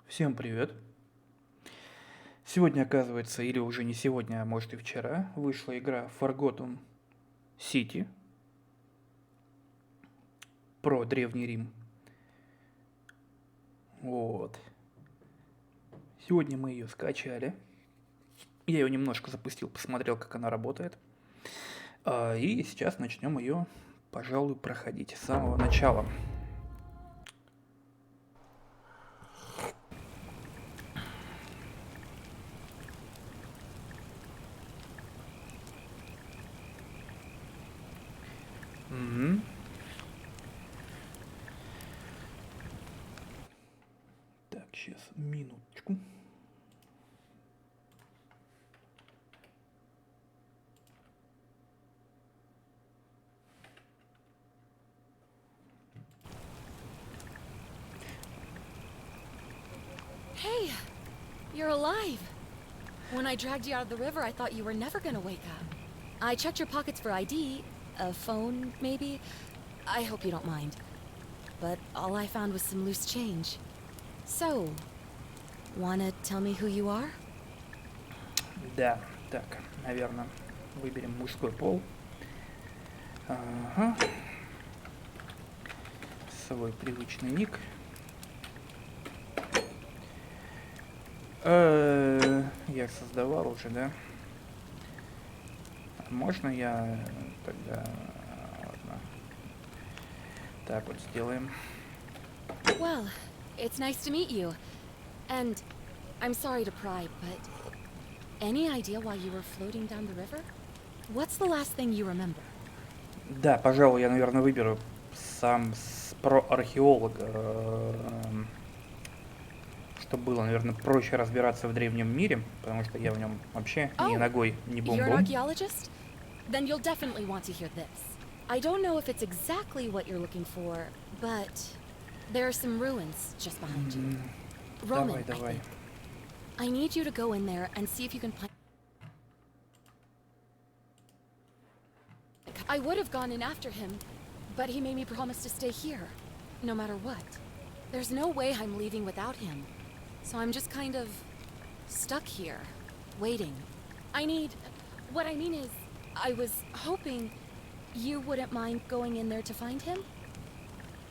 Всем привет! Сегодня, оказывается, или уже не сегодня, а может и вчера, вышла игра Forgotten City про Древний Рим. Вот. Сегодня мы ее скачали. Я ее немножко запустил, посмотрел, как она работает. И сейчас начнем ее, пожалуй, проходить с самого начала. Угу. Так, сейчас, минуточку. Hey, you're alive. When I dragged you out of the river, I thought you were never gonna wake up. I checked your pockets for ID, a phone, maybe. I hope you don't mind. But all I found was some loose change. So, wanna tell me who you are? Да, так, наверное, выберем мужской пол. Ага. Свой привычный ник. Я создавал уже, да? Можно я тогда... Ладно. Так вот сделаем. Well, it's nice to meet you. And I'm sorry to pry, but any idea why you were floating down the river? What's the last thing you remember? Да, пожалуй, я, наверное, выберу сам про археолога, чтобы было, наверное, проще разбираться в древнем мире, потому что я в нем вообще ни ногой, ни You're an бум-бум. archaeologist? Then you'll definitely want to hear this. I don't know if it's exactly what you're looking for, but there are some ruins just behind you. Roman, Давай. I think. I need you to go in there and see if you can find... I would have gone in after him, but he made me promise to stay here, no matter what. There's no way I'm leaving without him. So I'm just kind of stuck here, waiting. What I mean is, I was hoping you wouldn't mind going in there to find him.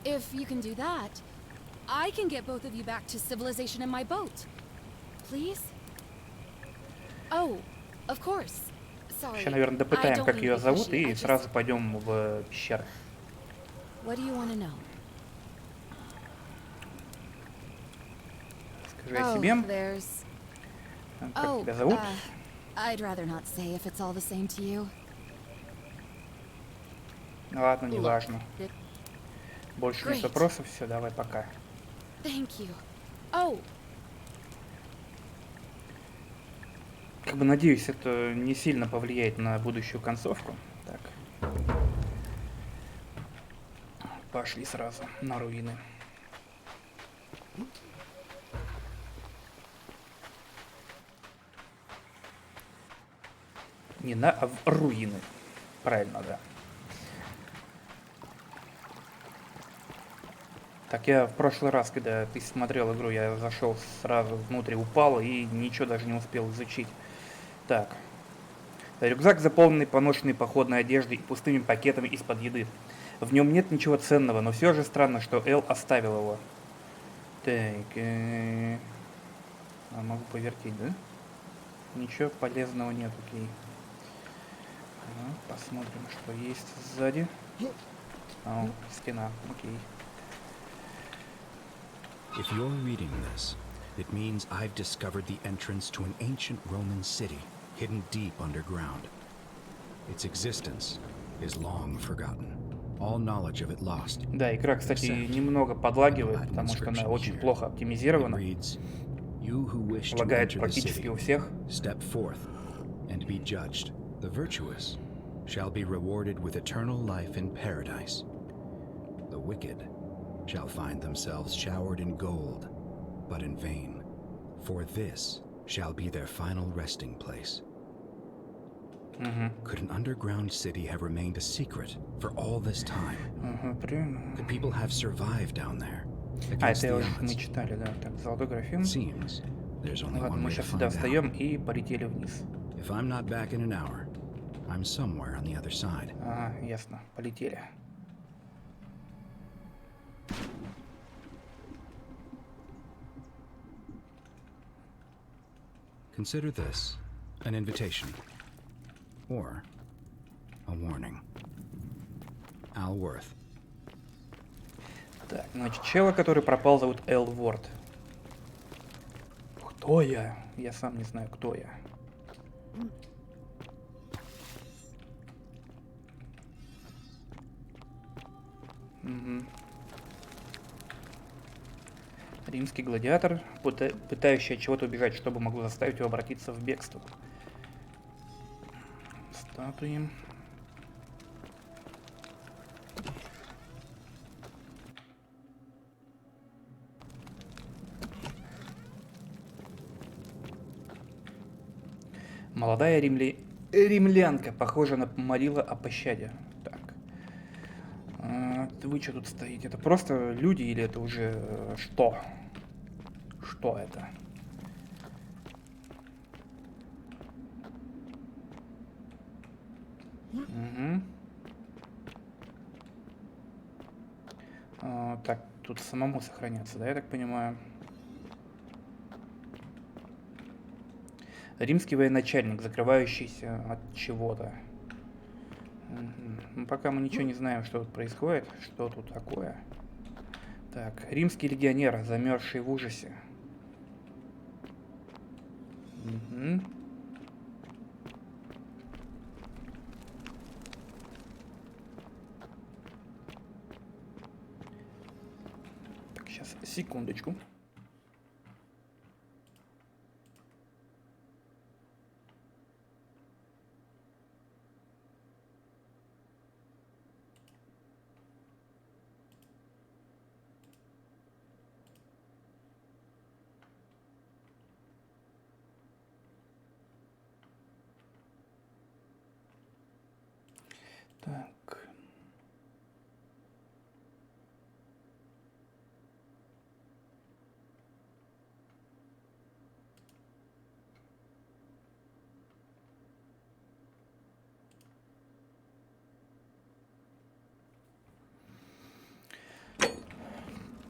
If you can do that, I can get both of you back to civilization in my boat. Please? Oh, of course. Sorry. Сейчас, наверное, I допытаем, don't как mean ее to be зовут, pushy, I и just- сразу пойдем в пещеру. What do you want to know? Скажи о себе. There's... Как тебя зовут? I'd rather not say if it's all the same to you. Ладно, не важно. Look, Больше нет Great. вопросов, все, давай, пока. Thank you. Oh, Как бы надеюсь, это не сильно повлияет на будущую концовку. Так. Пошли сразу на руины. Не на, а в руины. Правильно, да. Так, я в прошлый раз, когда ты смотрел игру, я зашел сразу внутрь, упал и ничего даже не успел изучить. Так. Рюкзак, заполненный поношенной походной одеждой и пустыми пакетами из-под еды. В нем нет ничего ценного, но все же странно, что Эл оставил его. Так. Могу повертеть, да? Ничего полезного нет, окей. Посмотрим, что есть сзади. О, стена, окей. If you're reading this, it means I've discovered the entrance to an ancient Roman city hidden deep underground. Its existence is long forgotten. All knowledge of it lost. Да, игра, кстати, немного подлагивает, потому что она очень плохо оптимизирована. Лагает практически у всех. Step forth and be judged. The virtuous shall be rewarded with eternal life in paradise. The wicked shall find themselves showered in gold, but in vain, for this shall be their final resting place. Could an underground city have remained a secret for all this time? Ага, правильно. Could people have survived down there? А, against это the мы odds. читали, да. Так, золотой графин. Seems there's only Ладно, one мы way to сейчас сюда find out. встаем и полетели вниз. If I'm not back in an hour, I'm somewhere on the other side. Ага, ясно, полетели. Consider this an invitation or a warning. Al Worth. Так, значит, чела, который пропал, зовут Эл Ворд. Кто я? Я сам не знаю, кто я. Угу. Римский гладиатор, пытающий от чего-то убежать, чтобы могло заставить его обратиться в бегство. Статуи. Молодая римлянка, похоже, она молила о пощаде. Так. Вы что тут стоите? Это просто люди или это уже что? Что это? Угу. Так, тут самому сохраняться, да, я так понимаю? Римский военачальник, закрывающийся от чего-то. Ну, пока мы ничего не знаем, что тут происходит, что тут такое. Так, римский легионер, замерзший в ужасе. Угу. Так, сейчас, секундочку. Так.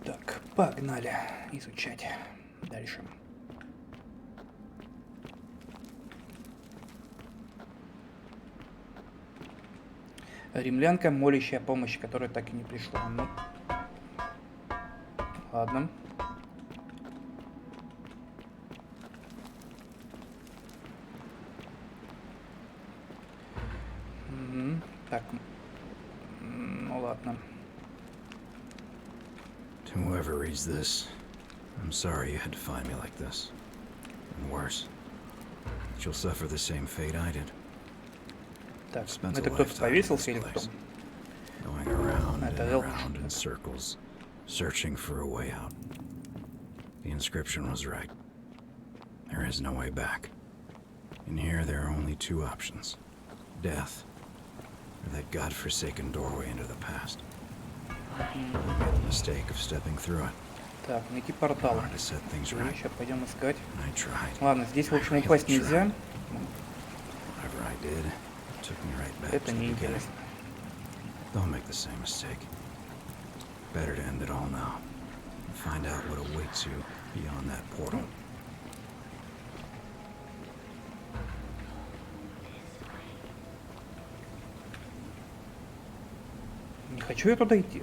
Так, погнали изучать дальше. Римлянка, молящая о помощи, которая так и не пришла. Ну, ладно. Угу. Так, ну ладно. To whoever reads this, I'm sorry you had to find me like this. And worse, that you'll suffer the same fate I did. Так, Spent a это кто-то lifetime in повесился this или кто? place, going around and Это Эл. around in circles, searching for a way out. The inscription was right. There is no way back. In here, there are only two options: death, or that godforsaken doorway into the past. I made the mistake of stepping through it. Так, найти I портал. wanted to set things right, Сейчас пойдем искать. and I tried. Ладно, здесь, в общем, I really упасть нельзя. tried. Whatever I did, it took me right back Это to the beginning. неинтересно. Don't make the same mistake. Better to end it all now and find out what awaits you beyond that portal. Не хочу я туда идти.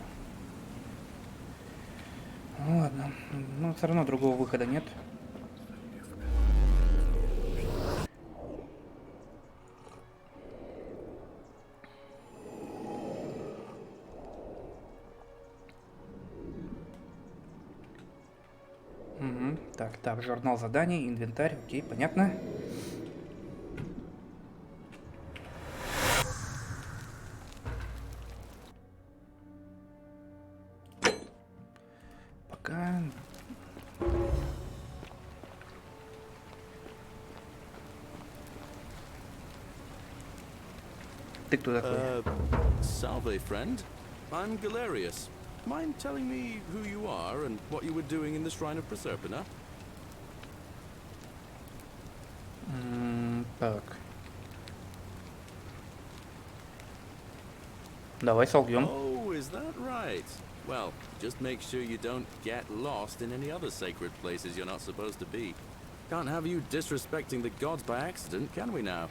Ну ладно, но все равно другого выхода нет. Угу. Так, журнал заданий, инвентарь, окей, понятно. Пока... Ты кто такой? Salve, friend. I'm Galerius. mind telling me who you are and what you were doing in the Shrine of Proserpina? Так. Давай солгем. Oh, is that right? Well, just make sure you don't get lost in any other sacred places you're not supposed to be. Can't have you disrespecting the gods by accident, can we now?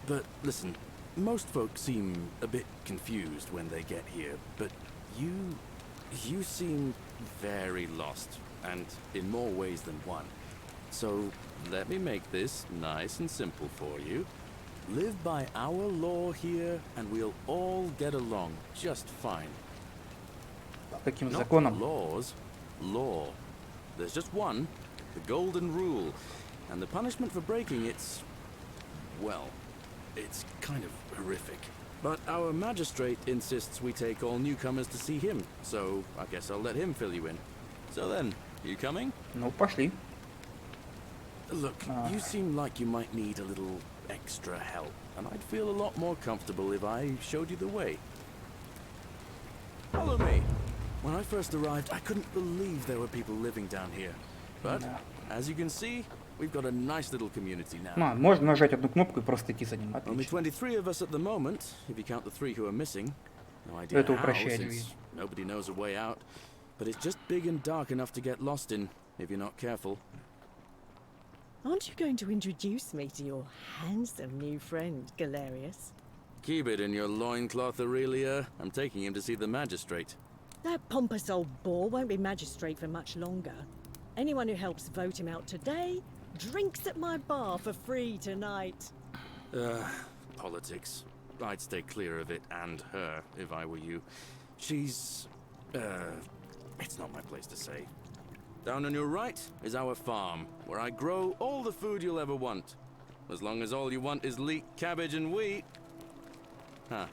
But listen, most folks seem a bit confused when they get here, but you seem very lost, and in more ways than one. So let me make this nice and simple for you. Live by our law here, and we'll all get along just fine. Каким Not законом? laws, law. There's just one, the golden rule, and the punishment for breaking it's, well, it's kind of horrific. But our magistrate insists we take all newcomers to see him, so I guess I'll let him fill you in. So then, you coming? Ну, пошли. Look, you seem like you might need a little extra help, and I'd feel a lot more comfortable if I showed you the way. Follow me. When I first arrived, I couldn't believe there were people living down here. But, as you can see, we've got a nice little community now. Можно нажать одну кнопку и просто идти за ним. Only Отлично. 23 of us at the moment, if you count the 3 who are missing. No idea Это how, упрощает since жизнь. nobody knows a way out. But it's just big and dark enough to get lost in, if you're not careful. Aren't you going to introduce me to your handsome new friend, Galerius? Keep it in your loincloth, Aurelia. I'm taking him to see the magistrate. That pompous old bore won't be magistrate for much longer. Anyone who helps vote him out today drinks at my bar for free tonight. Politics. I'd stay clear of it and her, if I were you. She's... it's not my place to say. Down on your right is our farm, where I grow all the food you'll ever want. As long as all you want is leek, cabbage, and wheat. Huh.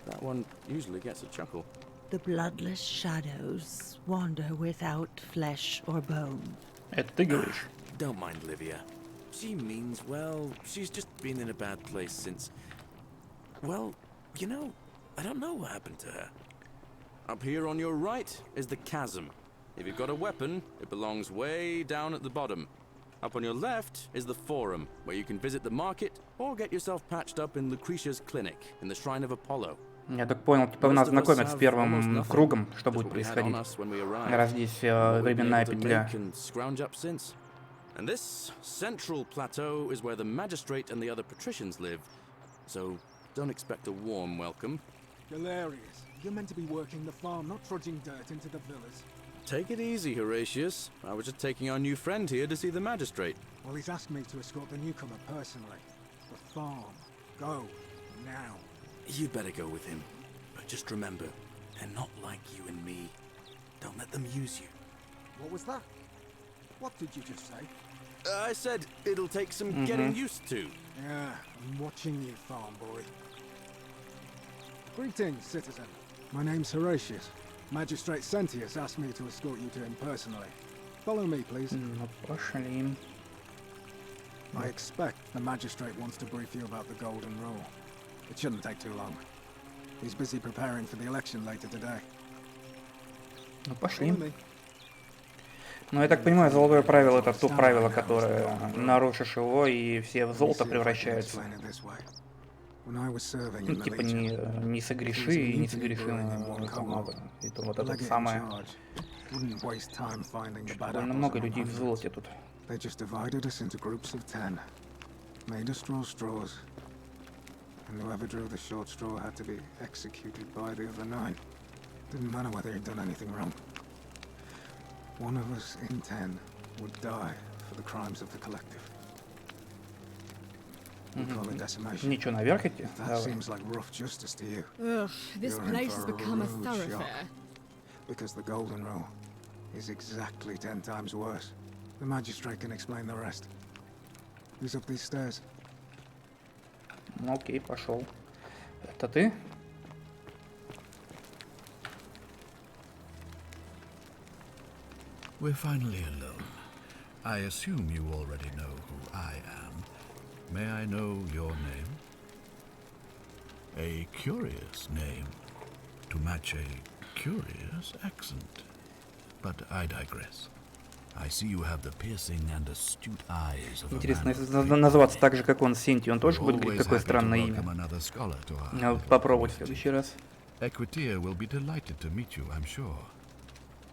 That one usually gets a chuckle. The bloodless shadows wander without flesh or bone. Это ты говоришь? Don't mind Livia. She means well. She's just been in a bad place since... Well, you know, I don't know what happened to her. Up here on your right is the chasm. If you've got a weapon, it belongs way down at the bottom. Up on your left is the forum, where you can visit the market or get yourself patched up in Lucretia's clinic in the Shrine of Apollo. Я так понял, типа нас знакомят с первым кругом, что будет происходить. Раз здесь временная петля. And this central plateau is where the magistrate and the other patricians live. So don't expect a warm welcome. Galerius, you're meant to be working the farm, not trudging dirt into the villas. Take it easy, Horatius. I was just taking our new friend here to see the magistrate. Well, he's asked me to escort the newcomer personally. The farm. Go. Now. You'd better go with him. But just remember, they're not like you and me. Don't let them use you. What was that? What did you just say? I said it'll take some getting used to. Yeah, I'm watching you, farm boy. Greetings, citizen. My name's Horatius. Magistrate Sentius asked me to escort you to him personally. Follow me, please. Ну, пошли. I expect the magistrate wants to brief you about the golden rule. It shouldn't take too long. He's busy preparing for the election later today. Ну, пошли. Follow me. Ну, я так понимаю, золотое правило — это то правило, которое нарушишь его, и все в золото превращаются. Ну, типа не согреши и не согреши на это вот это самое. Довольно много людей в золоте тут. They just divided us into groups of 10. Made us draw straws. And whoever drew the short straw had to be executed by the other 9. Didn't matter whether he'd done anything wrong. One of us in 10 would die for the crimes of the collective. We call it decimation. Ничего, наверх идти? That seems like rough justice to you. Ugh, this You're in place has for a become a rude thoroughfare. shock. Because the golden rule is exactly 10 times worse. The magistrate can explain the rest. Who's up these stairs? Ну, окей, пошел. Это ты? We're finally alone. I assume you already know who I am. May I know your name? A curious name to match a curious accent. But I digress. I see you have the piercing and astute eyes of a Интересно, man если of great называться learning. так же, как он, Синти, он тоже будет говорить Always такое happy to странное welcome имя? another scholar to our Надо little попробовать в community. следующий раз. Equitia will be delighted to meet you, I'm sure.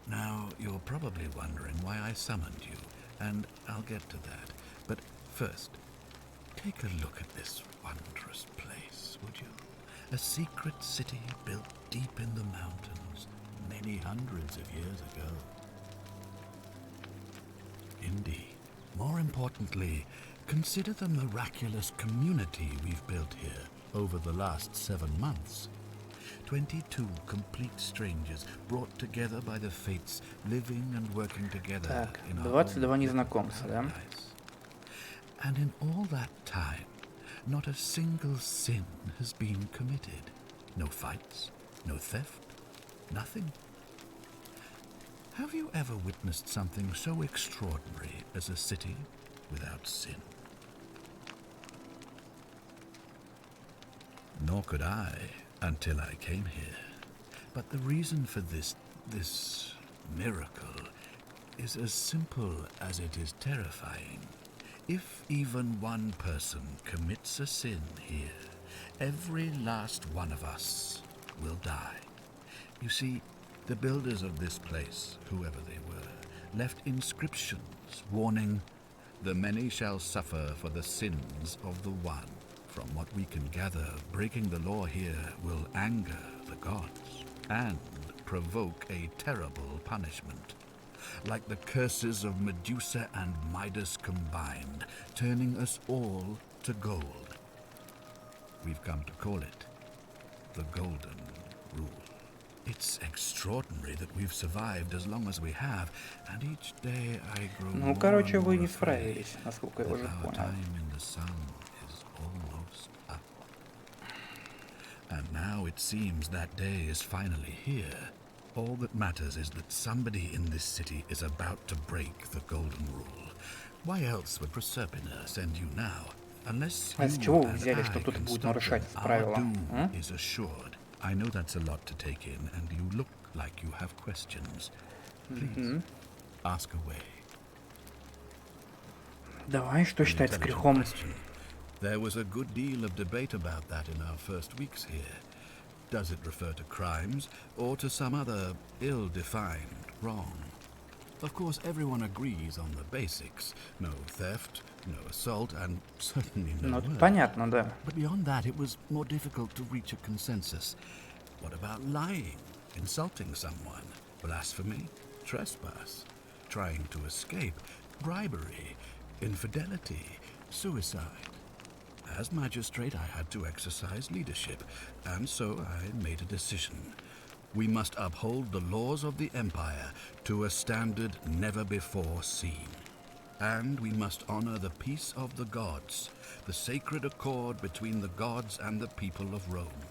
Now, you're probably wondering why I summoned you, and I'll get to that. But first, take a look at this wondrous place, would you? A secret city built deep in the mountains, many hundreds of years ago. Indeed. More importantly, consider the miraculous community we've built here over the last 7 months. 22 complete strangers brought together by the fates, living and working together Так, in our 22 own незнакомца, да? paradise. And in all that time, not a single sin has been committed. No fights, no theft, nothing. Have you ever witnessed something so extraordinary as a city without sin? Nor could I until I came here. But the reason for this miracle is as simple as it is terrifying. If even one person commits a sin here, every last one of us will die. You see, the builders of this place, whoever they were, left inscriptions warning, "The many shall suffer for the sins of the one." From what we can gather, breaking the law here will anger the gods and provoke a terrible punishment. Like the curses of Medusa and Midas combined, turning us all to gold. We've come to call it the Golden Rule. It's extraordinary that we've survived as long as we have, and each day I grow Ну, more короче, and вы more не afraid справились, насколько я that уже our понял. time in the sun is almost up. And now it seems that day is finally here. All that matters is that somebody in this city is about to break the Golden Rule. Why else would Proserpina send you now? Unless А с you чего вы and взяли, I что кто-то can будет stop нарушать them, our правила? doom is assured. I know that's a lot to take in, and you look like you have questions. Please, ask away. Давай, что An считать с intelligent грехом? question. There was a good deal of debate about that in our first weeks here. Does it refer to crimes or to some other ill-defined wrong? Of course, everyone agrees on the basics. No theft, no assault, and certainly no Ну, это murder. понятно, да. But beyond that, it was more difficult to reach a consensus. What about lying, insulting someone, blasphemy, trespass, trying to escape, bribery, infidelity, suicide? As magistrate, I had to exercise leadership, and so I made a decision. We must uphold the laws of the Empire to a standard never before seen. And we must honor the peace of the gods, the sacred accord between the gods and the people of Rome.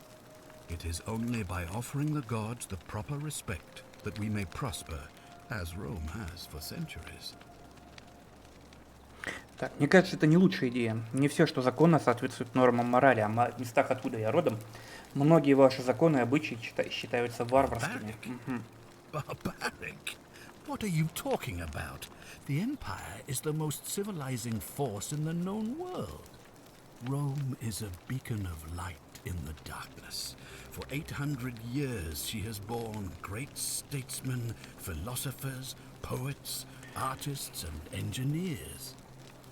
It is only by offering the gods the proper respect that we may prosper, as Rome has for centuries. Так, мне кажется, это не лучшая идея. Не все, что законно, соответствует нормам морали, а в местах, откуда я родом, многие ваши законы и обычаи считаются варварскими. Barbaric? What are you talking about? The Empire is the most civilizing force in the known world. Rome is a beacon of light in the darkness. For 800 years she has borne great statesmen, philosophers, poets, artists, and engineers.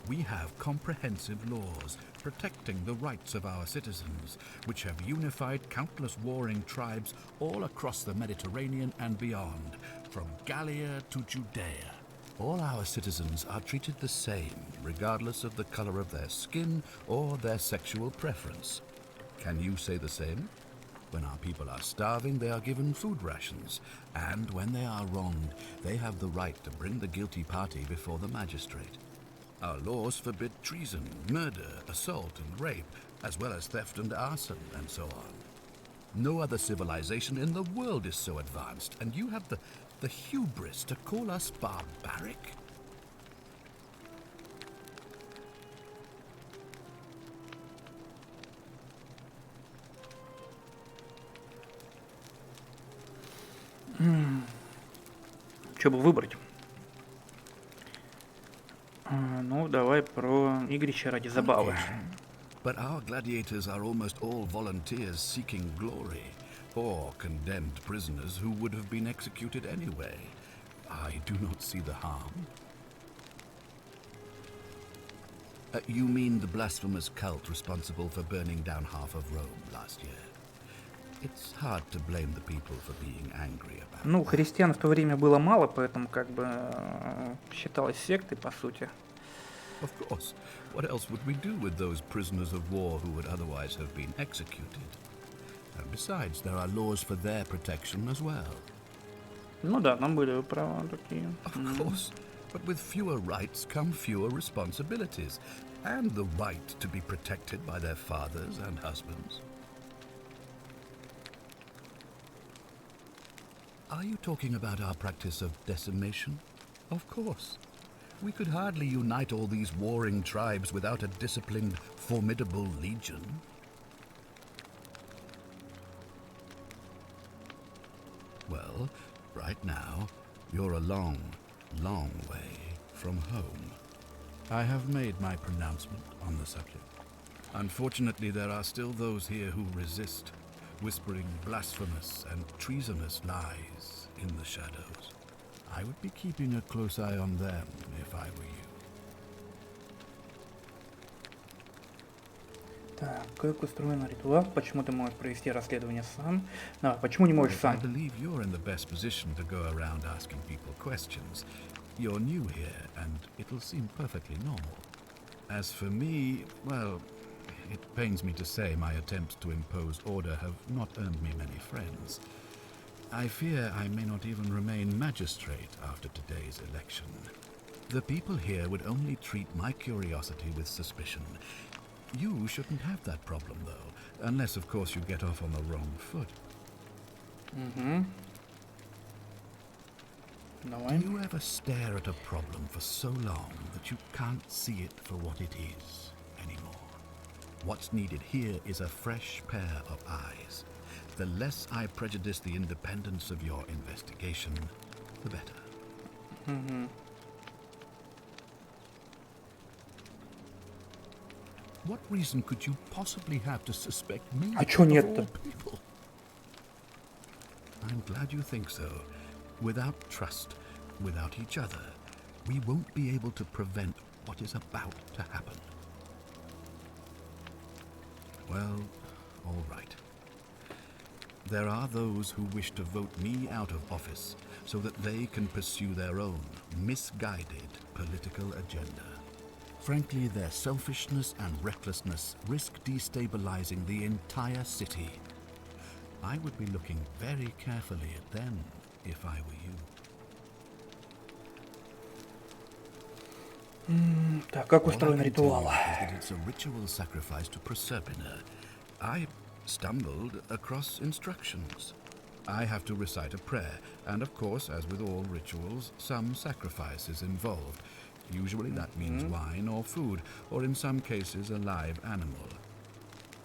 We have comprehensive laws protecting the rights of our citizens, which have unified countless warring tribes all across the Mediterranean and beyond, from Gallia to Judea. All our citizens are treated the same, regardless of the color of their skin or their sexual preference. Can you say the same? When our people are starving, they are given food rations, and when they are wronged, they have the right to bring the guilty party before the magistrate. Our laws forbid treason, murder, assault, and rape, as well as theft and arson, and so on. No other civilization in the world is so advanced, and you have the hubris to call us barbaric? Что бы выбрать? Ну, давай про игрище ради забавы. But our gladiators are almost all volunteers seeking glory, or condemned prisoners who would have been executed anyway. I do not see the harm. You mean the blasphemous cult responsible for burning down half of Rome last year? It's hard to blame the people for being angry about Ну, that. христиан в то время было мало, поэтому как бы считалось сектой, по сути. Of course. What else would we do with those prisoners of war who would otherwise have been executed? And besides, there are laws for their protection as well. Ну да, там были права такие. Of course. But with fewer rights come fewer responsibilities, and the right to be protected by their fathers and husbands. Are you talking about our practice of decimation? Of course. We could hardly unite all these warring tribes without a disciplined, formidable legion. Well, right now, you're a long, long way from home. I have made my pronouncement on the subject. Unfortunately, there are still those here who resist, whispering blasphemous and treasonous lies in the shadows. I would be keeping a close eye on them if I were you. Так, как устроен ритуал? Почему ты можешь провести расследование сам? Почему не можешь I сам? believe you're in the best position to go around asking people questions. You're new here, and it'll seem perfectly normal. As for me, well, it pains me to say my attempts to impose order have not earned me many friends. I fear I may not even remain magistrate after today's election. The people here would only treat my curiosity with suspicion. You shouldn't have that problem, though, unless, of course, you get off on the wrong foot. Давай. Do you ever stare at a problem for so long that you can't see it for what it is anymore? What's needed here is a fresh pair of eyes. The less I prejudice the independence of your investigation, the better. What reason could you possibly have to suspect me А чё of нет-то? all people? I'm glad you think so. Without trust, without each other, we won't be able to prevent what is about to happen. Well, all right. There are those who wish to vote me out of office so that they can pursue their own misguided political agenda. Frankly, their selfishness and recklessness risk destabilizing the entire city. I would be looking very carefully at them if I were you. Так, как All I устроен can ритуал? tell you is that it's a ritual sacrifice to Proserpina. I stumbled across instructions. I have to recite a prayer, and of course, as with all rituals, some sacrifice is involved. Usually that means wine or food, or in some cases a live animal.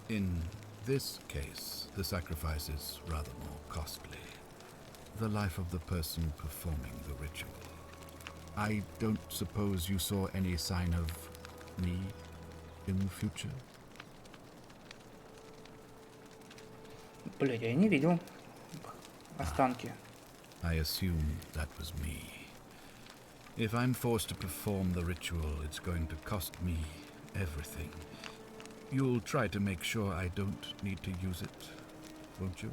In this case, the sacrifice is rather more costly. The life of the person performing the ritual. I don't suppose you saw any sign of me in the future? Блядь, я не видел останки. I assume that was me. If I'm forced to perform the ritual, it's going to cost me everything. You'll try to make sure I don't need to use it, won't you?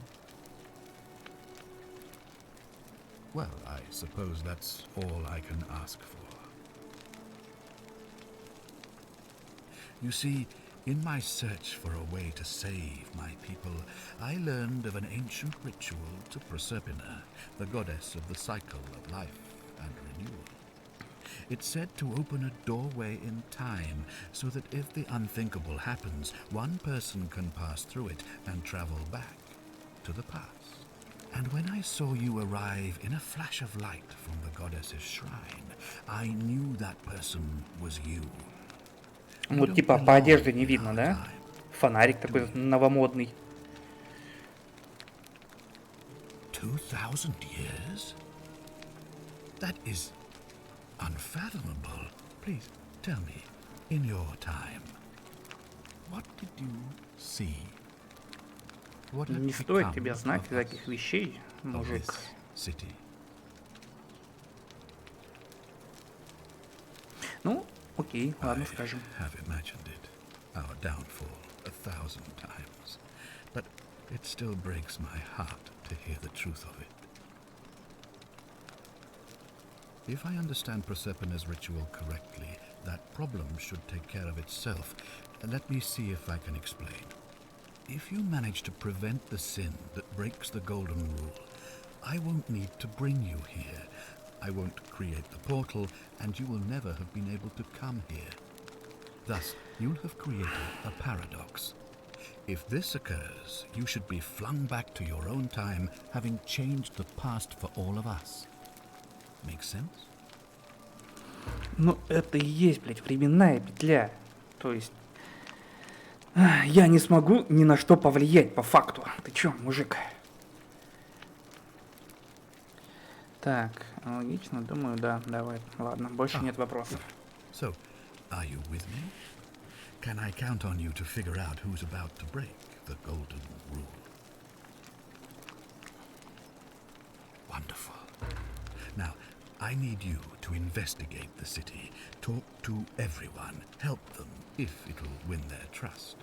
Well, I suppose that's all I can ask for. You see, in my search for a way to save my people, I learned of an ancient ritual to Proserpina, the goddess of the cycle of life and renewal. It's said to open a doorway in time, so that if the unthinkable happens, one person can pass through it and travel back to the past. And when I saw you arrive in a flash of light from the goddess's shrine, I knew that person was you. Ну, вот типа по одежде не видно, да? Фонарик такой новомодный. To 2,000 years? That is unfathomable. Please tell me, in your time, what did you see? What had Не стоит become тебе знать of us, таких вещей, of мужик. this city? Ну, окей, ладно, I скажем. have imagined it, our downfall, 1,000 times, but it still breaks my heart to hear the truth of it. If I understand Prosperna's ritual correctly, that problem should take care of itself. Let me see if I can explain. If you manage to prevent the sin that breaks the Golden Rule, I won't need to bring you here. I won't create the portal, and you will never have been able to come here. Thus, you'll have created a paradox. If this occurs, you should be flung back to your own time, having changed the past for all of us. Make sense? Ну, это и есть, блядь, временная петля. То есть, я не смогу ни на что повлиять по факту. Ты чё, мужик? Так, логично, думаю, да, давай. Ладно, больше нет вопросов. So, are you with me? Can I count on you to figure out who's about to break the Golden Rule? Wonderful. Now, I need you to investigate the city, talk to everyone, help them if it'll win their trust.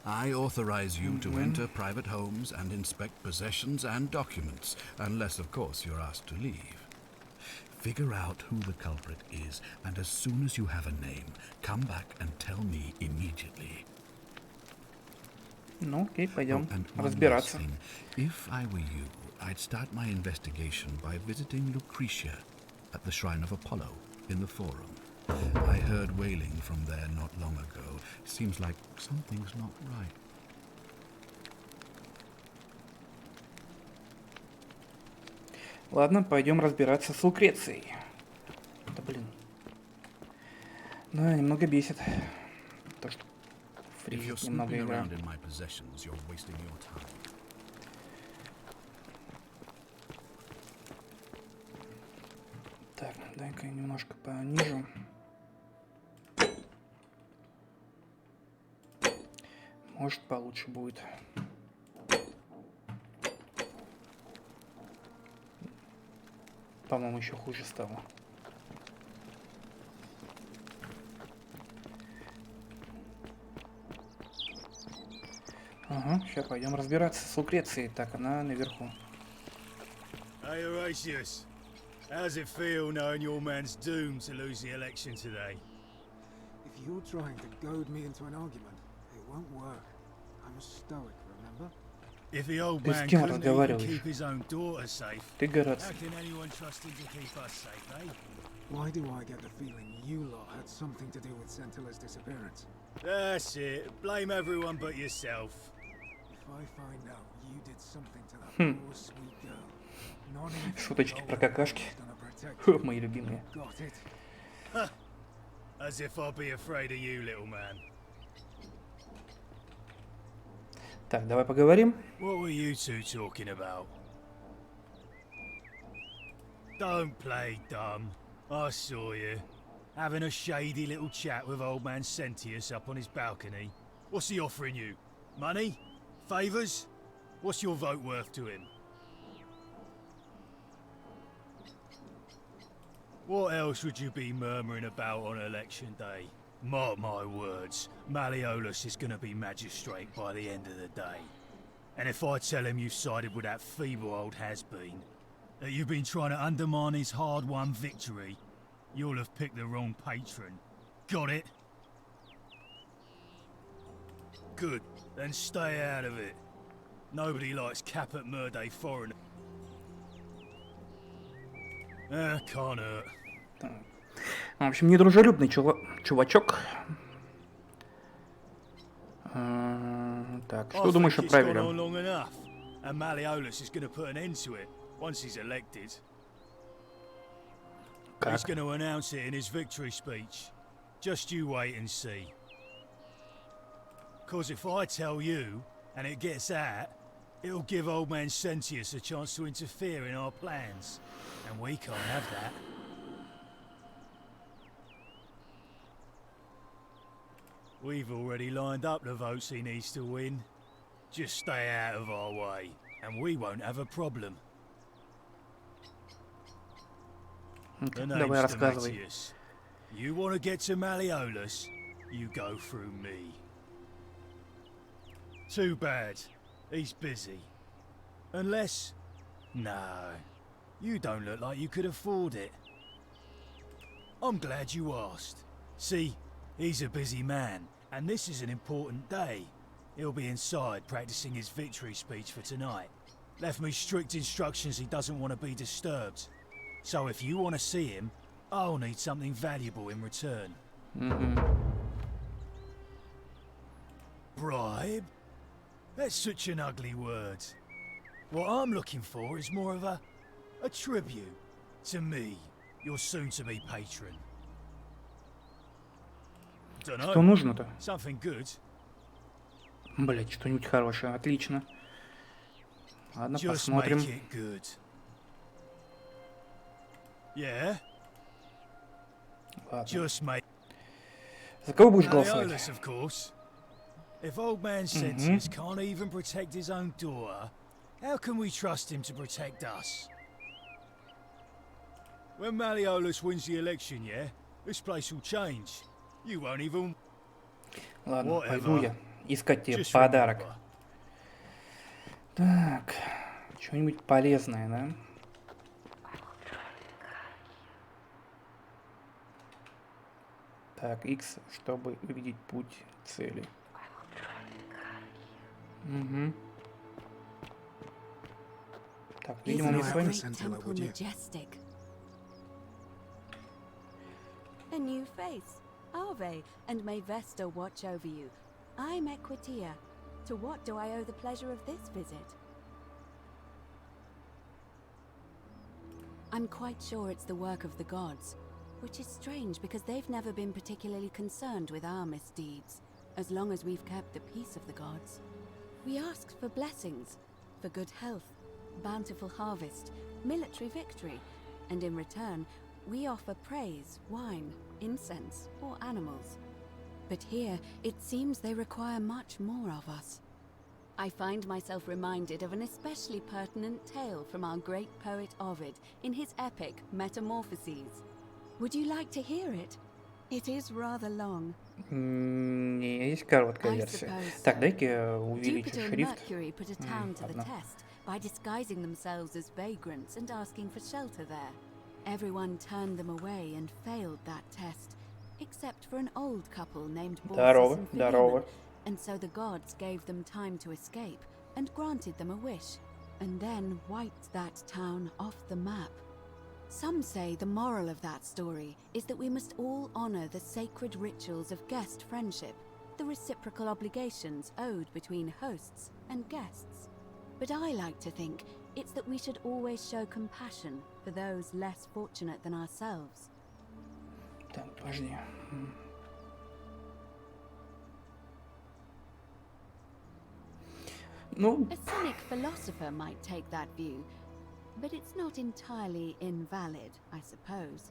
I authorize you to enter private homes and inspect possessions and documents, unless, of course, you're asked to leave. Figure out who the culprit is, and as soon as you have a name, come back and tell me immediately. Ну, окей, пойдем And one разбираться. last thing. If I were you, I'd start my investigation by visiting Lucretia at the Shrine of Apollo in the Forum. I heard wailing from there not long ago. Seems like something's not right. Ладно, пойдем разбираться с Лукрецией. Да блин. Да, немного бесит. То, что If you're фризит немного snooping игра. around in my possessions, you're wasting your time. Так, дай-ка я немножко понижу. Может, получше будет. По-моему, еще хуже стало. Ага, сейчас пойдем разбираться с Лукрецией. Так, она наверху. Hey Horatius, how's it feel knowing your man's doomed to lose the election today? If you're trying to goad me into an argument, it won't work. I'm a stoic, remember? If the old Ты с man кем couldn't even разговариваешь? keep his own daughter safe, Ты, Гораций. how can anyone trust him to keep us safe, eh? Why do I get the feeling you lot had something to do with Centilla's disappearance? That's it. Blame everyone but yourself. If I find out you did something to that poor sweet girl, not even Шуточки про какашки. gonna protect Фу, you. мои любимые. Got it? As if I'd be afraid of you, little man. Так, давай поговорим. What were you two talking about? Don't play dumb. I saw you. Having a shady little chat with old man Sentius up on his balcony. What's he offering you? Money? Favours? What's your vote worth to him? What else would you be murmuring about on election day? Mark my words, Malleolus is going to be magistrate by the end of the day. And if I tell him you sided with that feeble old has-been, that you've been trying to undermine his hard-won victory, you'll have picked the wrong patron. Got it? Good, then stay out of it. Nobody likes Caput Murday foreign. Can't hurt. В общем, недружелюбный чувачок. Так, что думаешь о It's gone on правиле? long enough, and Malleolus is going to put an end to it once he's elected. Как? He's going to announce it in his victory speech. Just you wait and see. 'Cause if I tell you, and it gets out, It'll give old man Sentius a chance to interfere in our plans, and we can't have that. We've already lined up the votes he needs to win. Just stay out of our way, and we won't have a problem. The Давай name's рассказывай. Domitius. You want to get to Malleolus, you go through me. Too bad. He's busy. Unless... No. You don't look like you could afford it. I'm glad you asked. See, he's a busy man, and this is an important day. He'll be inside practicing his victory speech for tonight. Left me strict instructions he doesn't want to be disturbed. So if you want to see him, I'll need something valuable in return. Bribe? That's such an ugly word. What I'm looking for is more of a tribute to me, your soon-to-be patron. Что Dunno. нужно-то? Something good. Блять, что-нибудь хорошее. Отлично. Ладно, Just посмотрим. make it good. Yeah? Ладно. Just make За кого будешь голосовать? Malleolus, of course. If old man Sentius can't even protect his own daughter, how can we trust him to protect us? When Malleolus wins the election, yeah, this place will change. You won't even... Ладно, пойду я искать тебе Just подарок. remember. Так, что-нибудь полезное, да? Так, X, чтобы увидеть путь цели. Угу. Так, видимо, Isn't мы that с вами... great Sentinel, temple would you? majestic? A new face, Ave, and may Vesta watch over you. I'm Equitia. To what do I owe the pleasure of this visit? I'm quite sure it's the work of the gods, which is strange because they've never been particularly concerned with our misdeeds, as long as we've kept the peace of the gods. We asked for blessings, for good health, bountiful harvest, military victory, and in return, we offer praise, wine, incense, or animals. But here, it seems they require much more of us. I find myself reminded of an especially pertinent tale from our great poet Ovid in his epic Metamorphoses. Would you like to hear it? It is rather long. Не, есть короткая I версия. suppose Так, so. дай-ка увеличу Jupiter and шрифт. Mercury put a town to the ладно. test by disguising themselves as vagrants and asking for shelter there. Everyone turned them away and failed that test, except for an old couple named Здорово, Baucis and здорово. Philemon, and so the gods gave them time to escape and granted them a wish, and then wiped that town off the map. Some say the moral of that story is that we must all honor the sacred rituals of guest friendship, the reciprocal obligations owed between hosts and guests. But I like to think it's that we should always show compassion for those less fortunate than ourselves. Так, подожди. Ну, A cynic philosopher might take that view, but it's not entirely invalid, I suppose.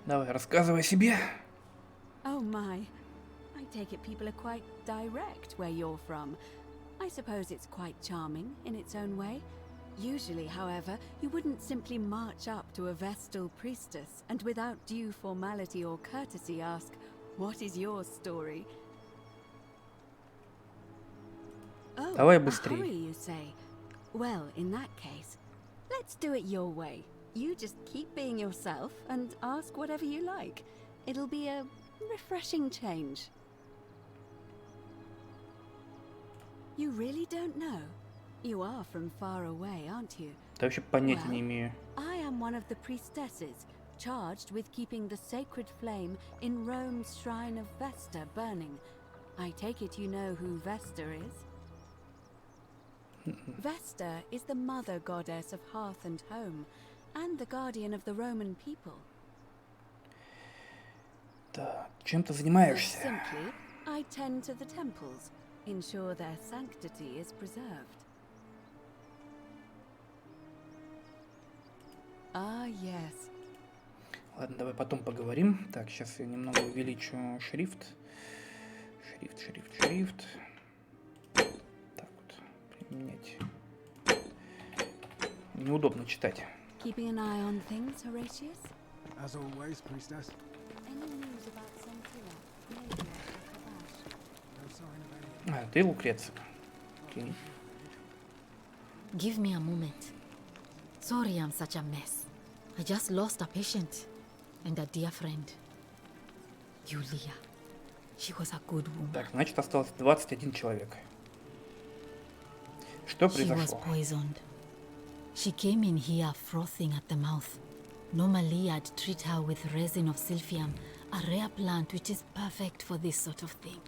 давай, рассказывай о себе. Oh my. I take it people are quite direct where you're from. I suppose it's quite charming in its own way. Usually, however, you wouldn't simply march up to a Vestal priestess and without due formality or courtesy ask, "What is your story?" Oh, Давай a быстрей. hurry, you say? Well, in that case, let's do it your way. You just keep being yourself and ask whatever you like. It'll be a refreshing change. You really don't know? You are from far away, aren't you? Да вообще понятия Well, не имею. I am one of the priestesses, charged with keeping the sacred flame in Rome's shrine of Vesta burning. I take it you know who Vesta is? Vesta is the mother goddess of hearth and home, and the guardian of the Roman people. Так, чем ты Put занимаешься? simply, I tend to the temples, ensure their sanctity is preserved. Ah, yes. Ладно, давай потом поговорим. Так, сейчас я немного увеличу шрифт. Шрифт. Так вот, применять. Неудобно читать. Keeping an eye on things, Horatius? As always, priestess. Any news about Santilla, Nadia, or Kabash? No sign of any. А, ты Лукреция. Окей. Give me a moment. Sorry I'm such a mess. I just lost a patient and a dear friend. Yulia. She was a good woman. Так, значит, осталось 21 человек. Что She was произошло? poisoned. She came in here frothing at the mouth. Normally I'd treat her with resin of silphium, a rare plant which is perfect for this sort of thing.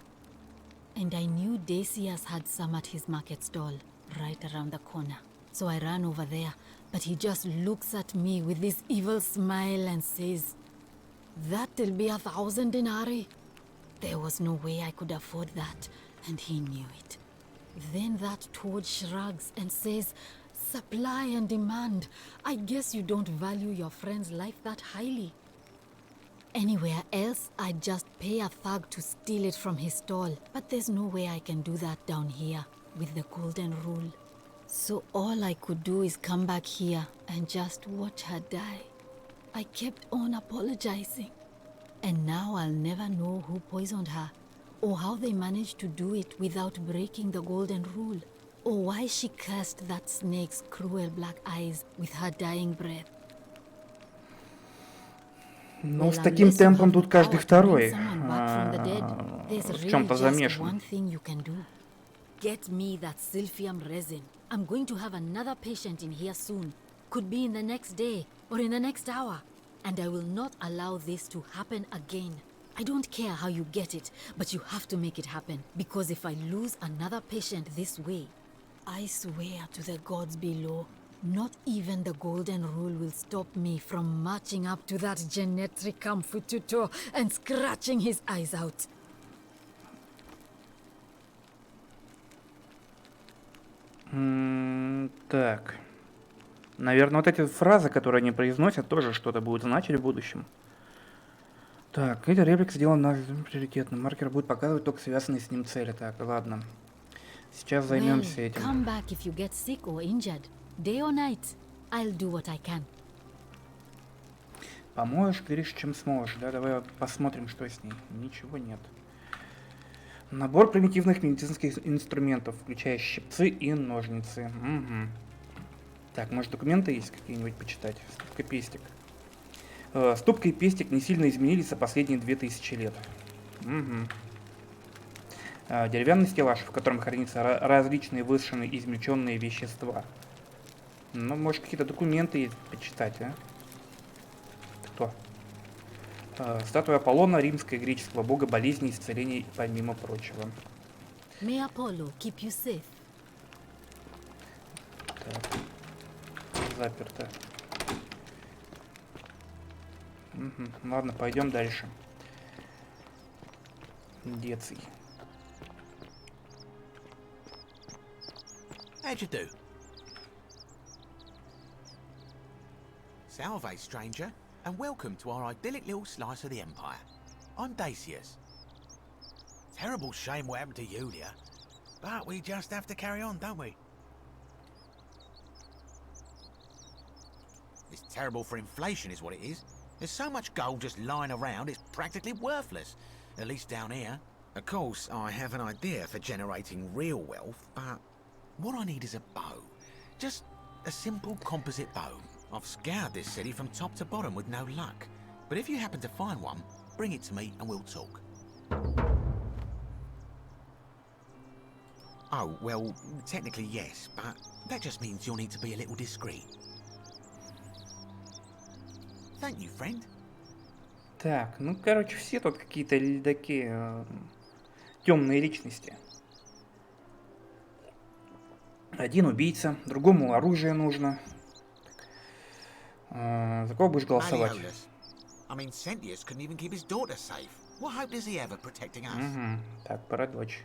And I knew Decius had some at his market stall, right around the corner. So I ran over there, but he just looks at me with this evil smile and says, "That'll be 1,000 denarii." There was no way I could afford that, and he knew it. Then that toad shrugs and says, "Supply and demand. I guess you don't value your friend's life that highly." Anywhere else, I'd just pay a thug to steal it from his stall. But there's no way I can do that down here, with the golden rule. So all I could do is come back here and just watch her die. I kept on apologizing. And now I'll never know who poisoned her, or how they managed to do it without breaking the golden rule, or why she cursed that snake's cruel black eyes with her dying breath. Ну, с таким темпом тут каждый второй в чем-то замешан. Get me that silphium resin. I'm going to have another patient in here soon. Could be in the next day or in the next hour. And I will not allow this to happen again. I don't care how you get it, but you have to make it happen. Because if I lose another patient this way, I swear to the gods below, not even the golden rule will stop me from marching up to that genetricum fututo and scratching his eyes out. Так. Наверное, вот эти фразы, которые они произносят, тоже что-то будут значить в будущем. Так, эта реплика сделана приоритетным. Маркер будет показывать только связанные с ним цели. Так, ладно. Сейчас займемся этим. Come back if you get sick or injured. Day or night, I'll do what I can. Поможешь, говоришь, чем сможешь. Да, давай посмотрим, что с ней. Ничего нет. Набор примитивных медицинских инструментов, включая щипцы и ножницы. Угу. Так, может, документы есть какие-нибудь почитать? Ступка и пестик. Ступка и пестик не сильно изменились за последние 2000 лет. Угу. Деревянный стеллаж, в котором хранятся различные высушенные и измельченные вещества. Ну, может, какие-то документы есть почитать, а? Кто? Статуя Аполлона, римского и греческого бога болезни и исцеления, помимо прочего. May Apollo keep you safe. Так. Заперто. Угу. Ладно, пойдем дальше. Деций. How'd you do? Salve, stranger, and welcome to our idyllic little slice of the Empire. I'm Decius. Terrible shame what happened to Yulia, but we just have to carry on, don't we? It's terrible for inflation is what it is. There's so much gold just lying around, it's practically worthless, at least down here. Of course, I have an idea for generating real wealth, but what I need is a bow. Just a simple composite bow. I've scoured this city from top to bottom with no luck. But if you happen to find one, bring it to me and we'll talk. Oh, well, technically yes, but that just means you'll need to be a little discreet. Thank you, friend. Так, ну, короче, все тут какие-то такие темные личности. Один убийца, другому оружие нужно. За кого будешь голосовать? Угу. Так, пора дочь.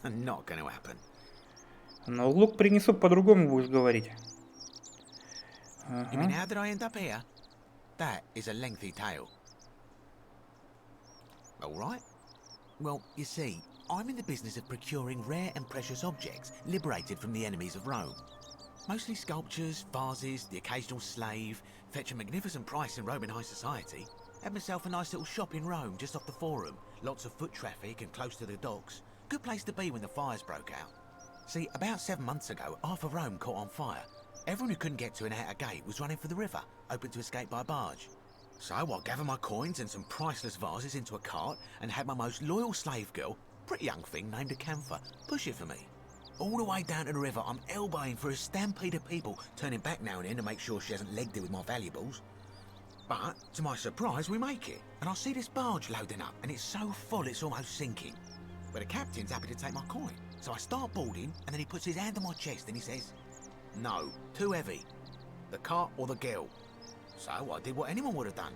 Not going to happen. Но лук принесу, по-другому будешь говорить. You mean, how did I end up here? That is a lengthy tale. All right. Well, you see, I'm in the business of procuring rare and precious objects liberated from the enemies of Rome. Mostly sculptures, vases, the occasional slave. Fetch a magnificent price in Roman high society. Had myself a nice little shop in Rome, just off the Forum. Lots of foot traffic and close to the docks. Good place to be when the fires broke out. See, about 7 months ago, half of Rome caught on fire. Everyone who couldn't get to an outer gate was running for the river, open to escape by barge. So I gathered my coins and some priceless vases into a cart and had my most loyal slave girl, pretty young thing named Acantha, push it for me. All the way down to the river, I'm elbowing for a stampede of people, turning back now and then to make sure she hasn't legged it with my valuables. But, to my surprise, we make it, and I see this barge loading up, and it's so full it's almost sinking. But the captain's happy to take my coin, so I start boarding, and then he puts his hand on my chest and he says, "No, too heavy. The cart or the girl." So I did what anyone would have done.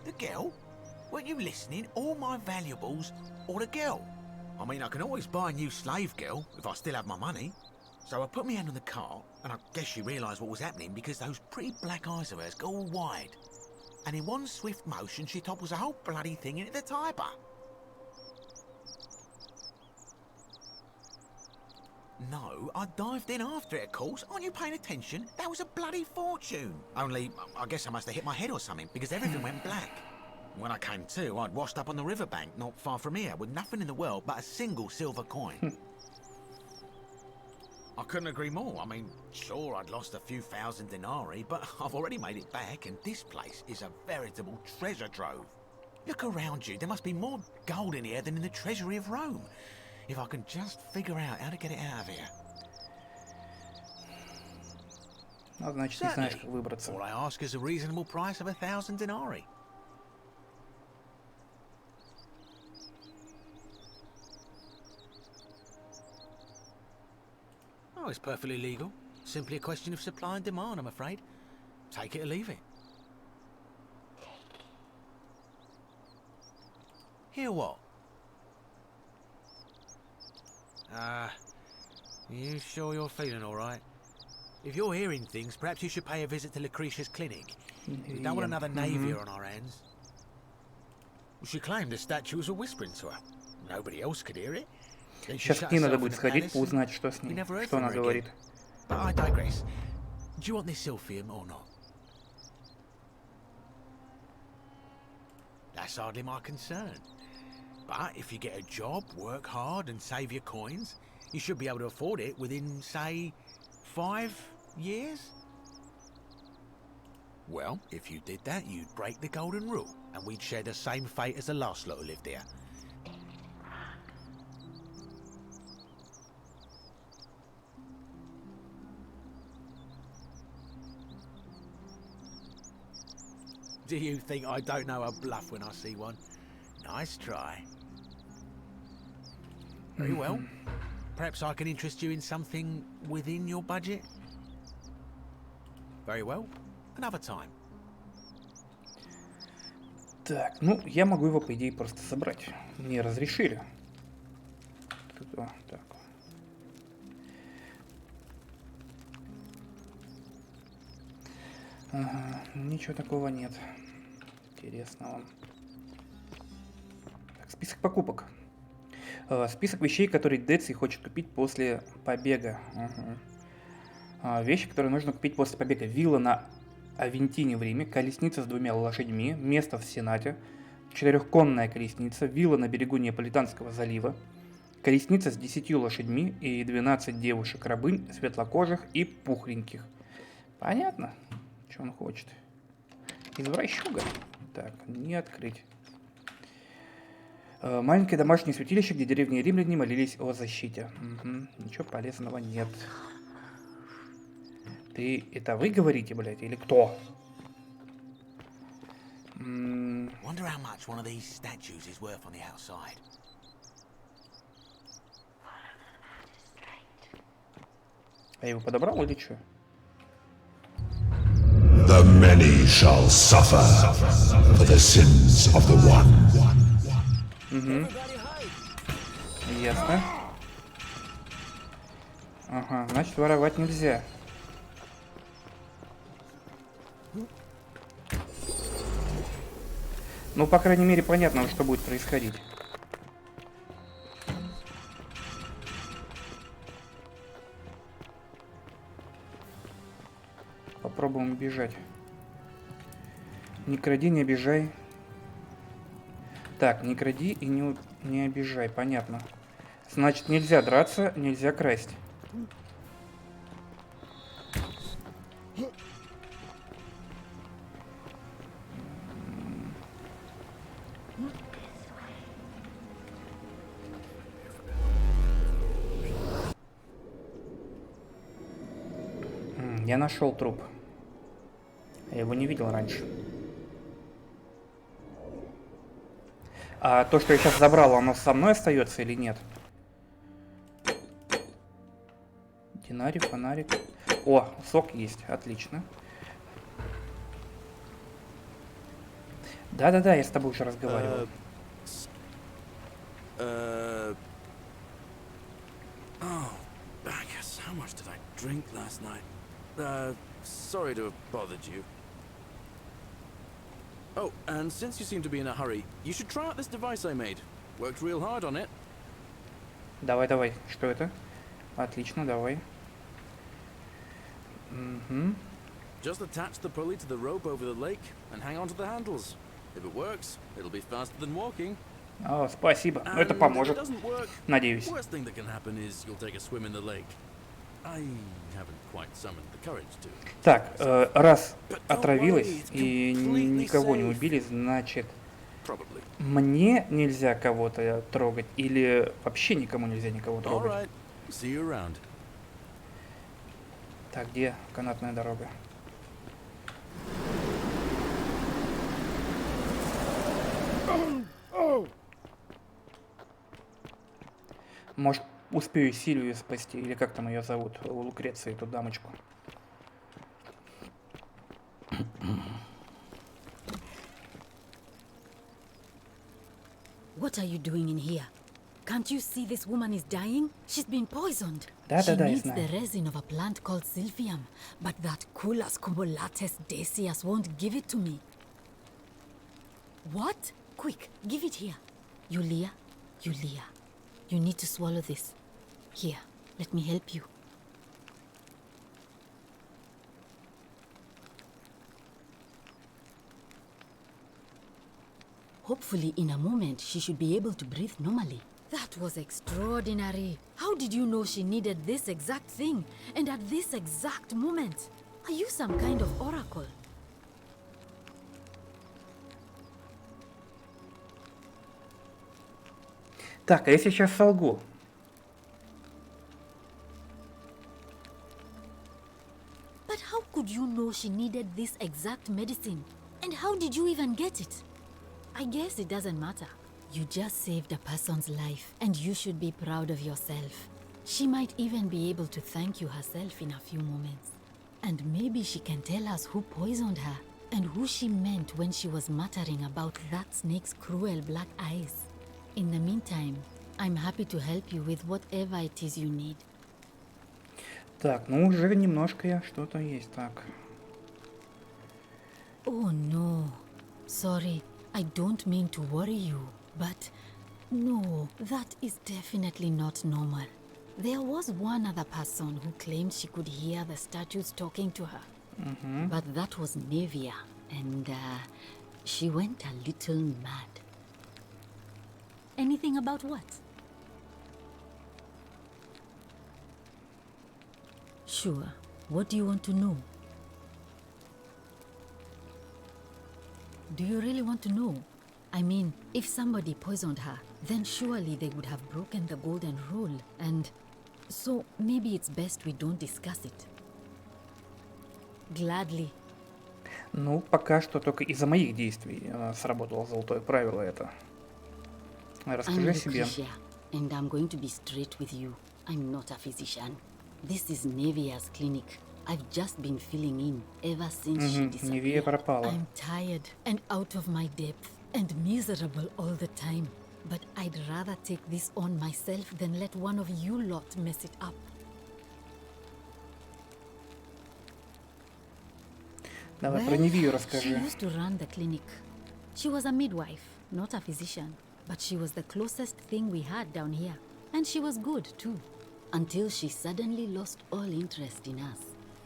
The girl? Weren't you listening? All my valuables or the girl? I mean, I can always buy a new slave girl if I still have my money. So I put my hand on the cart, and I guess she realised what was happening because those pretty black eyes of hers go all wide. And in one swift motion, she topples the whole bloody thing into the Tiber. No, I dived in after it, of course. Aren't you paying attention? That was a bloody fortune. Only, I guess I must have hit my head or something, because everything went black. When I came to, I'd washed up on the riverbank, not far from here, with nothing in the world but a single silver coin. I couldn't agree more. I mean, sure, I'd lost a few thousand denarii, but I've already made it back, and this place is a veritable treasure trove. Look around you. There must be more gold in here than in the treasury of Rome. If I can just figure out how to get it out of here. Ну, значит, не знаешь, как выбраться. All I ask is a reasonable price of 1,000 denarii. Oh, it's perfectly legal. Simply a question of supply and demand, I'm afraid. Take it or leave it. Hear what? You sure you're feeling all right? If you're hearing things, perhaps you should pay a visit to Lucretia's clinic. We don't want another Navia on our hands. She claimed the statue was whispering to her. Nobody else could hear it. Сейчас к ней надо будет сходить, узнать, что с ней, что она говорит. But I digress. Do you want this silphium or not? That's hardly my concern. But if you get a job, work hard and save your coins, you should be able to afford it within, say, 5 years? Well, if you did that, you'd break the golden rule, and we'd share the same fate as the last lot who lived here. Do you think I don't know a bluff when I see one? Nice try. Very well. Perhaps I can interest you in something within your budget? Very well. Another time. Так, ну, я могу его, по идее, просто забрать. Мне разрешили. Так. Ага, ничего такого нет. Интересного. Так, список покупок. Список вещей, которые Деций хочет купить после побега. Вещи, которые нужно купить после побега. Вилла на Авентине в Риме, колесница с 2 лошадьми, место в Сенате, 4-конная колесница, вилла на берегу Неаполитанского залива, колесница с 10 лошадьми и 12 девушек-рабынь, светлокожих и пухленьких. Понятно, что он хочет. Извращуга. Так, не открыть. Маленькое домашнее святилище, где деревни и римляне молились о защите. Ничего полезного нет. Это вы говорите, блядь, или кто? Wonder how much one of these statues is worth on the outside. А я его подобрал или что? The many shall suffer for the sins of the one. Угу. Ясно. Ага, значит, воровать нельзя. Ну, по крайней мере, понятно, что будет происходить. Попробуем бежать. Не кради, не обижай. Так, не кради и не обижай, понятно. Значит, нельзя драться, нельзя красть. Я нашел труп. Я его не видел раньше. А то, что я сейчас забрал, оно со мной остается или нет? Динарий, фонарик. О, сок есть, отлично. Да-да-да, я с тобой уже разговаривал. Oh, Bacchus, how much did I drink last night? Sorry to have bothered you. Oh, and since you seem to be in a hurry, you should try out this device I made. Worked real hard on it. Давай, что это? Отлично, давай. Угу. Just attach the pulley to the rope over the lake and hang on to the handles. If it works, it'll be faster than walking. О, спасибо. Это поможет. Надеюсь. Worst thing that can happen is you'll take a swim in the lake. I haven't quite summoned the courage to. Так, раз отравилась и никого не убили, значит, мне нельзя кого-то трогать или вообще никому нельзя никого трогать. Так, где канатная дорога? Может, успею Сильвию спасти, или как там ее зовут, у Лукреции, эту дамочку. What are you doing in here? Can't you see this woman is dying? She's been poisoned. Да, She да, needs знаю. the resin of a plant called Sylphium, but that Culus cumulatus decius won't give it to me. What? Quick, give it here. Yulia, you need to swallow this. Here, let me help you. Hopefully, in a moment, she should be able to breathe normally. That was extraordinary. How did you know she needed this exact thing, and at this exact moment? Are you some kind of oracle? Так, а я сейчас солгу. But how could you know she needed this exact medicine? And how did you even get it? I guess it doesn't matter. You just saved a person's life, and you should be proud of yourself. She might even be able to thank you herself in a few moments. And maybe she can tell us who poisoned her, and who she meant when she was muttering about that snake's cruel black eyes. In the meantime, I'm happy to help you with whatever it is you need. Так, ну уже немножко я что-то есть. Так. Oh no. Sorry, I don't mean to worry you, but no, that is definitely not normal. There was one other person who claimed she could hear the statues talking to her. But that was Nevia, and she went a little mad. Anything about what? Sure. What do you want to know? Do you really want to know? I mean, if somebody poisoned her, then surely they would have broken the golden rule, and so maybe it's best we don't discuss it. Gladly. Ну, пока что только из-за моих действий сработало золотое правило это. Расскажи о себе. And I'm going to be straight with you. I'm not a physician. This is Nevia's clinic. I've just been filling in ever since she disappeared. Невия пропала. I'm tired and out of my depth and miserable all the time. But I'd rather take this on myself than let one of you lot mess it up. Давай про Невию She расскажи. used to run the clinic. She was a midwife, not a physician, but she was the closest thing we had down here. And she was good, too. Until she suddenly lost all interest in us.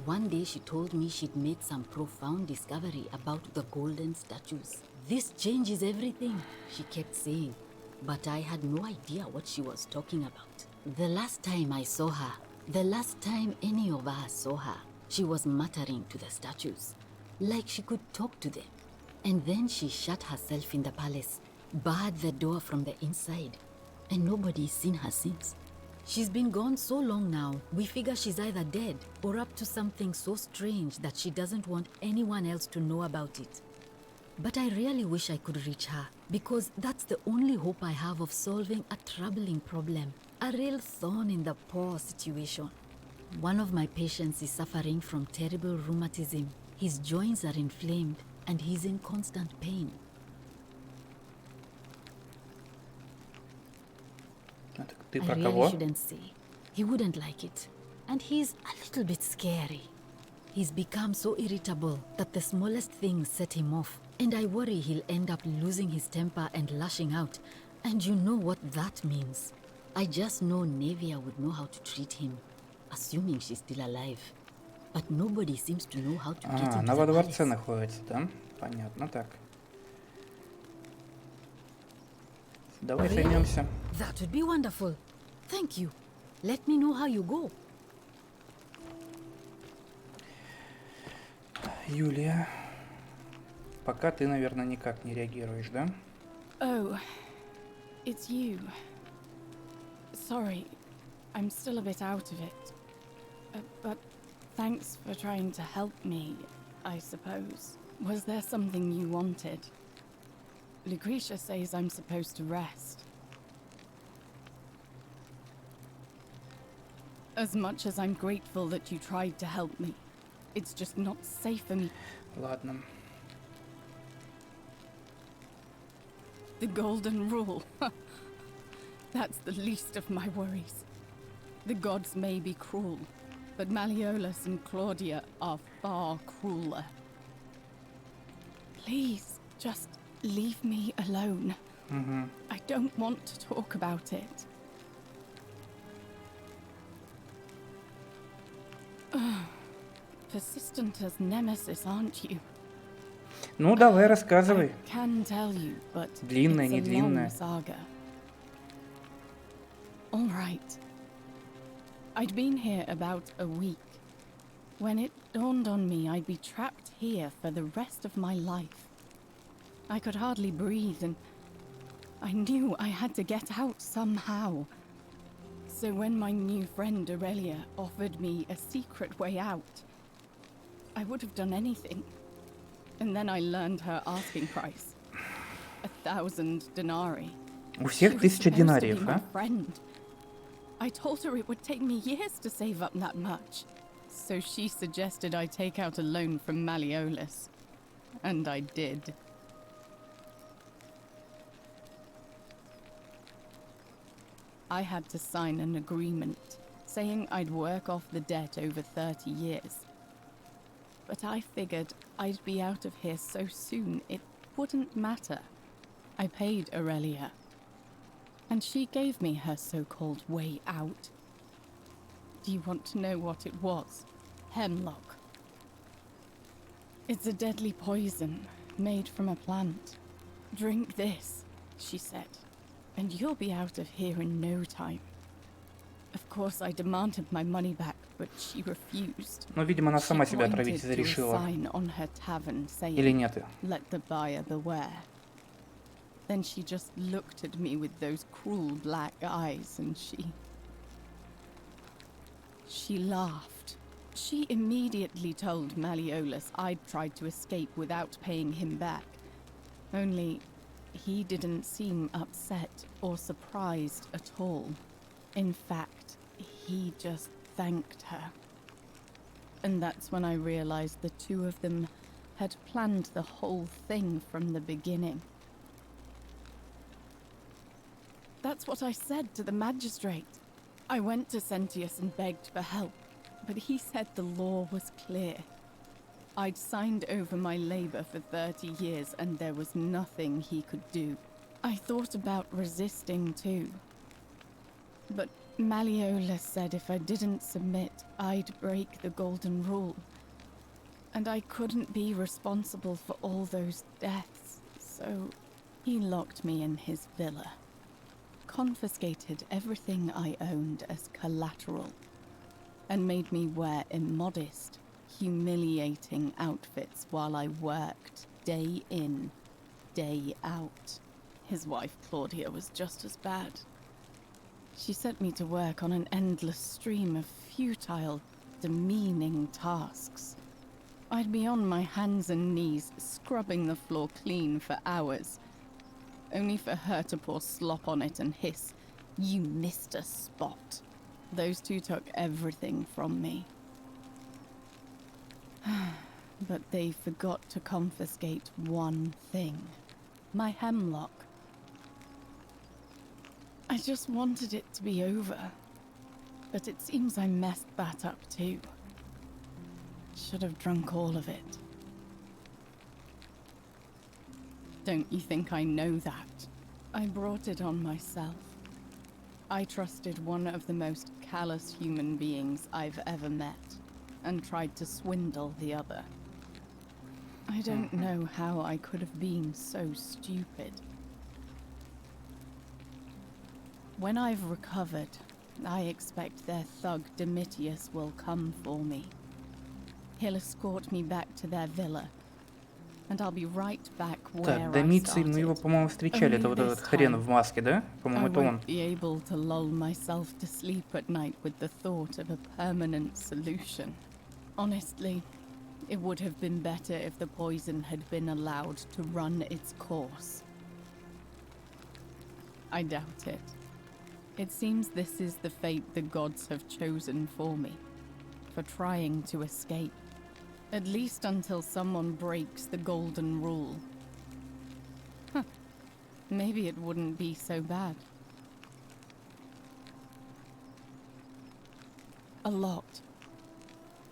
One day she told me she'd made some profound discovery about the golden statues. This changes everything, she kept saying. But I had no idea what she was talking about. The last time I saw her, the last time any of us saw her, she was muttering to the statues, like she could talk to them. And then she shut herself in the palace, barred the door from the inside, and nobody's seen her since. She's been gone so long now, we figure she's either dead or up to something so strange that she doesn't want anyone else to know about it. But I really wish I could reach her, because that's the only hope I have of solving a troubling problem, a real thorn in the paw situation. One of my patients is suffering from terrible rheumatism. His joints are inflamed, and he's in constant pain. Ты I про really кого? shouldn't say. He wouldn't like it. And he's a little bit scary. He's become so irritable that the smallest things set him off. And I worry he'll end up losing his temper and lashing out. And you know what that means. I just know Nevia would know how to treat him, assuming she's still alive. But nobody seems to know how to get into Она во the дворце palace. находится, да? Понятно, так. Давай Really? займемся. That would be wonderful. Thank you. Let me know how you go. Юлия. Пока ты, наверное, никак не реагируешь, да? Oh, it's you. Sorry, I'm still a bit out of it. But thanks for trying to help me, I suppose. Was there something you wanted? Lucretia says I'm supposed to rest. As much as I'm grateful that you tried to help me, it's just not safe for me. Ладно. The golden rule. That's the least of my worries. The gods may be cruel, but Malleolus and Claudia are far crueler. Please, just leave me alone. I don't want to talk about it. Persistent as Nemesis, aren't you? Ну, давай, рассказывай. I can tell you, but Длинная, it's не a длинная. long saga. All right. I'd been here about a week when it dawned on me I'd be trapped here for the rest of my life. I could hardly breathe, and I knew I had to get out somehow. So when my new friend Aurelia offered me a secret way out, I would have done anything. And then I learned her asking price. 1,000 denarii. У всех She was 1000 supposed to be динариев, my а? friend. I told her it would take me years to save up that much. So she suggested I take out a loan from Malleolus. And I did. I had to sign an agreement saying I'd work off the debt over 30 years. But I figured I'd be out of here so soon it wouldn't matter. I paid Aurelia, and she gave me her so-called way out. Do you want to know what it was? Hemlock. It's a deadly poison made from a plant. Drink this, she said, and you'll be out of here in no time. Of course, I demanded my money back, but she refused. Ну, видимо, она сама She себя отравить pointed to a решила. sign on her tavern saying, Или нет? "Let the buyer beware." Then she just looked at me with those cruel black eyes, and she laughed. She immediately told Malleolus I'd tried to escape without paying him back. Only he didn't seem upset or surprised at all. In fact, he just thanked her. And that's when I realized the two of them had planned the whole thing from the beginning. That's what I said to the magistrate. I went to Sentius and begged for help, but he said the law was clear. I'd signed over my labor for 30 years and there was nothing he could do. I thought about resisting too. But Malleolus said if I didn't submit, I'd break the golden rule. And I couldn't be responsible for all those deaths, so he locked me in his villa. Confiscated everything I owned as collateral, and made me wear immodest, humiliating outfits while I worked day in, day out. His wife Claudia was just as bad. She sent me to work on an endless stream of futile, demeaning tasks. I'd be on my hands and knees, scrubbing the floor clean for hours, only for her to pour slop on it and hiss, "You missed a spot." Those two took everything from me. But they forgot to confiscate one thing. My hemlock. I just wanted it to be over. But it seems I messed that up too. Should have drunk all of it. Don't you think I know that? I brought it on myself. I trusted one of the most callous human beings I've ever met, and tried to swindle the other. I don't know how I could have been so stupid. When I've recovered, I expect their thug Domitius will come for me. He'll escort me back to their villa, and I'll be right back where Так, I Домиций, мы started. его, по-моему, встречали. Это Only вот this этот хрен time, в маске, да? По-моему, I это он. won't be able to lull myself to sleep at night with the thought of a permanent solution. Honestly, it would have been better if the poison had been allowed to run its course. I doubt it. It seems this is the fate the gods have chosen for me, for trying to escape. At least until someone breaks the golden rule. Huh. Maybe it wouldn't be so bad. A lot.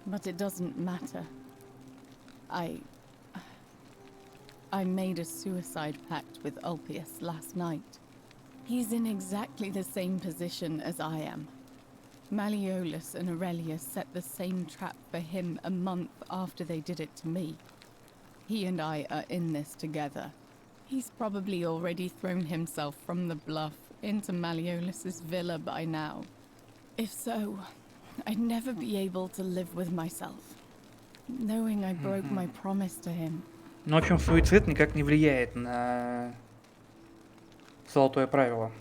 But it doesn't matter. I made a suicide pact with Ulpius last night. He's in exactly the same position as I am. Malleolus and Aurelius set the same trap for him a month after they did it to me. He and I are in this together. He's probably already thrown himself from the bluff into Malleolus's villa by now. If so, I'd never be able to live with myself, knowing I broke my promise to him. Ну, в общем, суицид никак не влияет на золотое правило.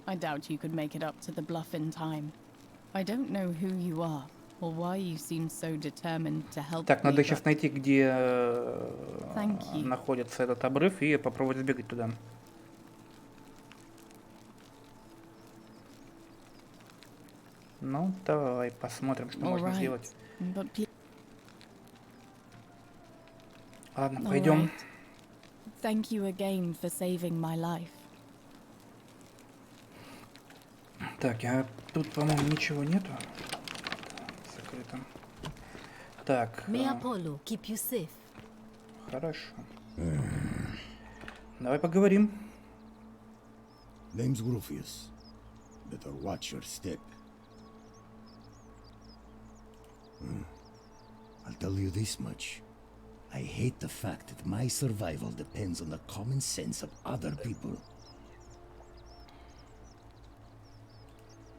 I doubt you could make it up to the bluff in time. I don't know who you are, or why you seem so determined to help Так, me, надо сейчас but найти, где Thank you. находится этот обрыв, и попробовать сбегать туда. Ну, давай посмотрим, что all можно right. сделать. But Ладно, all пойдем. right. Thank you again for saving my life. Так, тут, по-моему, ничего нету. Закрыто. Так, May Apollo keep you safe. хорошо. Давай поговорим. Name's Rufius. Better watch your step. I'll tell you this much. I hate the fact that my survival depends on the common sense of other people.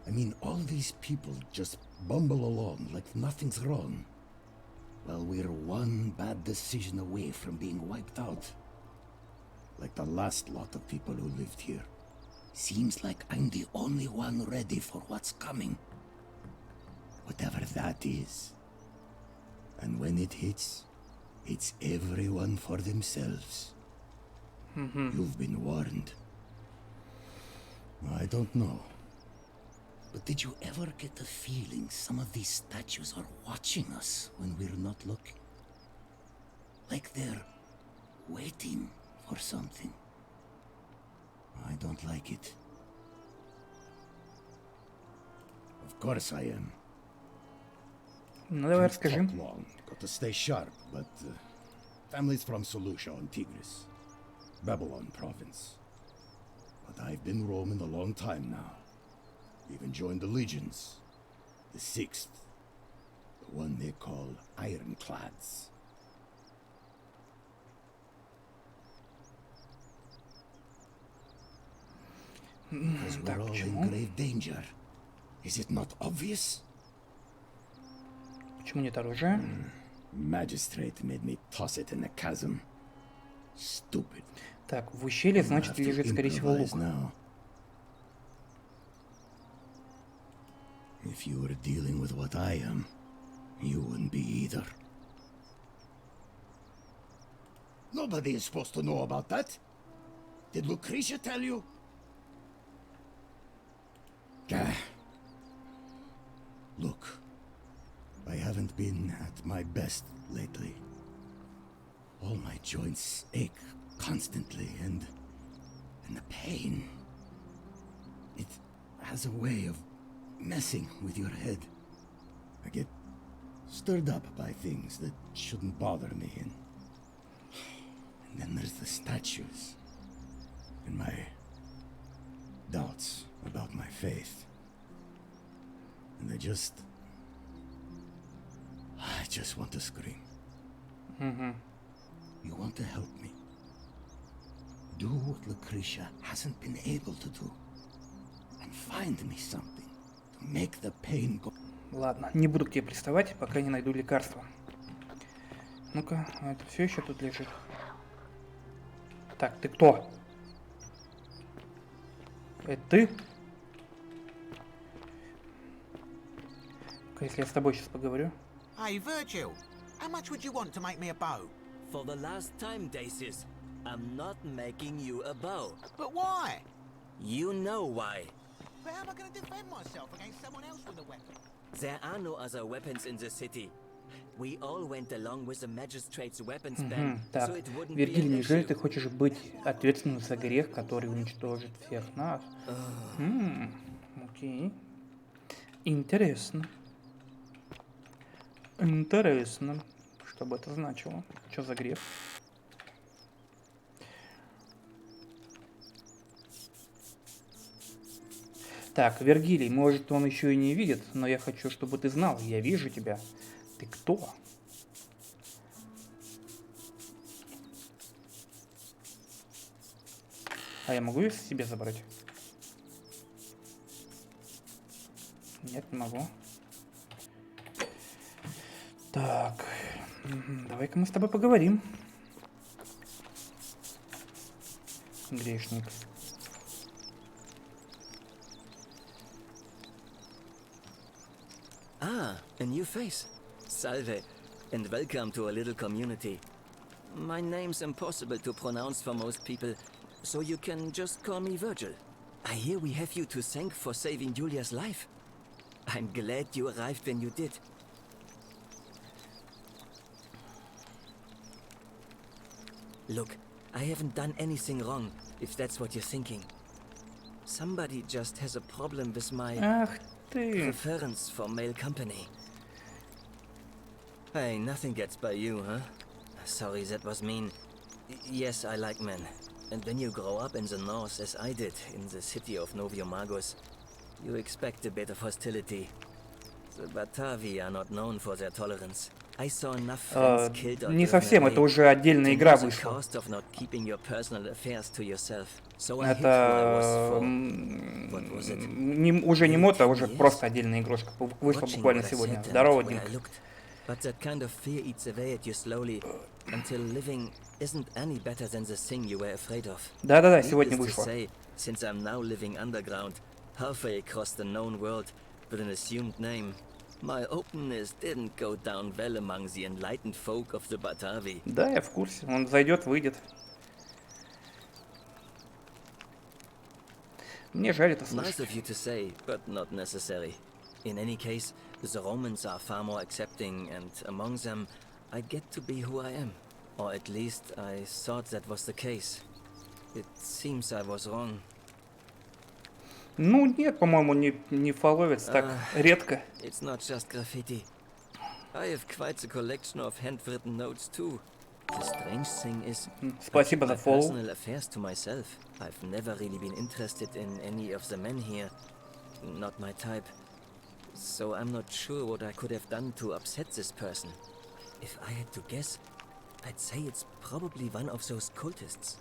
I mean, all these people just bumble along like nothing's wrong, while we're one bad decision away from being wiped out. Like the last lot of people who lived here. Seems like I'm the only one ready for what's coming. Whatever that is. And when it hits, it's everyone for themselves. You've been warned. I don't know. But did you ever get the feeling some of these statues are watching us when we're not looking? Like they're waiting for something. I don't like it. Of course I am. Ну давай Can't расскажи. talk long. Got to stay sharp, but family's from Seleucia on Tigris, Babylon province. But I've been roaming a long time now. Even joined the legions, the 6th, the one they call Ironclads. Because we're all in grave danger. Is it not obvious? Почему нет оружия? Magistrate made me toss it in the chasm. Stupid. Так, в ущелье, значит, лежит, скорее всего, лук. Now. If you were dealing with what I am, you wouldn't be either. Nobody is supposed to know about that. Did Lucretia tell you? Look, I haven't been at my best lately. All my joints ache constantly, and the pain. It has a way of messing with your head. I get stirred up by things that shouldn't bother me, and then there's the statues, and my doubts about my faith. And I just want to scream. You want to help me? Do what Lucretia hasn't been able to do. And find me something to make the pain go. Ладно, не буду к тебе приставать, пока не найду лекарства. Ну-ка, это все еще тут лежит. Так, ты кто? Это ты? Если я с тобой сейчас поговорю. Hey, Virgil, how much would you want to make me a bow? For the last time, Dacius, I'm not making you a bow. But why? You know why. But how am I going to defend myself against someone else with a weapon? There are no other weapons in the city. We all went along with the magistrate's weapons ban, Так, so it wouldn't be Вергилий, an неужели issue. ты хочешь быть ответственным за грех, который уничтожит всех нас? Окей. Интересно. Интересно. Что бы это значило? Что за грех? Так, Вергилий, может, он еще и не видит, но я хочу, чтобы ты знал, я вижу тебя. Ты кто? А я могу ее себе забрать? Нет, не могу. Так, давай-ка мы с тобой поговорим. Грешник. Ah, a new face. Salve, and welcome to a little community. My name's impossible to pronounce for most people, so you can just call me Virgil. I hear we have you to thank for saving Julia's life. I'm glad you arrived when you did. Look, I haven't done anything wrong, if that's what you're thinking. Somebody just has a problem with my preference for male company. Hey, nothing gets by you, huh? Sorry, that was mean. Yes, I like men. And when you grow up in the north, as I did, in the city of Noviomagus, you expect a bit of hostility. The Batavi are not known for their tolerance. I saw enough friends killed or Не совсем, это уже отдельная игра вышла. Это уже не мод, а уже просто отдельная игрушка. Вышла буквально сегодня. Здорово, Димка. But that kind of fear eats away at you slowly, until living isn't any better than the thing you were afraid of. Да-да-да, сегодня вышло. Since I'm now living underground, halfway across the known world, with an assumed name, my openness didn't go down well among the enlightened folk of the Batavi. Да, я в курсе. Он зайдет, выйдет. Мне жаль это слышать. Nice of you to say, but not necessary. In any case, the Romans are far more accepting, and among them, I get to be who I am. Or at least, I thought that was the case. It seems I was wrong. Ну, нет, по-моему, не фоловец так редко. It's not just graffiti. I have quite a collection of handwritten notes too. The strange thing is, Спасибо I за keep my фоллоу. personal affairs to myself. I've never really been interested in any of the men here. Not my type. So I'm not sure what I could have done to upset this person. If I had to guess, I'd say it's probably one of those cultists.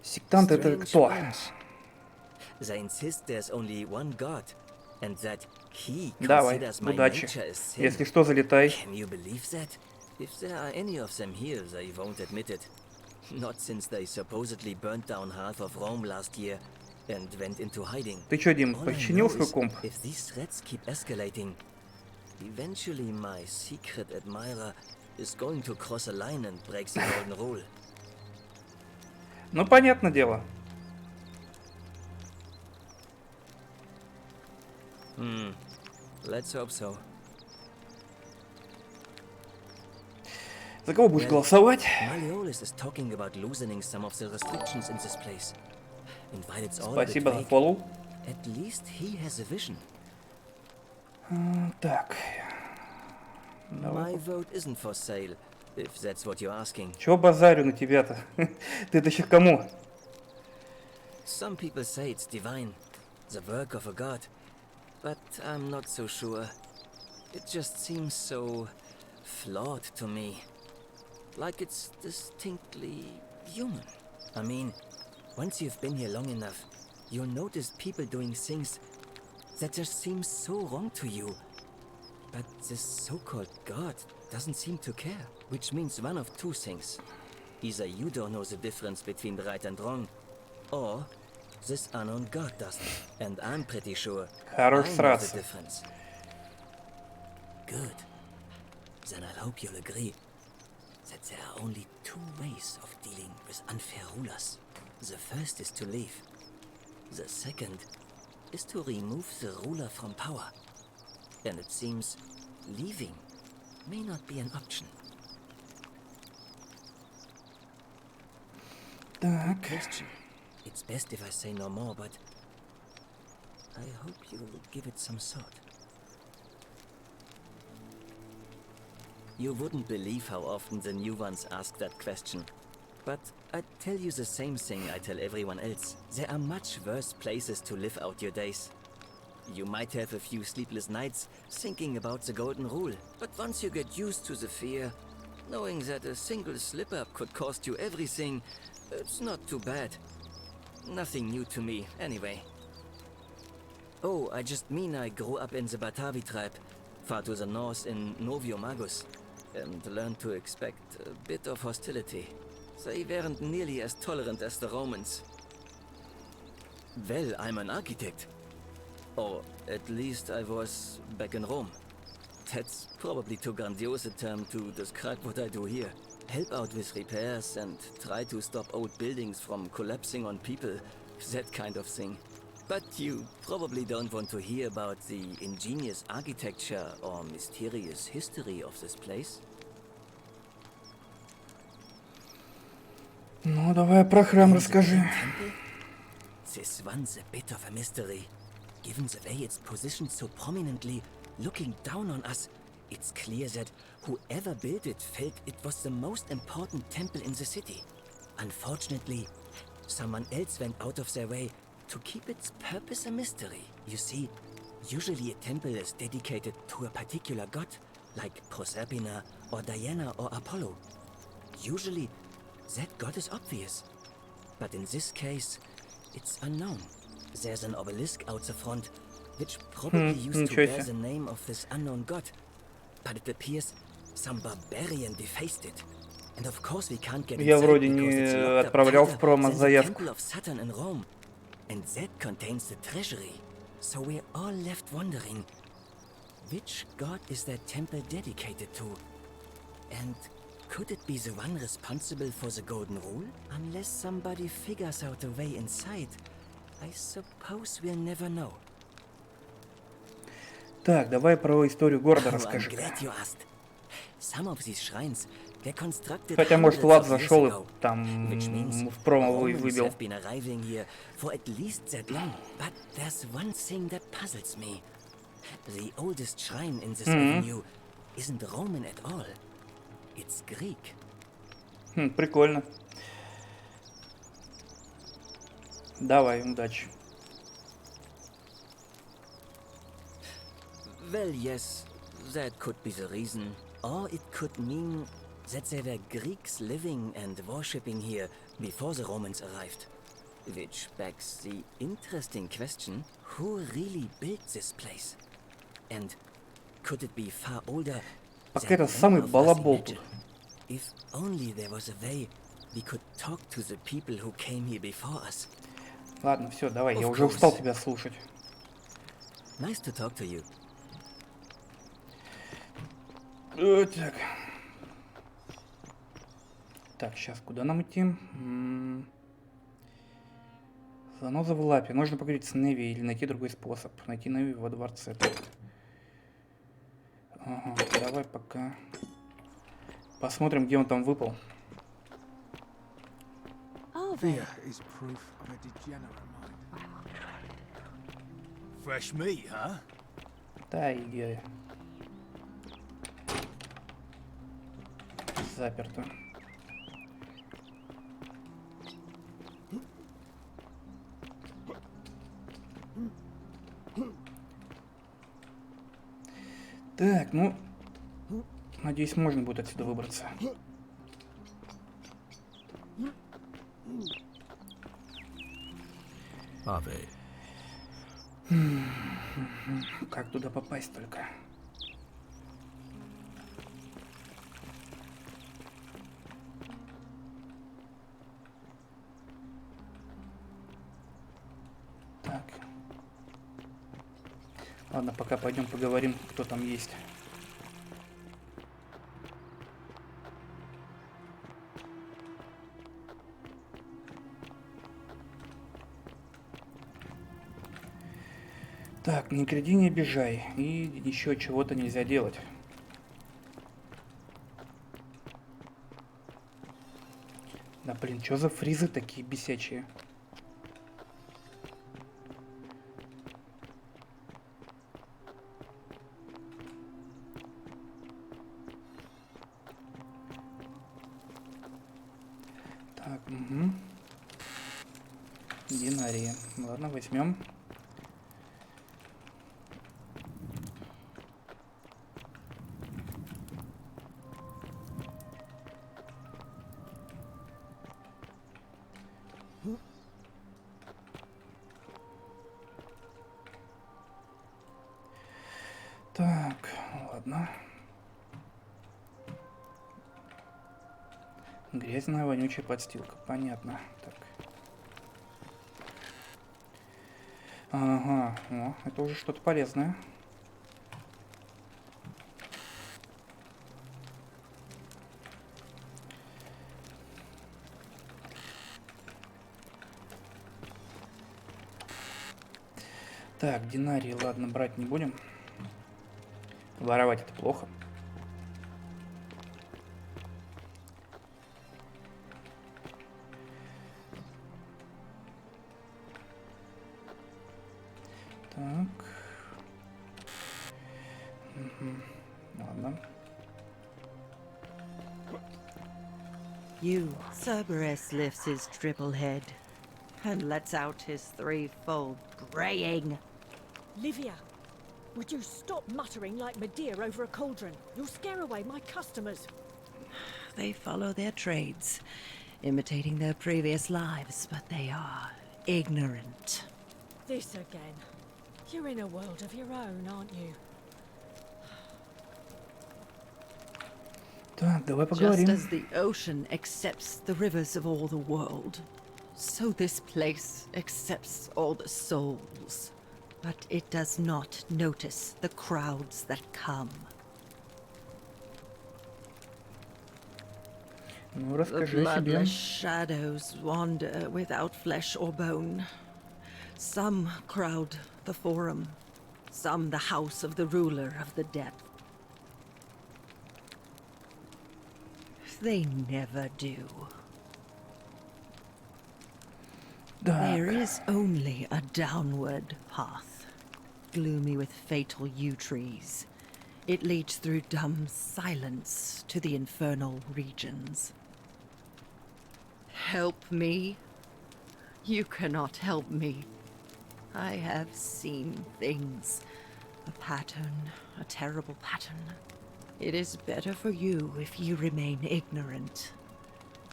Сектант это кто? They insist there's only one God, and that he Давай, considers my удачи. nature as sin. Если что, залетай. Can you believe that? If there are any of them here, they won't admit it. Not since they supposedly burnt down half of Rome last year and went into hiding. Ты чё, Дим, All I починил know свой is, комп? if these threats keep escalating, eventually my secret admirer is going to cross a line and break the golden rule. Ну, понятное дело. Let's hope so. За кого будешь голосовать? Malleolus is talking about loosening some of the restrictions in this place. And while it's all a bit Спасибо за vague, фоллоу. at least he has a vision. Так. My vote isn't for sale, if that's what you're asking. Чего базарю на тебя-то? Ты это еще к кому? Some people say it's divine, the work of a god, but I'm not so sure. It just seems so flawed to me. Like it's distinctly human. I mean, once you've been here long enough, you'll notice people doing things that just seem so wrong to you. But this so-called god doesn't seem to care, which means one of two things. Either you don't know the difference between right and wrong, or this unknown god doesn't. And I'm pretty sure I know Хорош the сраться. difference. Good. Then I hope you'll agree that there are only two ways of dealing with unfair rulers. The first is to leave. The second is to remove the ruler from power. And it seems leaving may not be an option. Так. Good question. It's best if I say no more, but I hope you'll give it some thought. You wouldn't believe how often the new ones ask that question. But I'd tell you the same thing I tell everyone else. There are much worse places to live out your days. You might have a few sleepless nights thinking about the golden rule, but once you get used to the fear, knowing that a single slip-up could cost you everything, it's not too bad. Nothing new to me, anyway. Oh, I just mean I grew up in the Batavi tribe, far to the north in Novio Magus, and learned to expect a bit of hostility. They weren't nearly as tolerant as the Romans. Well, I'm an architect. Or at least I was back in Rome. That's probably too grandiose a term to describe what I do here. Help out with repairs and try to stop old buildings from collapsing on people. That kind of thing. But you probably don't want to hear about the ingenious architecture or mysterious history of this place. Ну, давай про храм расскажи. This one's a bit of a mystery. Given the way it's positioned so prominently, looking down on us, it's clear that whoever built it felt it was the most important temple in the city. Unfortunately, someone else went out of their way to keep its purpose a mystery. You see, usually a temple is dedicated to a particular god, like Proserpina or Diana or Apollo. Usually, that god is obvious. But in this case, it's unknown. There's an obelisk out the front, which probably used to bear the name of this unknown god. But it appears some barbarian defaced it. And of course we can't get Я inside вроде because не it's locked up отправлял tighter в промо than the заявку. Temple of Saturn in Rome. And that contains the treasury. So we're all left wondering, which god is that temple dedicated to? And could it be the one responsible for the golden rule? Unless somebody figures out a way inside, I suppose we'll never know. Так, давай про историю города I'm расскажи. glad you asked. Some of these shrines They're constructed Хотя, может, hundreds Влад of years зашел и ago, там which means в промо Romans выбил. have been arriving here for at least that long. But there's one thing that puzzles me. The oldest shrine in this avenue isn't Roman at all. It's Greek. Прикольно. Давай, удачи. Well, yes, that could be the reason. Or it could mean that there were Greeks living and worshipping here before the Romans arrived. Which begs the interesting question, who really built this place? And could it be far older Пока than это any самый of us балабол тут. imagine? If only there was a way we could talk to the people who came here before us. Ладно, все, давай, я Of уже устал course. тебя слушать. Nice to talk to you. Так. Так, сейчас, куда нам идти? Заноза в лапе. Нужно поговорить с Неви или найти другой способ. Найти Неви во дворце. Так. Ага, давай пока посмотрим, где он там выпал. Fear is proof of a degenerate mind. Fresh meat, huh? Да, иди. Заперто. Так, ну, надеюсь, можно будет отсюда выбраться. Как туда попасть только? Так. Ладно, пока пойдем поговорим, кто там есть. Так, не кради, не обижай. И еще чего-то нельзя делать. Да блин, что за фризы такие бесячие? Так, угу. Динарии. Ладно, возьмем. Так, ладно. Грязная, вонючая подстилка. Понятно. Так. Ага, о, это уже что-то полезное. Так, динарии, ладно, брать не будем. Воровать это плохо. Так. Угу. Ладно. You, Cerberus lifts his triple head and lets out his threefold braying. Livia, would you stop muttering like Medea over a cauldron? You'll scare away my customers. They follow their trades, imitating their previous lives, but they are ignorant. This again. You're in a world of your own, aren't you? Так, давай поговорим. Just as the ocean accepts the rivers of all the world, so this place accepts all the souls. But it does not notice the crowds that come. Ну, The расскажи о себе. bloodless shadows wander without flesh or bone. Some crowd the forum, some the house of the ruler of the depth. They never do. Так. There is only a downward path, gloomy with fatal yew trees. It leads through dumb silence to the infernal regions. Help me. You cannot help me. I have seen things. A pattern, a terrible pattern. It is better for you if you remain ignorant.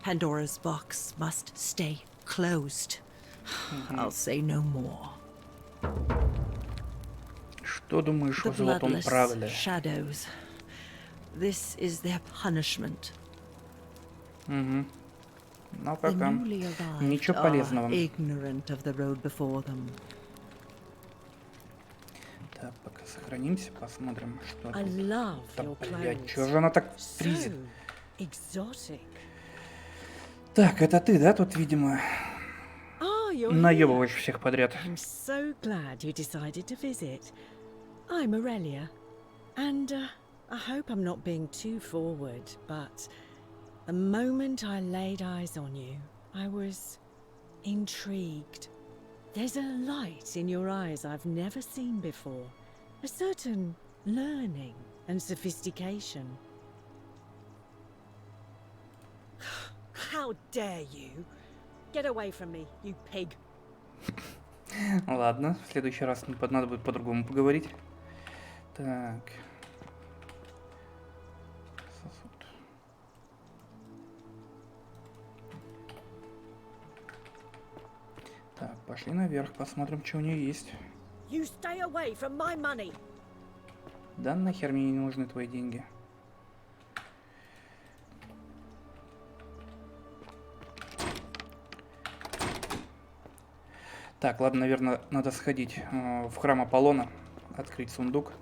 Pandora's box must stay closed. I'll say no more. Что думаешь The о золотом bloodless правиле? shadows. This is their punishment. Угу. Но The пока newly arrived ничего are полезного. ignorant of the road before them. Так, пока сохранимся, посмотрим, что I тут. love Да, your блядь, clothes. чё же она так фризит? So exotic. Так, это ты, да, тут, видимо, Ah, you're here. наебываешь всех подряд. I'm so glad you decided to visit. I'm Aurelia, and I hope I'm not being too forward, but the moment I laid eyes on you, I was intrigued. There's a light in your eyes I've never seen before, a certain learning and sophistication. How dare you! Get away from me, you pig! Ладно, в следующий раз надо будет по-другому поговорить. Так. Сосуд. Так, пошли наверх, посмотрим, что у нее есть. You stay away from my money! Да нахер мне не нужны твои деньги. Так, ладно, наверное, надо сходить в храм Аполлона, открыть сундук.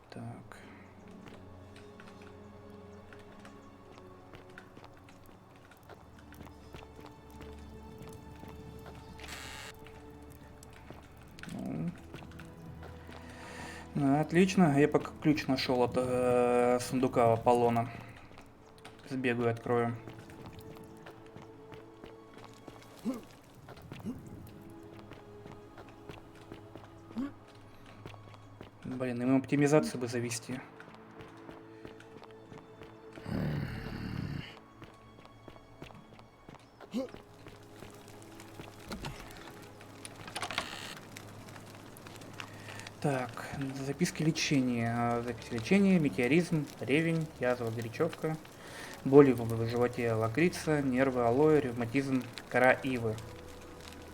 Так. Ну, отлично, я пока ключ нашел от сундука Аполлона. Сбегаю, открою. Блин, ему оптимизацию бы завести. Так, записки лечения. Записки лечения, метеоризм, ревень, язва, горячевка, боли в животе, лакрица, нервы, алоэ, ревматизм, кора ивы.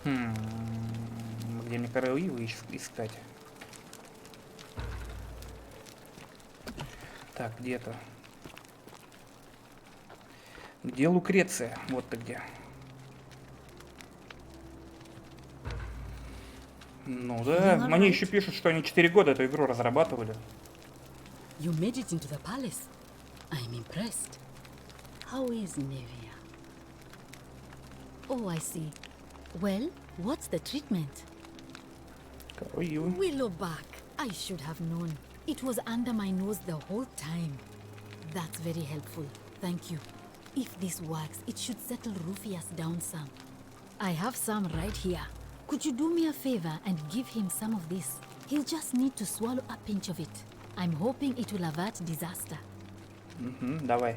Где мне кору ивы искать? Так, где-то. Где Лукреция? Вот ты где. Ну да, они еще пишут, что они 4 года эту игру разрабатывали. You made it into the palace. I'm impressed. How is Nevia? Oh, I see. Well, what's the treatment? Кору ивы. Willowback. I should have known. It was under my nose the whole time. That's very helpful. Thank you. If this works, it should settle Rufius down some. I have some right here. Could you do me a favor and give him some of this? He'll just need to swallow a pinch of it. I'm hoping it will avert disaster. Давай.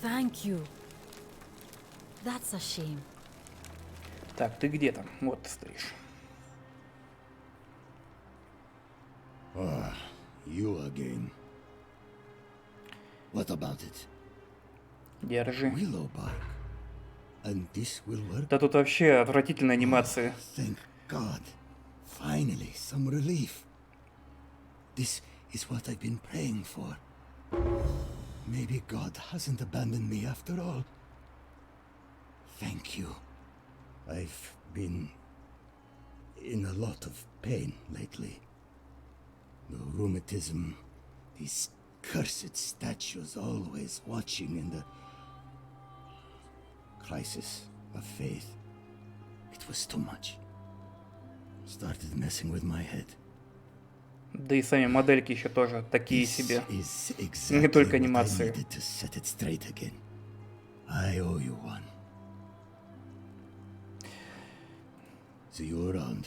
Thank you. That's a shame. Так, ты где там? Вот ты стоишь. Ah, you again. What about it? Держи. Willowbark. And this will work? Да тут вообще отвратительная анимация. Thank God. Finally, some relief. This is what I've been praying for. Maybe God hasn't abandoned me after all. Thank you. I've been in a lot of pain lately. The rheumatism, these cursed statues always watching, and the crisis of faith. It was too much. started messing with my head. Да и сами модельки еще тоже такие себе. Is Не exactly только what I анимации. needed to set it straight again. I owe you one. See you around.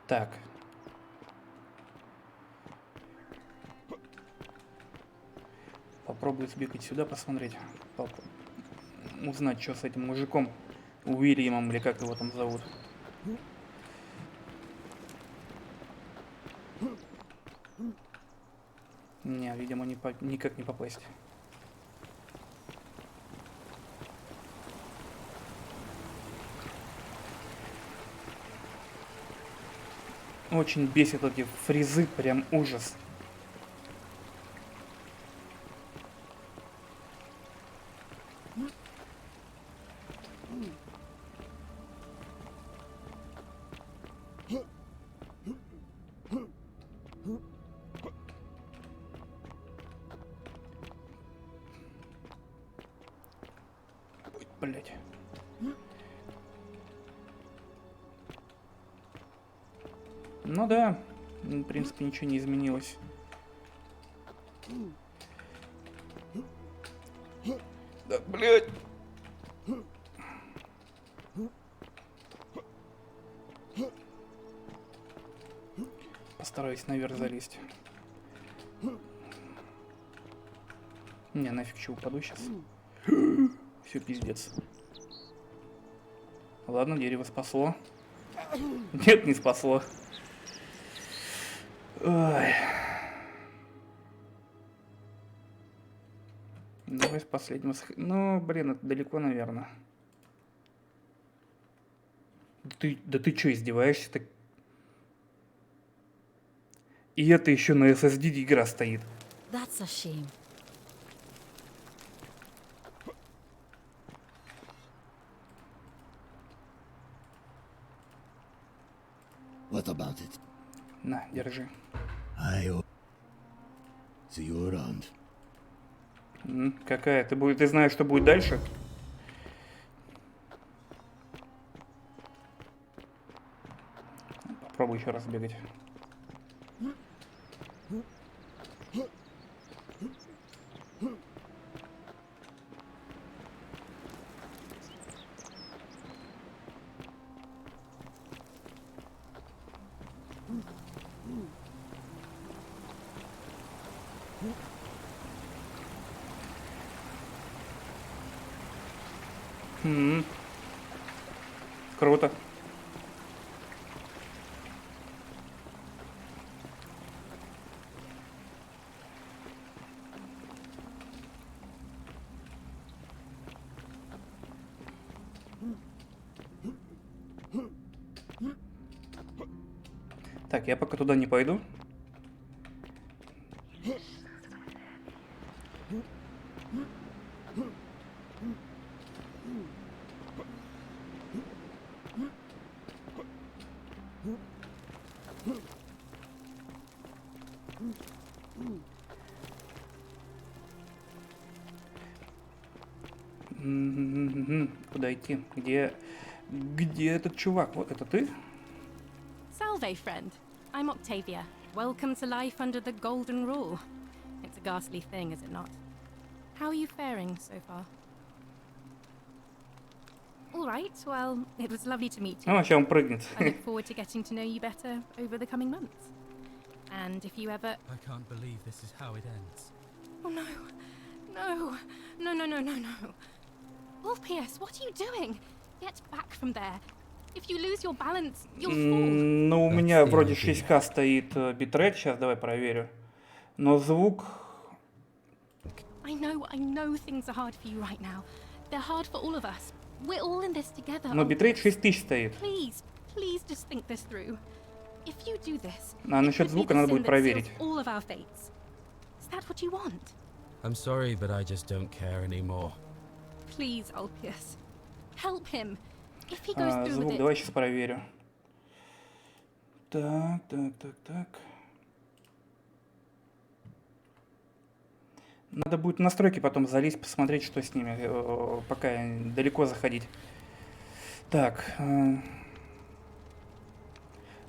Так. Попробую сбегать сюда, посмотреть. Узнать, что с этим мужиком. Уильямом, или как его там зовут. Не, видимо, никак не попасть. Очень бесит эти фризы, прям ужас. Блять. Ну да, в принципе, ничего не изменилось. Да, блядь. Постараюсь наверх залезть. Не, нафиг что, упаду сейчас. Все, пиздец. Ладно, дерево спасло. Нет, не спасло. Ой. Давай с последнего. Ну, блин, это далеко, наверное. Да ты что, издеваешься? Так... И это еще на SSD игра стоит. That's a shame. What about it? На, держи. I owe. See you around. Какая? Ты знаешь, что будет дальше? Попробуй еще раз бегать. Круто. Так, я пока туда не пойду. Куда идти? Где этот чувак? Вот это ты? Salve, friend. I'm Octavia. Welcome to life under the golden rule. It's a ghastly thing, is it not? How are you faring so far? All right, well, it was lovely to meet you. Сейчас он прыгнет. I look forward to getting to know you better over the coming months. And if you ever... I can't believe this is how it ends. Oh no. No. No, no, no, no, no. Wolf-Pierce, what are you doing? Get back from there. If you lose your balance, you'll fall. Ну, у меня вроде 6К стоит битрейт. Сейчас давай проверю. Но звук... I know things are hard for you right now. They're hard for all of us. We're all in this together. Но битрейт 6000 стоит. Please just think this through. If you do this, А насчет звука надо будет проверить. all of our fates. Is that what you want? I'm sorry, but I just don't care anymore. Please, Ulpius. Help him. If he goes through Звук with it... давай сейчас проверю. Так. Надо будет в настройки потом залезть, посмотреть, что с ними, пока далеко заходить. Так.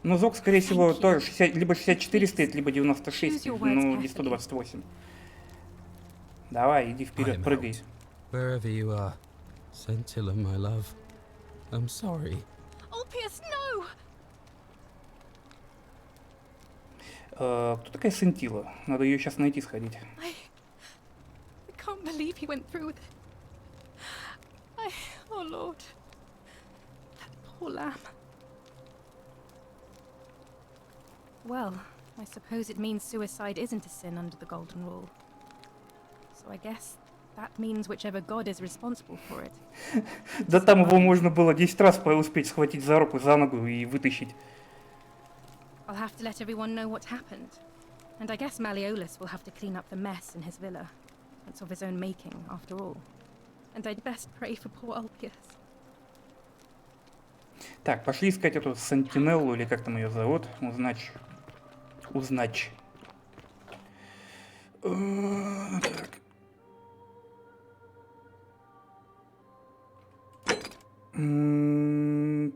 Ну, звук, скорее всего, тоже 60, либо 64 стоит, либо 96, ну, не 128. Давай, иди вперед, I'm прыгай. out. Wherever you are, Scintilla, my love. I'm sorry. Ulpius, no! Кто такая Сентила? Надо ее сейчас найти, сходить. I can't believe he went through with it. Oh Lord. That poor lamb. Well, I suppose it means suicide isn't a sin under the Golden Rule. So I guess that means whichever god is responsible for it. Да там его можно было 10 раз успеть схватить за руку, за ногу и вытащить. I'll have to let everyone know what happened. And I guess Malleolus will have to clean up the mess in his villa. It's of his own making, after all. And I'd best pray for poor Ulpius. Так, пошли искать эту Сентинеллу, или как там ее зовут. Узнать. Так.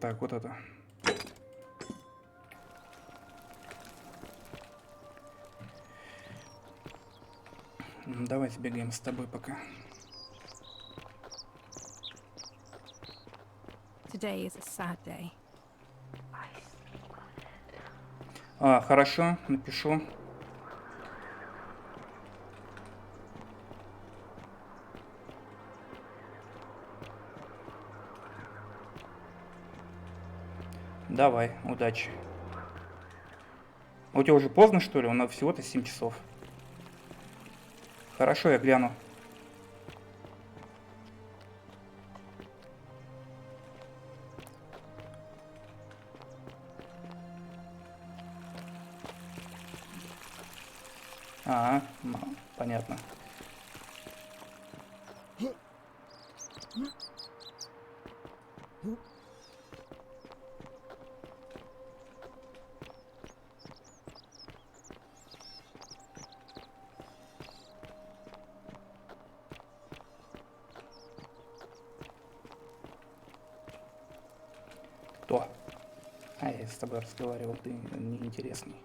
Так, вот это. Давай сбегаем с тобой пока. Today is a sad day. Хорошо, напишу. Давай, удачи. У тебя уже поздно, что ли? У нас всего-то 7 часов. Хорошо, я гляну. Понятно. Кто? Я с тобой разговаривал, ты неинтересный.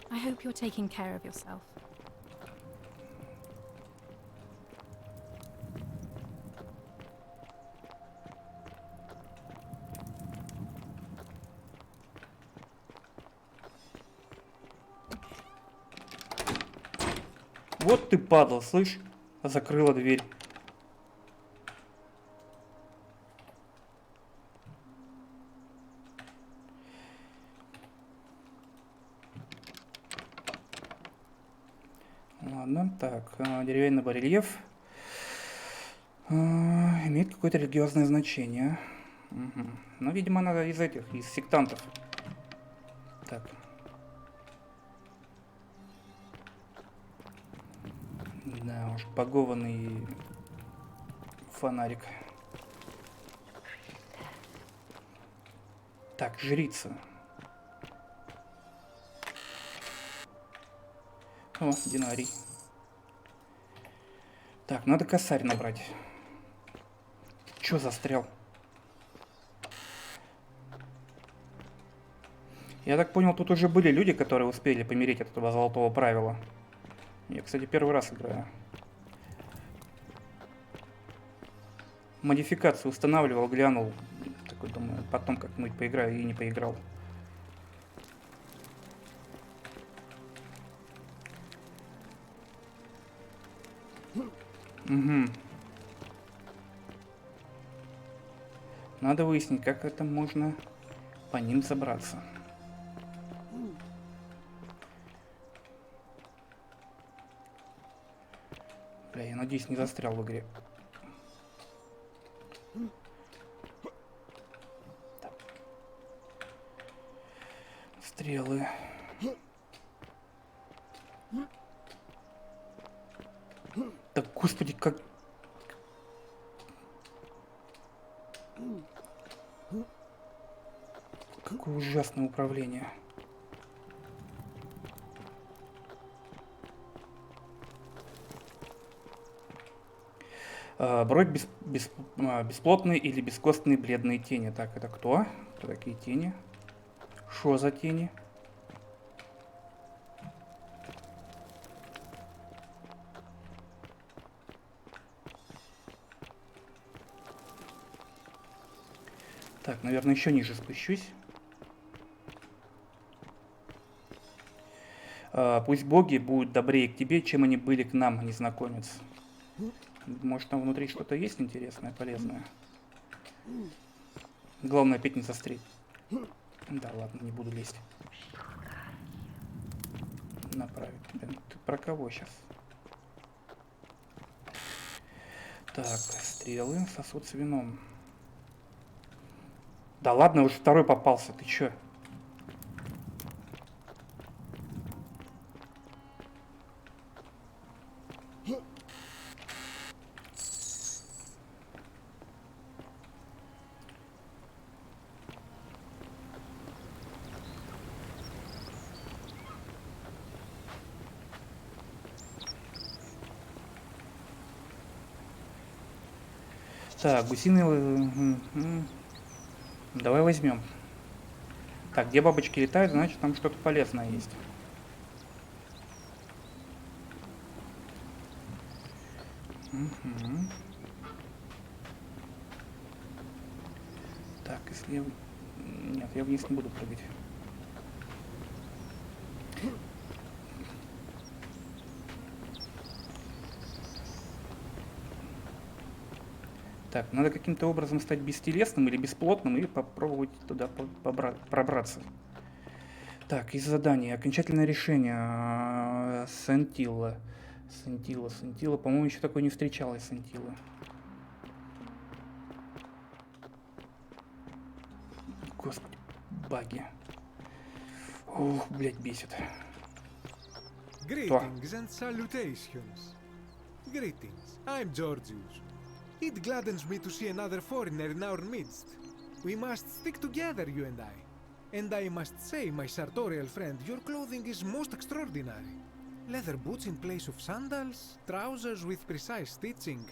I hope you're taking care of yourself. Вот ты падал, слышь? Закрыла дверь. Ладно, так, деревянный барельеф имеет какое-то религиозное значение. Угу. Ну, видимо, надо из этих, из сектантов. Так. Да уж, погованный фонарик. Так, жрица. О, динарий. Так, надо косарь набрать. Чё застрял? Я так понял, тут уже были люди, которые успели помереть от этого золотого правила. Я, кстати, первый раз играю. Модификацию устанавливал, глянул. Такой, думаю, потом как-нибудь поиграю, и не поиграл. Угу. Надо выяснить, как это можно по ним забраться. Бля, я надеюсь, не застрял в игре. Так. Стрелы. Да господи, как... Какое ужасное управление. Бродь бесплотные или бескостные бледные тени. Так, это кто? Кто такие тени? Что за тени? Так, наверное, еще ниже спущусь. Пусть боги будут добрее к тебе, чем они были к нам, незнакомец. Может, там внутри что-то есть интересное, полезное? Главное, опять не застрелить. Да, ладно, не буду лезть. Направить. Блин, ты про кого сейчас? Так, стрелы, сосуд с вином. Да ладно, уже второй попался, ты чё? Так, гусиные... Давай возьмем. Так, где бабочки летают, значит там что-то полезное есть. Угу. Так, если... Нет, я вниз не буду прыгать. Так, надо каким-то образом стать бестелесным или бесплотным и попробовать туда пробраться. Так, из задания. Окончательное решение. Сантилла. Сантилла. По-моему, еще такое не встречалось, Сантилла. Господи, баги. Ух, блядь, бесит. Greetings and salutations. Greetings. I'm Georgius. It gladdens me to see another foreigner in our midst. We must stick together, you and I. And I must say, my sartorial friend, your clothing is most extraordinary. Leather boots in place of sandals, trousers with precise stitching,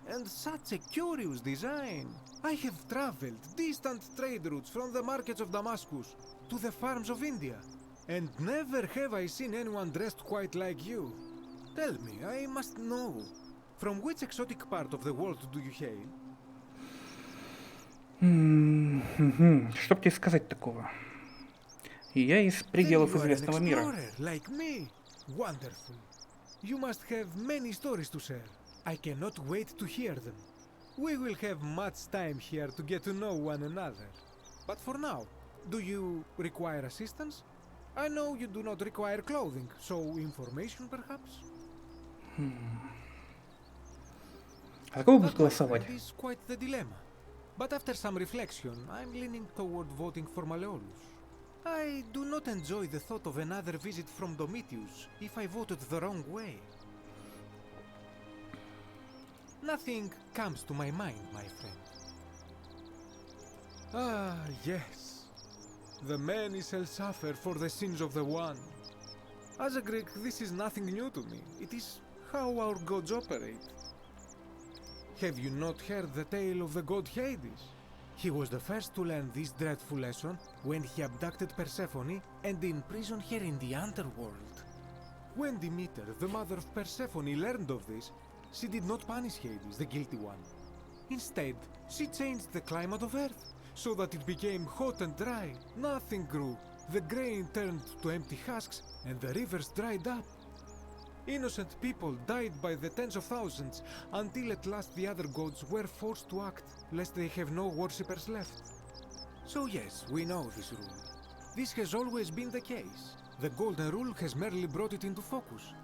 and such a curious design. I have traveled distant trade routes from the markets of Damascus to the farms of India, and never have I seen anyone dressed quite like you. Tell me, I must know, from which exotic part of the world do you hail? Что б тебе сказать такого? Я из пределов известного мира. Like me. Wonderful. You must have many stories to share. I cannot wait to hear them. We will have much time here to get to know one another. But for now, do you require assistance? I know you do not require clothing, so information perhaps? А кого будешь голосовать? That is quite the dilemma. But after some reflection, I'm leaning toward voting for Malleolus. I do not enjoy the thought of another visit from Domitius if I voted the wrong way. Nothing comes to my mind, my friend. Ah, yes. The many shall suffer for the sins of the one. As a Greek, this is nothing new to me. It is how our gods operate. Have you not heard the tale of the god Hades? He was the first to learn this dreadful lesson when he abducted Persephone and imprisoned her in the underworld. When Demeter, the mother of Persephone, learned of this, she did not punish Hades, the guilty one. Instead, she changed the climate of Earth so that it became hot and dry. Nothing grew. The grain turned to empty husks and the rivers dried up. Innocent people died by the tens of thousands until at last the other gods were forced to act, lest they have no worshippers left. So yes, we know this rule. This has always been the case. The Golden Rule has merely brought it into focus.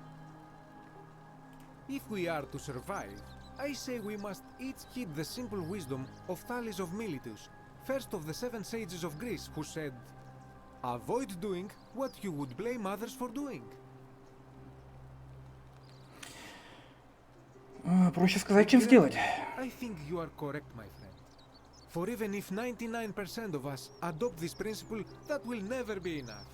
If we are to survive, I say we must each heed the simple wisdom of Thales of Miletus, first of the 7 sages of Greece, who said, "Avoid doing what you would blame others for doing." Проще сказать, чем сделать. I think you are correct, my friend. For even if 99% of us adopt this principle, that will never be enough.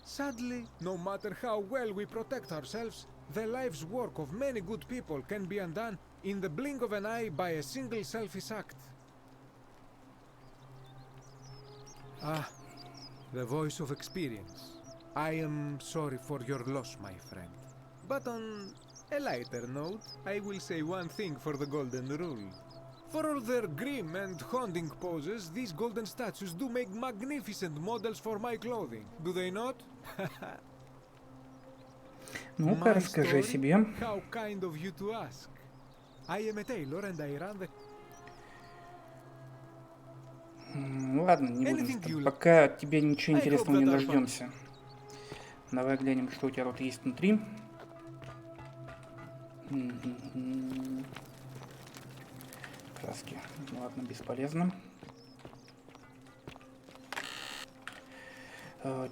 Sadly, no matter how well we protect ourselves, the life's work of many good people can be undone in the blink of an eye by a single selfish act. Ah, the voice of experience. I am sorry for your loss, my friend. But on a lighter note, I will say one thing for the Golden Rule. For all their grim and haunting poses, these golden statues do make magnificent models for my clothing, do they not? Ну-ка, расскажи о себе. How kind of you to ask. I am a tailor and I run the... Ладно, не будем. Пока от тебя ничего интересного не дождемся. Давай глянем, что у тебя тут есть внутри. Краски. Ладно, бесполезно.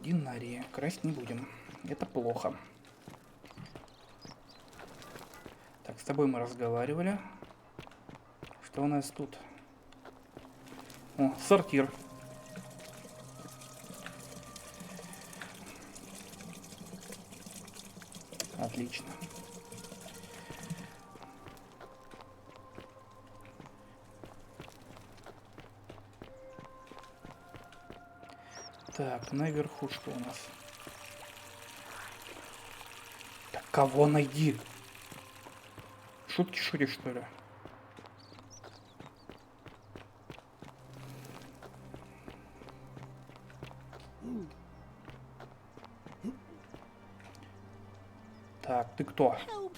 Динарии. Красть не будем. Это плохо. Так, с тобой мы разговаривали. Что у нас тут? О, сортир. Отлично. Так, наверху что у нас? Так, кого найди? Шутки шутишь, что ли? Так, ты кто? Help!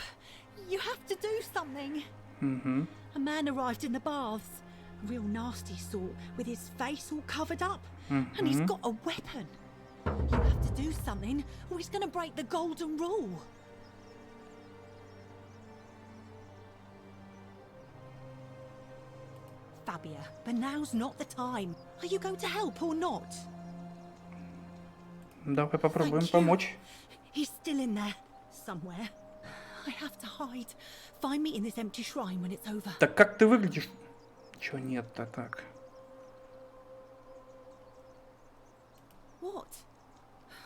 You have to do something. Угу. A man arrived in the baths. Real nasty sort, with his face all covered up. And he's got a weapon. You have to do something, or he's gonna break the golden rule. Fabia, but now's not the time. Are you going to help or not? Давай попробуем помочь. He's still in there, somewhere. I have to hide. Find me in this empty shrine when it's over. Так как ты выглядишь? Чё нет-то так? What?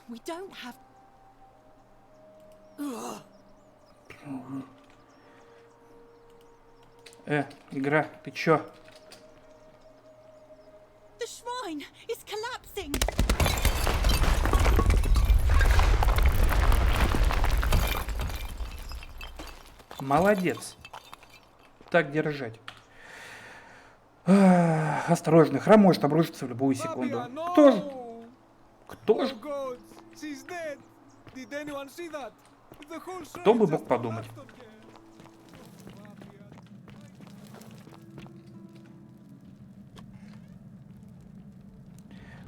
We don't have... Игра, ты чё? The shrine is collapsing! Молодец. Так держать. Осторожно, храм может обрушиться в любую секунду. Кто же? Кто же? Кто бы мог подумать?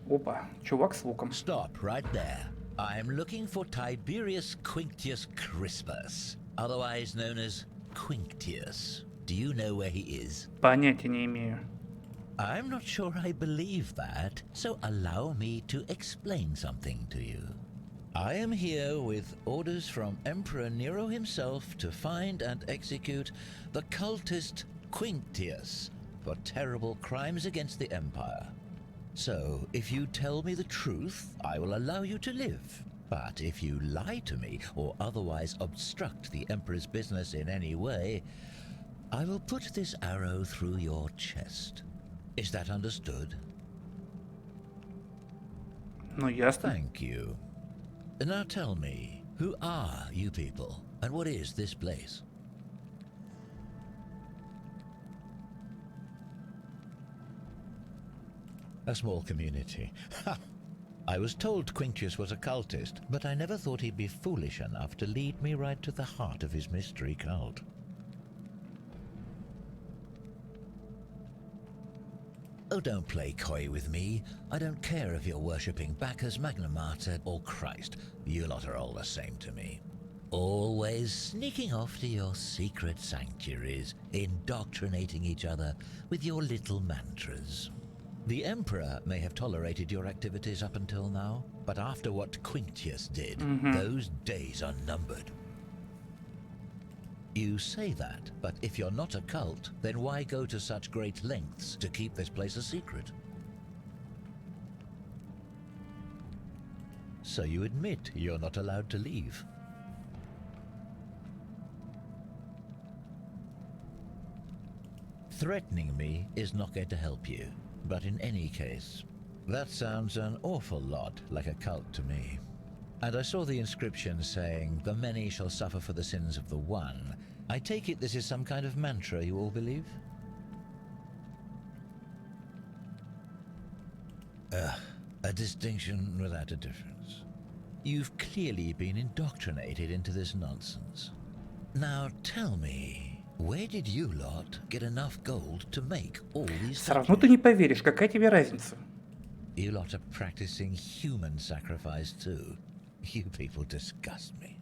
Опа, чувак с луком. Stop right there. I'm looking for Tiberius Quinctius Crispus, otherwise known as Quinctius. Do you know where he is? Понятия не имею. I'm not sure I believe that, so allow me to explain something to you. I am here with orders from Emperor Nero himself to find and execute the cultist Quinctius for terrible crimes against the Empire. So, if you tell me the truth, I will allow you to live. But if you lie to me or otherwise obstruct the Emperor's business in any way, I will put this arrow through your chest. Is that understood? Ну, ясно. Thank you. Now tell me, who are you people, and what is this place? A small community. Ha! I was told Quinctius was a cultist, but I never thought he'd be foolish enough to lead me right to the heart of his mystery cult. Oh, don't play coy with me. I don't care if you're worshipping Bacchus, Magna Mater, or Christ. You lot are all the same to me. Always sneaking off to your secret sanctuaries, indoctrinating each other with your little mantras. The Emperor may have tolerated your activities up until now, but after what Quinctius did, those days are numbered. You say that, but if you're not a cult, then why go to such great lengths to keep this place a secret? So you admit you're not allowed to leave. Threatening me is not going to help you, but in any case, that sounds an awful lot like a cult to me. And I saw the inscription saying, "The many shall suffer for the sins of the one." I take it this is some kind of mantra you all believe? A distinction without a difference. You've clearly been indoctrinated into this nonsense. Now tell me, where did you lot get enough gold to make all these Все равно ты не поверишь, какая тебе разница? You lot are practicing human sacrifice too. You people disgust me.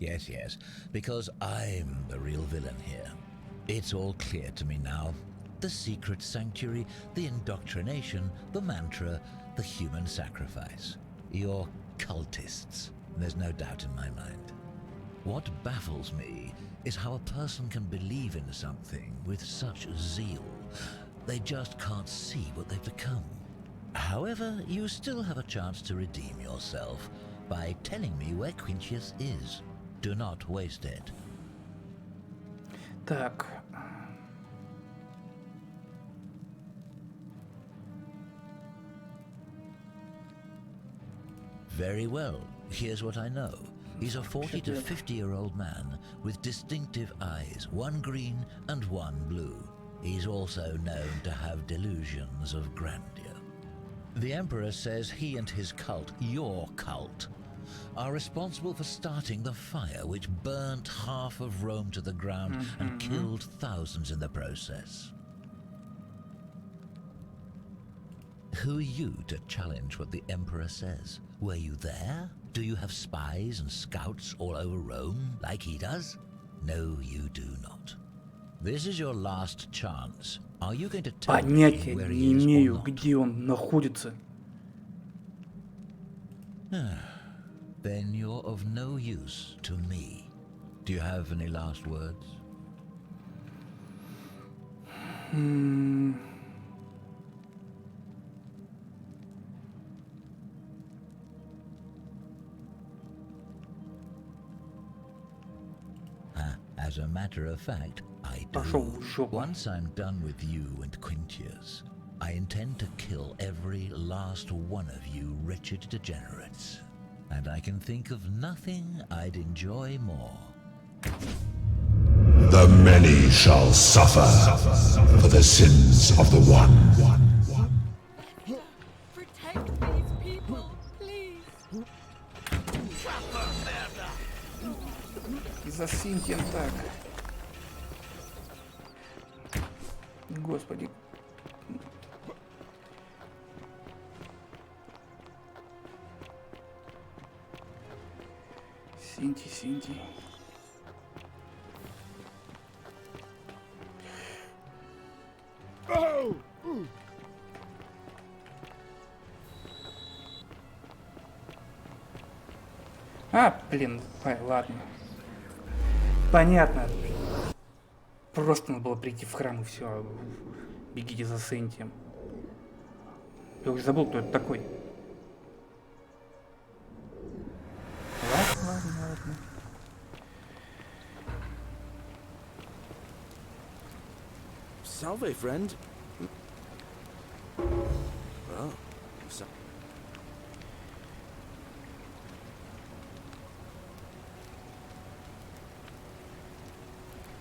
Yes, because I'm the real villain here. It's all clear to me now. The secret sanctuary, the indoctrination, the mantra, the human sacrifice. You're cultists. There's no doubt in my mind. What baffles me is how a person can believe in something with such zeal. They just can't see what they've become. However, you still have a chance to redeem yourself by telling me where Quintius is. Do not waste it. Так. Very well. Here's what I know. He's a 40 to 50-year-old man with distinctive eyes, one green and one blue. He's also known to have delusions of grandeur. The Emperor says he and his cult, your cult, are responsible for starting the fire which burnt half of Rome to the ground and killed thousands in the process. Who are you to challenge what the Emperor says? Were you there? Do you have spies and scouts all over Rome, like he does? No, you do not. This is your last chance. Are you going to tell me Понятия where не he is or имею, not? где он находится. Then you're of no use to me. Do you have any last words? As a matter of fact, I do. Once I'm done with you and Quintius, I intend to kill every last one of you wretched degenerates. And I can think of nothing I'd enjoy more. The many shall suffer for the sins of the one. Protect these people, please. За Синтием так. Господи. Синти. Блин, ладно. Понятно. Просто надо было прийти в храм и все. Бегите за Сентием. Я уже забыл, кто это такой. Ладно. Salve, friend. Oh,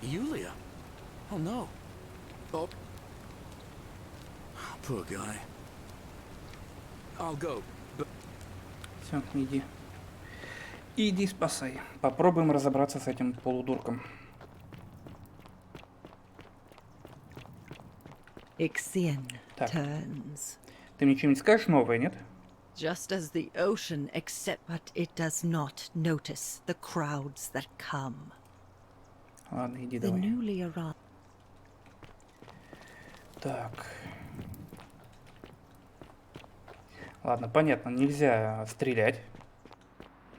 Yulia? Oh no. Oh. Poor guy. I'll go. But... Все, иди. Иди спасай. Попробуем разобраться с этим полудурком. Ixion turns. Ты мне что-нибудь скажешь новое, нет? Just as the ocean accepts, but it does not notice the crowds that come. Ладно, иди The давай. newly arrived. Так. Ладно, понятно, нельзя стрелять.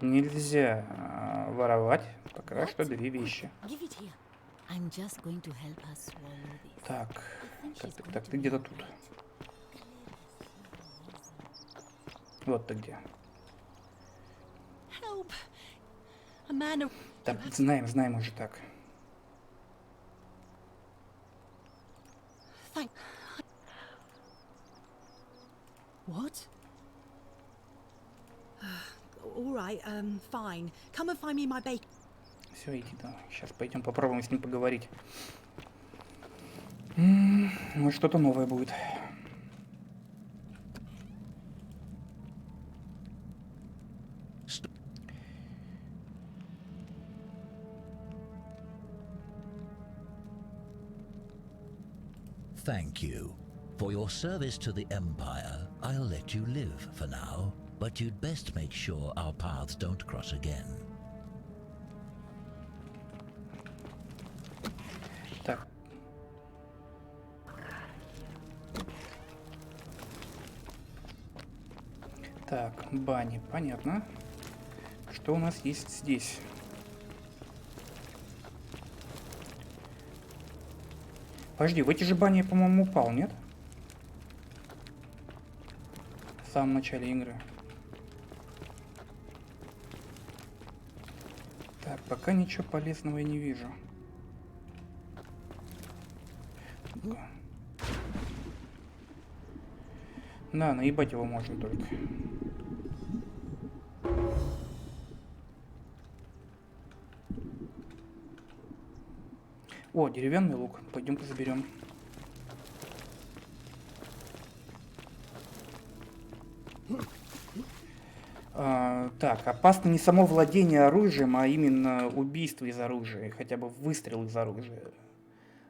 Нельзя воровать. Пока что две вещи. Give it here. I'm just going to help her swallow this. Так, так, ты где-то тут. Вот ты где. Help! A man. Да, знаем уже так. Thank. What? All right, fine. Come and find me my bacon. Все, иди, да. Сейчас пойдем попробуем с ним поговорить. Может, что-то новое будет. Thank you. For your service to the Empire, I'll let you live for now, but you'd best make sure our paths don't cross again. Так. Так, бани, понятно. Что у нас есть здесь? Подожди, в эти же бани я, по-моему, упал, нет? В самом начале игры. Так, пока ничего полезного я не вижу. Да, наебать его можно только. О, деревянный лук. Пойдем-ка заберем. Так, опасно не само владение оружием, а именно убийство из оружия. Хотя бы выстрел из оружия.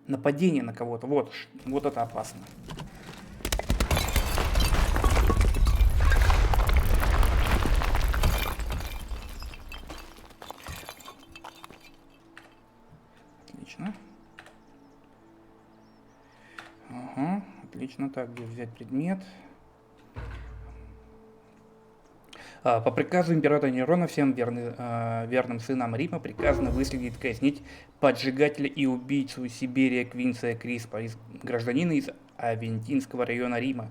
Нападение на кого-то. Вот это опасно. Отлично. Ага, отлично. Так, где взять предмет? По приказу императора Нерона всем верным сынам Рима приказано выследить, казнить поджигателя и убийцу Сибирия Квинция Криспа, гражданина из Авентинского района Рима.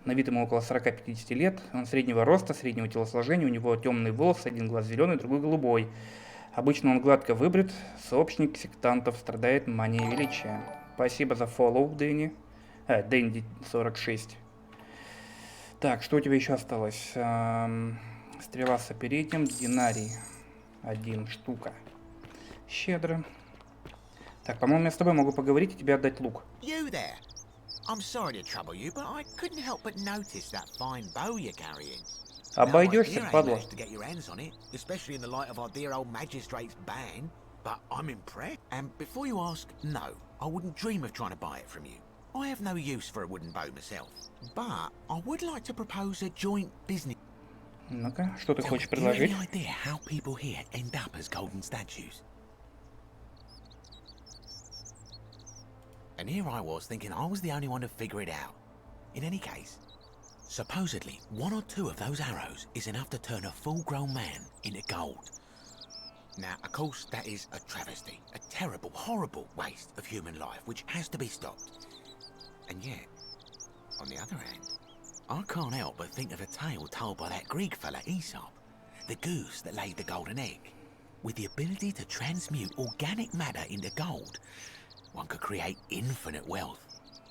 На вид ему около 40-50 лет, он среднего роста, среднего телосложения, у него темный волос, один глаз зеленый, другой голубой. Обычно он гладко выбрит, сообщник сектантов, страдает манией величия. Спасибо за follow, Дэнни. Дэнди 46. Так, что у тебя еще осталось? Стрела с оперением, динарий. 1 штука. Щедро. Так, по-моему, я с тобой могу поговорить и тебе отдать лук. You there? I'm sorry to trouble you, but I couldn't help but notice that fine bow you're carrying. Обойдешься, падла. To get your hands on it, especially in the light of our dear old magistrate's ban. But I'm impressed. And before you ask, no, I wouldn't dream of trying to buy it from you. I have no use for a wooden bow myself, but I would like to propose a joint business. Ну-ка, что ты хочешь предложить? Any idea how people here end up as golden statues? And here I was thinking I was the only one to figure it out. In any case, supposedly 1 or 2 of those arrows is enough to turn a full-grown man into gold. Now, of course, that is a travesty, a terrible, horrible waste of human life, which has to be stopped. And yet, on the other hand, I can't help but think of a tale told by that Greek fella Aesop, the goose that laid the golden egg. With the ability to transmute organic matter into gold, one could create infinite wealth.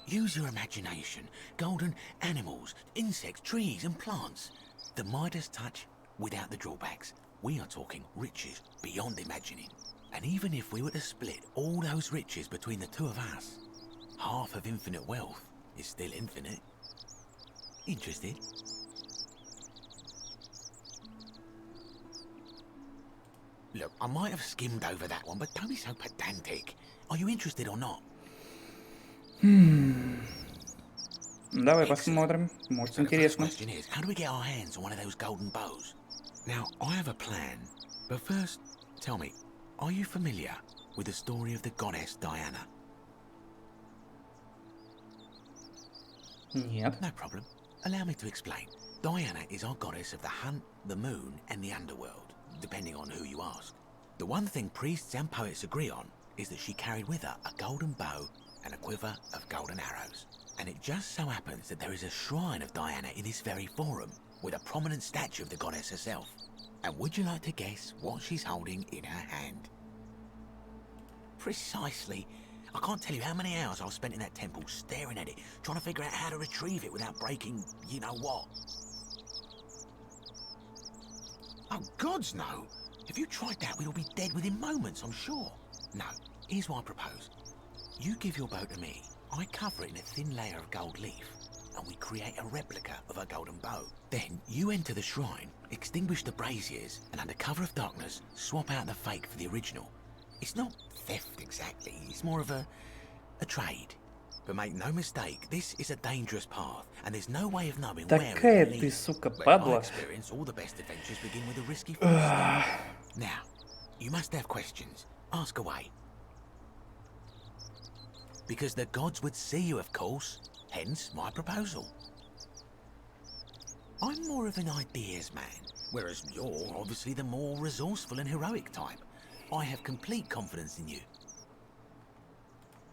Use your imagination, golden animals, insects, trees and plants. The Midas touch without the drawbacks. We are talking riches beyond imagining. And even if we were to split all those riches between the two of us, half of infinite wealth is still infinite. Interested? Look, I might have skimmed over that one, but don't be so pedantic. Are you interested or not? Давай посмотрим. Может, интересно. The question is, how do we get our hands on one of those golden bows? Now, I have a plan, but first, tell me, are you familiar with the story of the goddess Diana? Нет. No problem. Allow me to explain. Diana is our goddess of the hunt, the moon, and the underworld. depending on who you ask. The one thing priests and poets agree on is that she carried with her a golden bow and a quiver of golden arrows. And it just so happens that there is a shrine of Diana in this very forum, with a prominent statue of the goddess herself. And would you like to guess what she's holding in her hand? Precisely. I can't tell you how many hours I've spent in that temple staring at it, trying to figure out how to retrieve it without breaking you-know-what. Oh, gods no! If you tried that, we'd all be dead within moments, I'm sure. No, here's what I propose. You give your bow to me, I cover it in a thin layer of gold leaf, and we create a replica of her golden bow. Then you enter the shrine, extinguish the braziers, and under cover of darkness, swap out the fake for the original. It's not theft exactly, it's more of a trade. But make no mistake, this is a dangerous path, and there's no way of knowing where it Такая will ты, lead. сука, But in my падла. experience, all the best adventures begin with a risky first step. Now, you must have questions. Ask away. Because the gods would see you, of course. Hence my proposal. I'm more of an ideas man, whereas you're obviously the more resourceful and heroic type. I have complete confidence in you.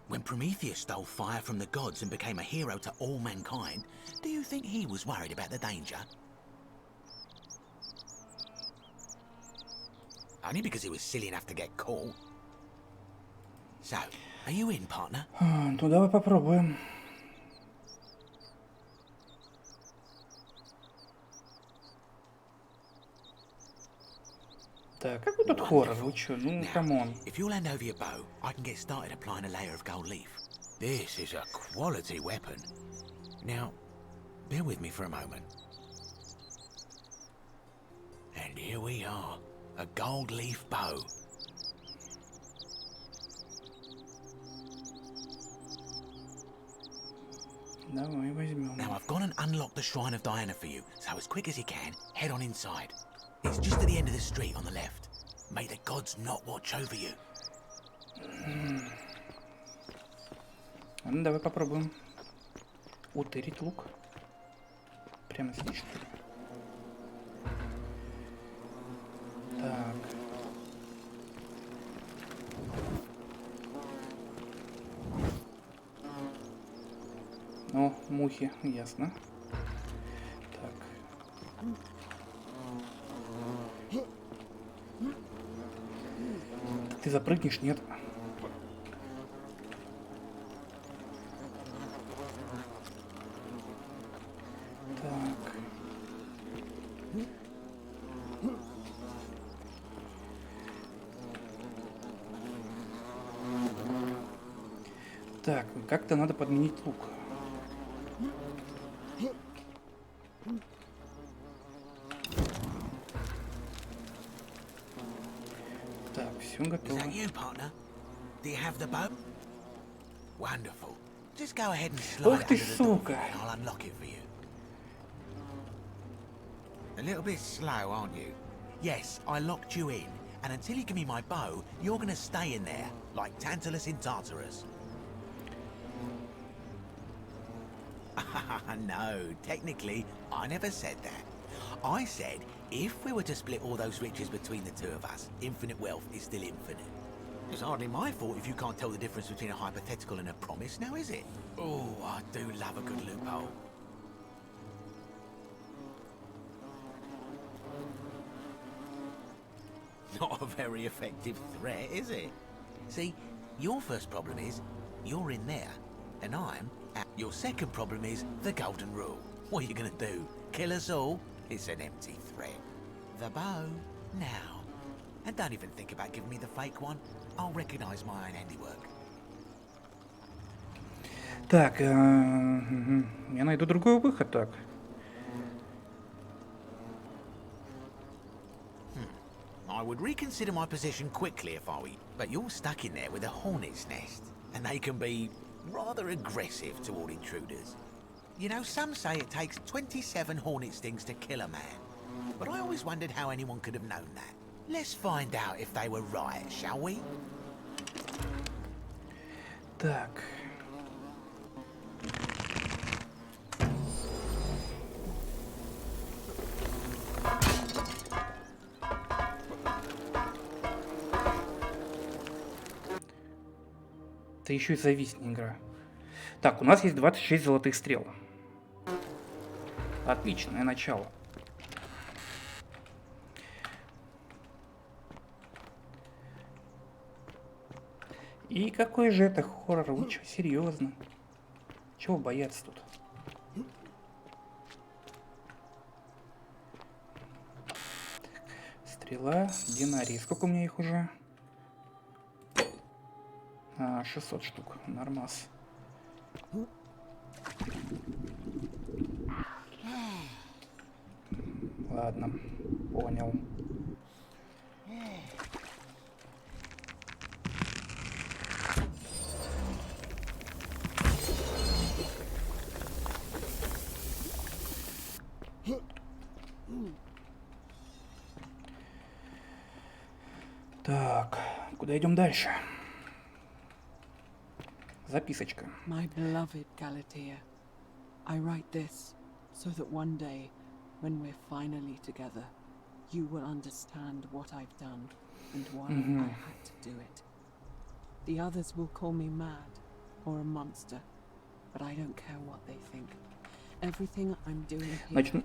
When Prometheus stole fire from the gods and became a hero to all mankind, do you think he was worried about the danger? Only because he was silly enough to get caught. So, are you in, partner? Ну давай попробуем. Так, какой тут хоррор? Вы чё? Ну, камон. If you'll hand over your bow, I can get started applying a layer of gold leaf. This is a quality weapon. Now, bear with me for a moment. And here we are, a gold leaf bow. Давай возьмем. Now I've gone and unlocked the Shrine of Diana for you, so as quick as you can, head on inside. It's just at the end of the street on the left. May the gods not watch over you. Ну давай попробуем утырить лук. Прямо здесь, что ли? Так. О, мухи, ясно. Так. Ты запрыгнешь, нет? Так. Так, как-то надо подменить лук. Так, все готово. Is that you, partner? Do you have the bow? Wonderful. Just go ahead and slide Ох ты, it under the door сука. and I'll unlock it for you. A little bit slow, aren't you? Yes, I locked you in, and until you give me my bow, you're gonna stay in there, like Tantalus in Tartarus. No, technically, I never said that. I said, if we were to split all those riches between the two of us, infinite wealth is still infinite. It's hardly my fault if you can't tell the difference between a hypothetical and a promise, now is it? Oh, I do love a good loophole. Not a very effective threat, is it? See, your first problem is, you're in there, and I'm out. Your second problem is the golden rule. What are you gonna do? Kill us all? It's an empty threat. The bow, now. And don't even think about giving me the fake one. I'll recognize my own handiwork. Так, я найду другой выход, так. I would reconsider my position quickly if I were you, but you're stuck in there with a hornet's nest, and they can be rather aggressive toward intruders. You know, some say it takes 27 hornet stings to kill a man, but I always wondered how anyone could have known that. Let's find out if they were right, shall we? Так. Это еще и зависни игра. Так, у нас есть 26 золотых стрел. Отличное начало. И какой же это хоррор? Вы что, серьезно? Чего бояться тут? Стрела, динарий. Сколько у меня их уже? 600 штук. Нормас. Ладно, понял. Так, куда идем дальше? Записочка. My beloved Galatea, I write this so that one day, when we're finally together, you will understand what I've done and why I had to do it. The others will call me mad or a monster, but I don't care what they think. Everything I'm doing here,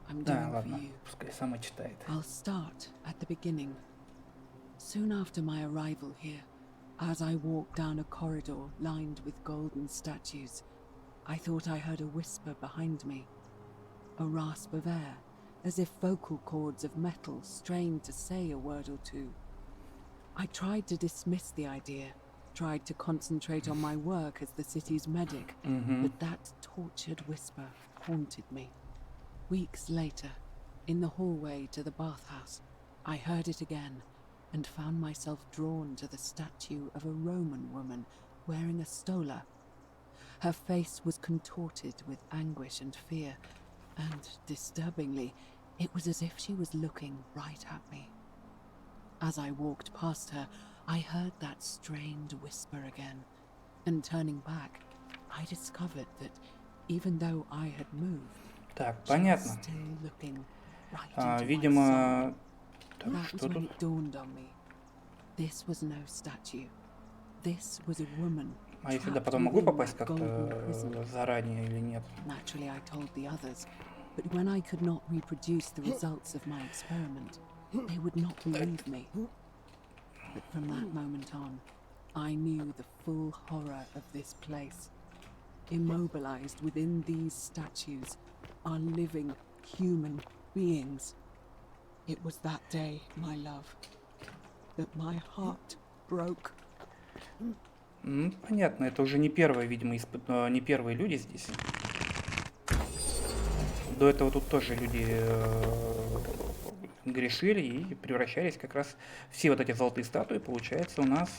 I'm doing for you. Пускай сама читает. I'll start at the beginning. Soon after my arrival here, as I walked down a corridor lined with golden statues, I thought I heard a whisper behind me. A rasp of air, as if vocal cords of metal strained to say a word or two. I tried to dismiss the idea, tried to concentrate on my work as the city's medic, but that tortured whisper haunted me. Weeks later, in the hallway to the bathhouse, I heard it again, and found myself drawn to the statue of a Roman woman wearing a stola. Her face was contorted with anguish and fear, and, disturbingly, it was as if she was looking right at me. As I walked past her, I heard that strained whisper again, and turning back, I discovered that even though I had moved, Так, she was понятно. still looking right into my soul. Видимо, That was when it dawned on me. This was no statue. This was a woman. А я сюда потом могу попасть как-то заранее или нет? Naturally, I told the others, but when I could not reproduce the results of my experiment, they would not believe me. But from that moment on, I knew the full horror of this place. Immobilized within these statues are living human beings. It was that day, my love, that my heart broke. Понятно, это уже не первое, видимо, не первые люди здесь. До этого тут тоже люди грешили и превращались как раз все вот эти золотые статуи, получается, у нас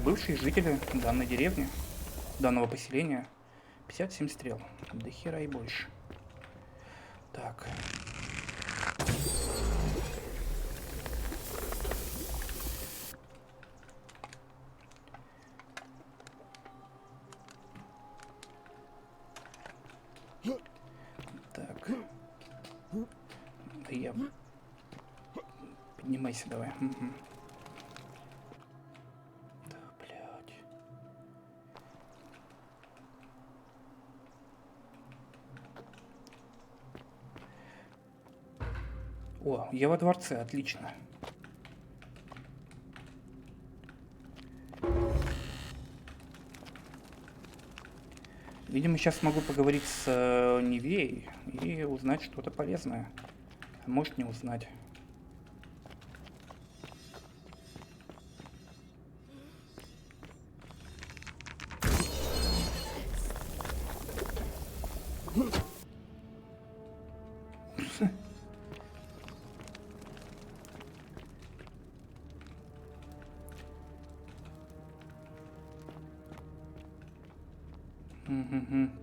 бывшие жители данной деревни, данного поселения. 57 стрел. До хера и больше. Так. Так. Я... Поднимайся давай. Да, блядь. О, я во дворце, отлично. Видимо, сейчас смогу поговорить с Невеей и узнать что-то полезное. А может, не узнать.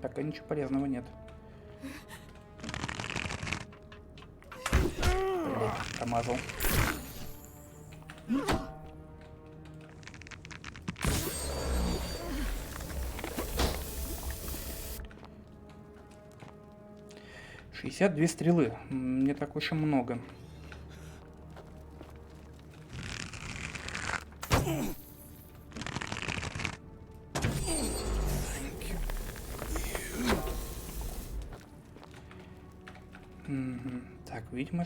Пока ничего полезного нет. Блять, промазал. «62 стрелы. Не так уж и много. Видимо,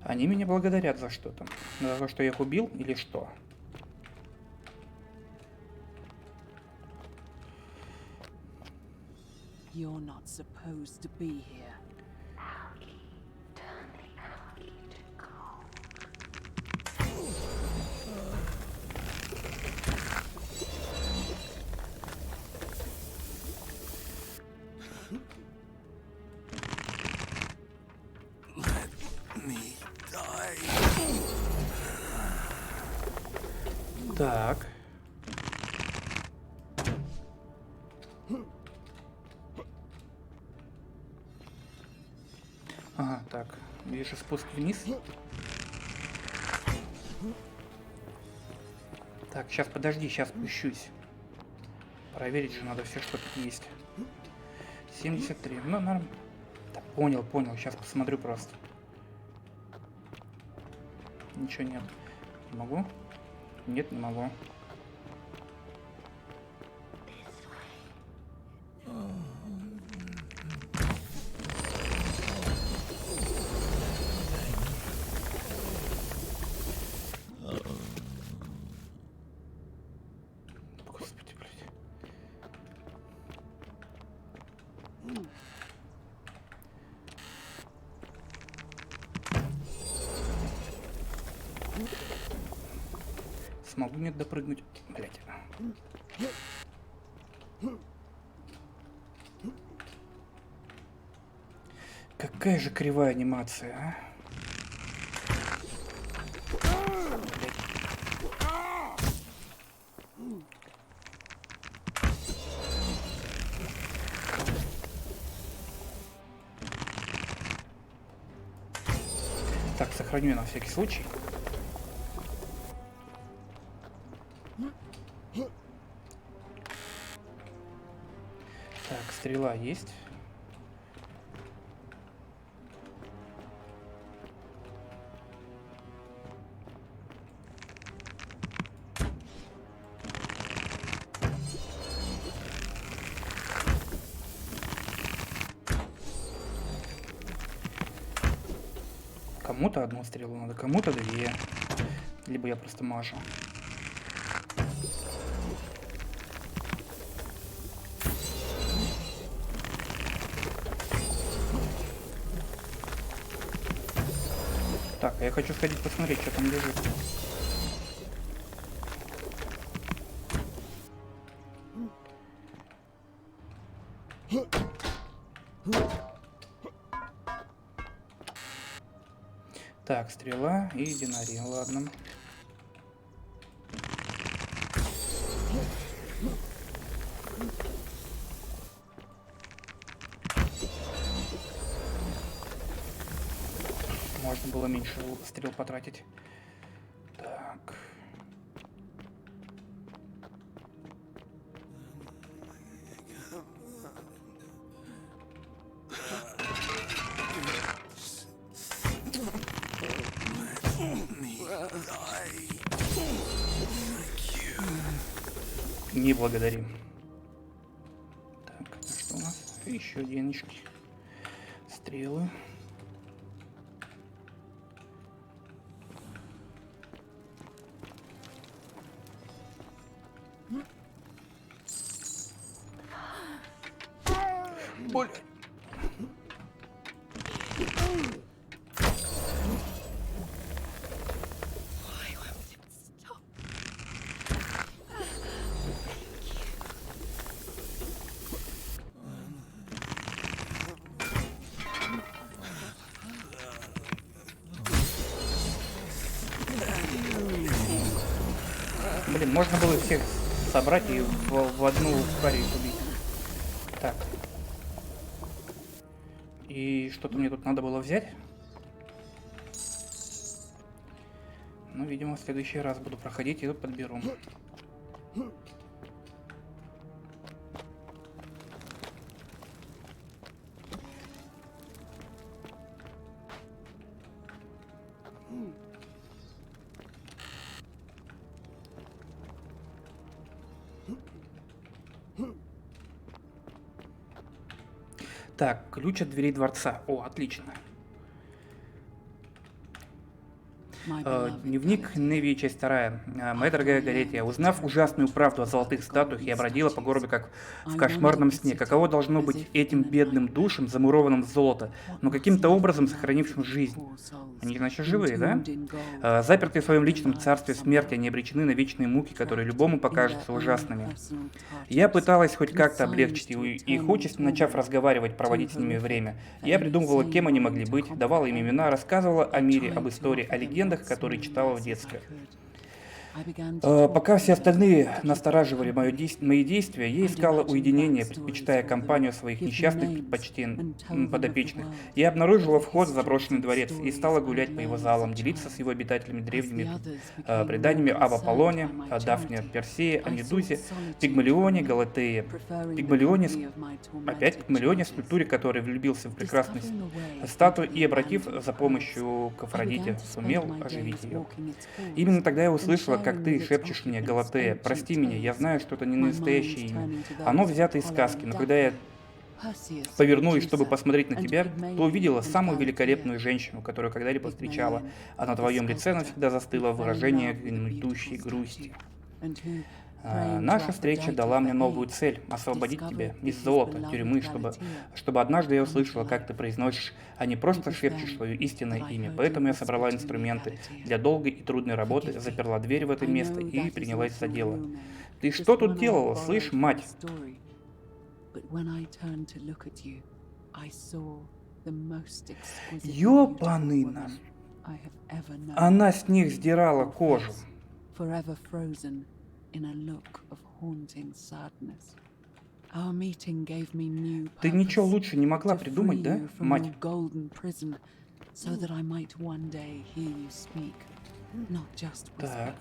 они меня благодарят за что-то. За то, что я их убил или что? You're not supposed to be here. Так. Ага, так. Вижу спуск вниз. Так, сейчас подожди, сейчас спущусь. Проверить же надо все, что тут есть. 73. Ну, норм. Да, понял, сейчас посмотрю просто. Ничего нет. Могу? Нет, не могу. Господи, блядь. Смогу нет допрыгнуть? Блядь. Какая же кривая анимация, а? Так, сохраню на всякий случай. Так, стрела есть. Кому-то одну стрелу надо, кому-то две. Либо я просто мажу. Так, а я хочу сходить посмотреть, что там лежит. Так, стрела и динарий, ладно. Можно было меньше стрел потратить. Так. Не благодарим. Так, а что у нас? Еще денежки. Стрелы. Боль. Блин, можно было всех собрать и в одну паре убить. Так. И что-то мне тут надо было взять. Ну, видимо, в следующий раз буду проходить и тут подберу. Так, ключ от дверей дворца. О, отлично. Дневник Неви, часть 2. Моя дорогая Галетия, узнав ужасную правду о золотых статуях, я бродила по городу как в кошмарном сне. Каково должно быть этим бедным душам, замурованным в золото, но каким-то образом сохранившим жизнь? Они, значит, живые, да? Запертые в своем личном царстве смерти, они обречены на вечные муки, которые любому покажутся ужасными. Я пыталась хоть как-то облегчить их участь, начав разговаривать, проводить с ними время. Я придумывала, кем они могли быть, давала им имена, рассказывала о мире, об истории, о легендах, которые читала в детстве. Пока все остальные настораживали мои действия, я искала уединение, предпочитая компанию своих несчастных подопечных. Я обнаружила вход в заброшенный дворец и стала гулять по его залам, делиться с его обитателями древними преданиями об Аполлоне, о Дафне Персее, о Медузе, Пигмалионе, Галатее. Опять Пигмалионе, скульптуре, который влюбился в прекрасную статую и, обратив за помощью к Афродите, сумел оживить ее. Именно тогда я услышала, как ты шепчешь мне, Галатея, прости меня, я знаю, что это не настоящее имя. Оно взято из сказки, но когда я повернулась, чтобы посмотреть на тебя, то увидела самую великолепную женщину, которую когда-либо встречала, а на твоем лице навсегда застыло выражение гнетущей грусти. Наша встреча дала мне новую цель – освободить тебя из золота, тюрьмы, чтобы однажды я услышала, как ты произносишь, а не просто шепчешь свое истинное имя. Поэтому я собрала инструменты для долгой и трудной работы, заперла дверь в это место и принялась за дело. Ты что тут делала, слышь, мать? Ёбаный нас! Она с них сдирала кожу. Ты ничего лучше не могла придумать, да, мать? Так.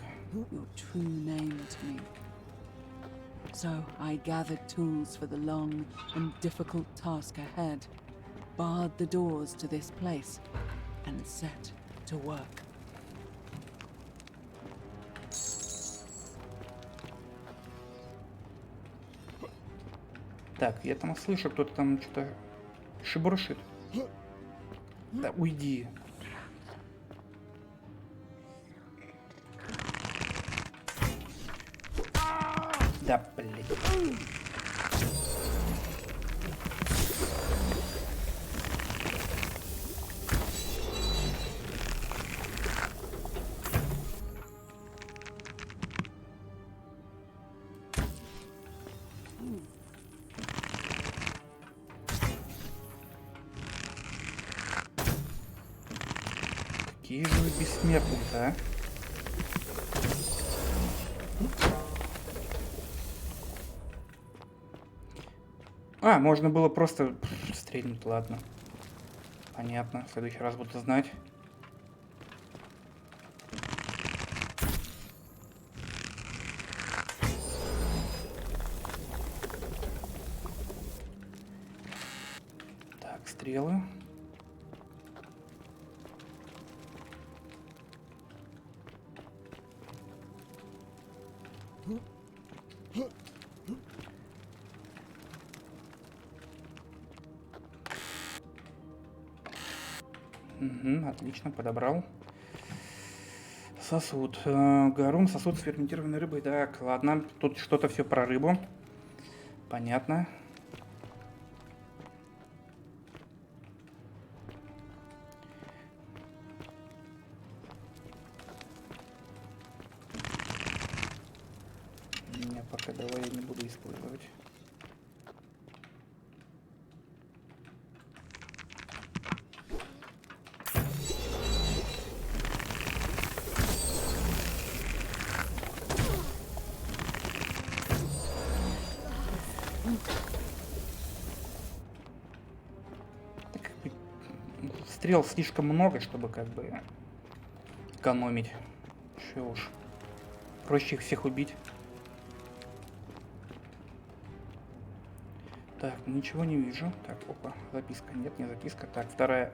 So I gathered tools for the long and difficult task ahead, barred the doors to this place, and set to work. Так, я там слышу, кто-то там что-то шебуршит. Да уйди. Да, блин. Какие же вы бессмертные-то, а? Можно было просто стрельнуть, ладно. Понятно, в следующий раз буду знать. Так, стрелы. Угу, отлично, подобрал. Сосуд. Гарум, сосуд с ферментированной рыбой. Так, ладно, тут что-то все про рыбу. Понятно. Не, пока давай я не буду использовать. Стрел слишком много, чтобы как бы экономить. Че уж. Проще их всех убить. Так, ничего не вижу. Так, опа, записка. Нет, не записка. Так, вторая.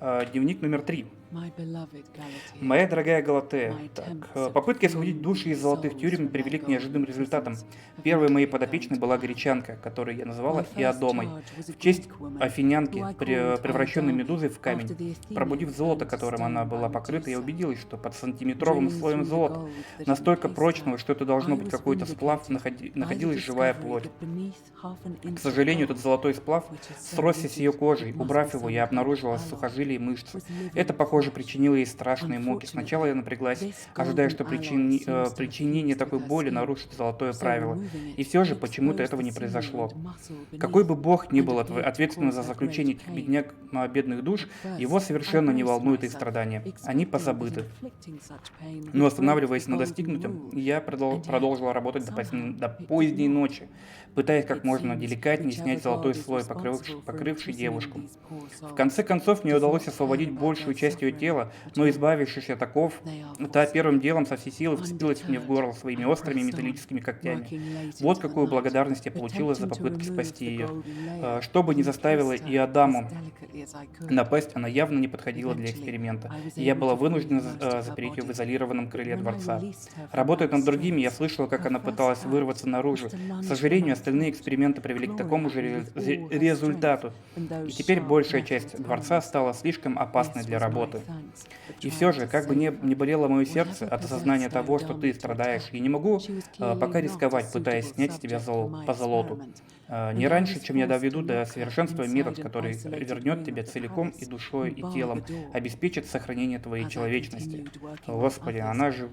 Дневник номер 3. My beloved Galatea. Моя дорогая Галатея, попытки освободить души из золотых тюрем привели к неожиданным результатам. Первой моей подопечной была гречанка, которую я называла Иодомой, в честь афинянки, превращенной медузой в камень. Пробудив золото, которым она была покрыта, я убедилась, что под сантиметровым слоем золота, настолько прочного, что это должно быть какой-то сплав, находилась живая плоть. К сожалению, этот золотой сплав сросся с ее кожей. Убрав его, я обнаружила сухожилия и мышцы. Это, похоже, причинило ей страшные муки. Сначала я напряглась, ожидая, что причинение такой боли нарушит золотое правило. И все же почему-то этого не произошло. Какой бы бог ни был ответственным за заключение этих бедных душ, его совершенно не волнуют их страдания. Они позабыты. Но останавливаясь на достигнутом, я продолжила работать до поздней ночи, пытаясь как можно деликатнее снять золотой слой, покрывший девушку. В конце концов, мне удалось освободить большую часть ее тела, но, избавившись от оков, та первым делом со всей силы вцепилась мне в горло своими острыми металлическими когтями. Вот какую благодарность я получила за попытки спасти ее. Что бы ни заставило и Адаму напасть, она явно не подходила для эксперимента, и я была вынуждена запереть ее в изолированном крыле дворца. Работая над другими, я слышала, как она пыталась вырваться наружу. К сожалению, остальные эксперименты привели к такому же результату, и теперь большая часть дворца стала слишком опасной для работы. И все же, как бы ни болело мое сердце от осознания того, что ты страдаешь, я не могу пока рисковать, пытаясь снять с тебя по золоту. Не раньше, чем я доведу до совершенства метод, который вернет тебя целиком и душой, и телом, обеспечит сохранение твоей человечности. Господи, она же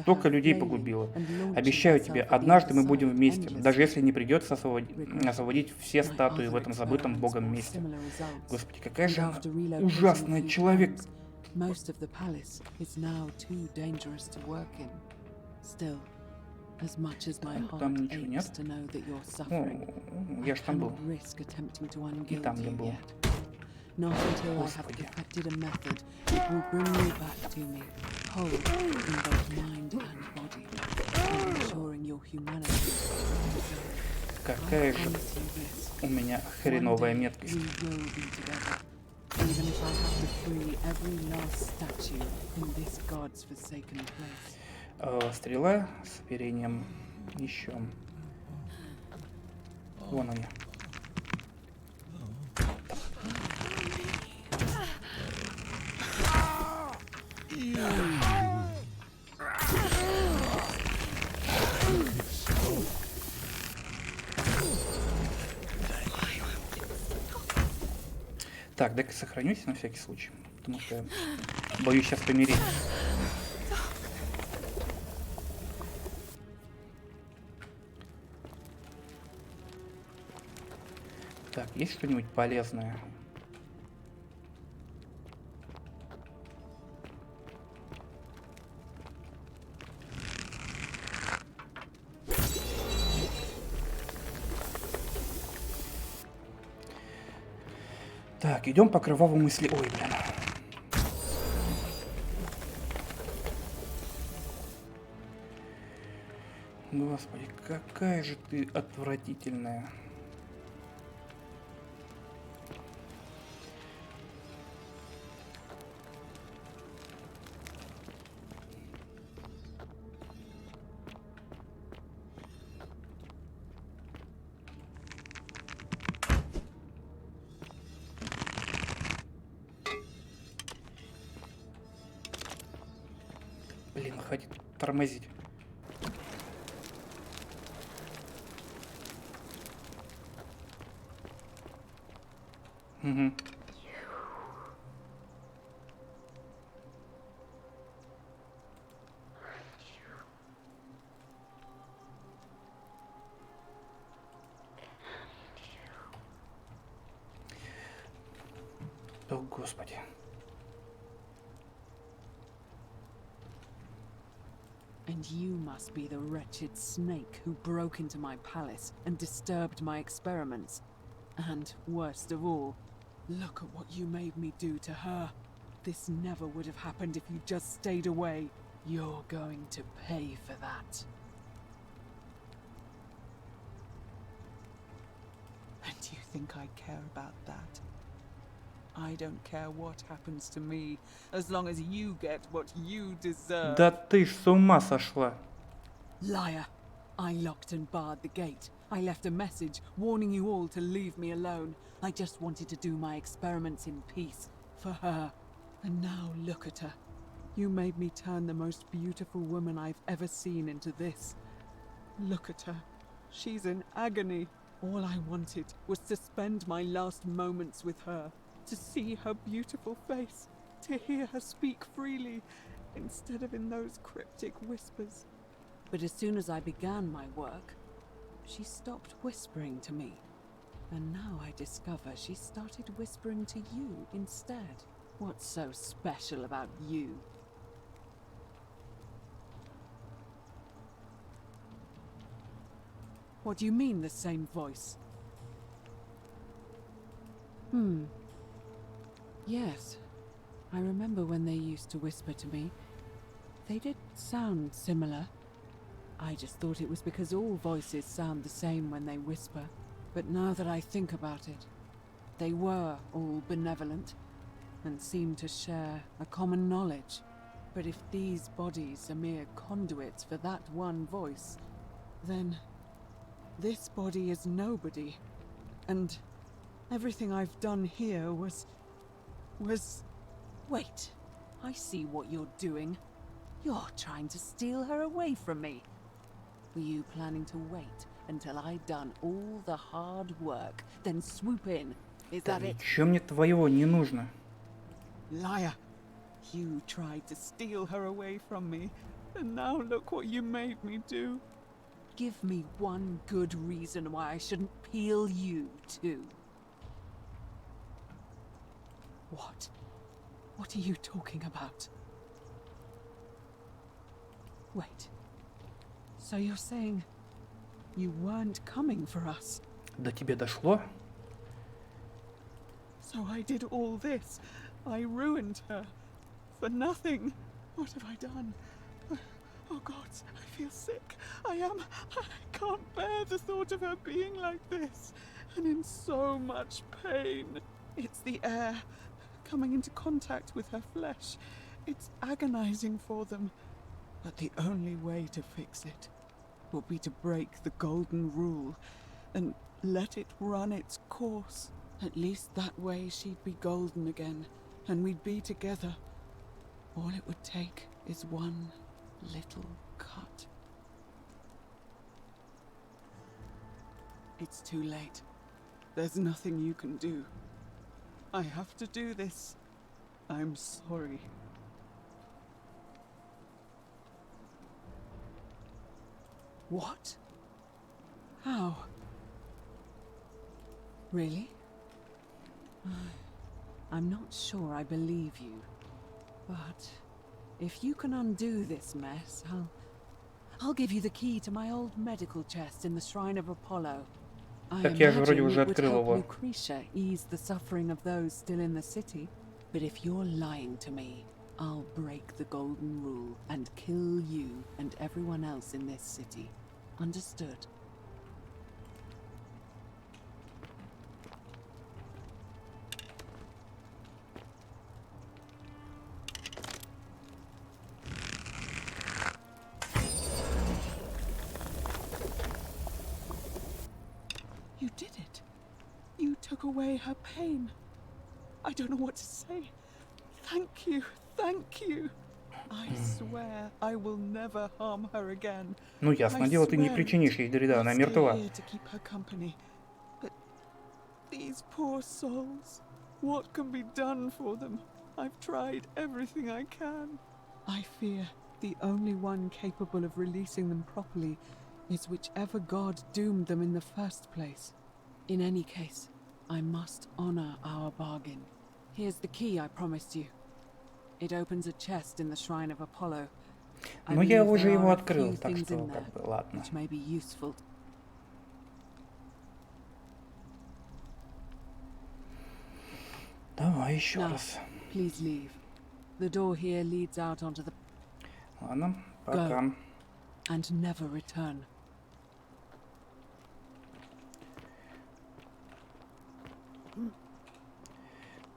столько людей погубила. Обещаю тебе, однажды мы будем вместе, даже если не придется освободить все статуи в этом забытом Богом месте. Господи, какая же она ужасная человек. Most of the palace is now too dangerous to work in. Still, as much as my heart aches to know that you're suffering, I cannot risk attempting to ungild you yet. Not until I have perfected a method that will bring you back to me, whole in both mind and body, and ensuring your humanity. Какая же у меня хреновая меткость. Even if I have to free every last statue in this god's forsaken place. Стрела с оперением еще. Вон они. Так, дай-ка сохранюсь на всякий случай, потому что я боюсь сейчас помереть. Так, есть что-нибудь полезное? Так, идем по кровавому следу. Ой, блин. Господи, какая же ты отвратительная. Блин, хватит тормозить. Угу. О, Господи. And you must be the wretched snake who broke into my palace and disturbed my experiments. And, worst of all, look at what you made me do to her. This never would have happened if you just stayed away. You're going to pay for that. And you think I care about that? I don't care what happens to me, as long as you get what you deserve. Да ты ж с ума сошла. Liar! I locked and barred the gate. I left a message warning you all to leave me alone. I just wanted to do my experiments in peace, for her. And now look at her. You made me turn the most beautiful woman I've ever seen into this. Look at her. She's in agony. All I wanted was to spend my last moments with her, to see her beautiful face, to hear her speak freely, instead of in those cryptic whispers. But as soon as I began my work, she stopped whispering to me. And now I discover she started whispering to you instead. What's so special about you? What do you mean, the same voice? Yes. I remember when they used to whisper to me. They did sound similar. I just thought it was because all voices sound the same when they whisper. But now that I think about it, they were all benevolent and seemed to share a common knowledge. But if these bodies are mere conduits for that one voice, then this body is nobody. And everything I've done here was... Wait, I see what you're doing. You're trying to steal her away from me. Were you planning to wait until I'd done all the hard work, then swoop in? Is Да that it? ничего мне твоего не нужно. Liar! You tried to steal her away from me, and now look what you made me do. Give me one good reason why I shouldn't peel you too. What? What are you talking about? Wait. So you're saying you weren't coming for us? До тебе дошло? So I did all this. I ruined her. For nothing. What have I done? Oh God, I feel sick. I can't bear the thought of her being like this. And in so much pain. It's the air coming into contact with her flesh. It's agonizing for them. But the only way to fix it will be to break the golden rule and let it run its course. At least that way she'd be golden again, and we'd be together. All it would take is one little cut. It's too late. There's nothing you can do. I have to do this. I'm sorry. What? How? Really? I'm not sure I believe you. But if you can undo this mess, I'll give you the key to my old medical chest in the Shrine of Apollo. Так я же вроде уже It would открыл help его. Lucretia ease the suffering of those still in the city. But if you're lying to me, I'll break the golden rule and kill you and everyone else in this city. Understood? You did it. You took away her pain. I don't know what to say. Thank you. Thank you. I swear I will never harm her again. Ну ясно дело, ты не причинишь ей вреда, она мертва. Here to keep her company. But these poor souls, what can be done for them? I've tried everything I can. I fear the only one capable of releasing them properly is whichever god doomed them in the first place. In any case, I must honor our bargain. Here's the key I promised you. It opens a chest in the Shrine of Apollo. Но я уже его открыл, так что как бы ладно. Which may be useful. Давай еще Now, раз. please leave. The door here leads out onto the... Ладно, пока. And never return.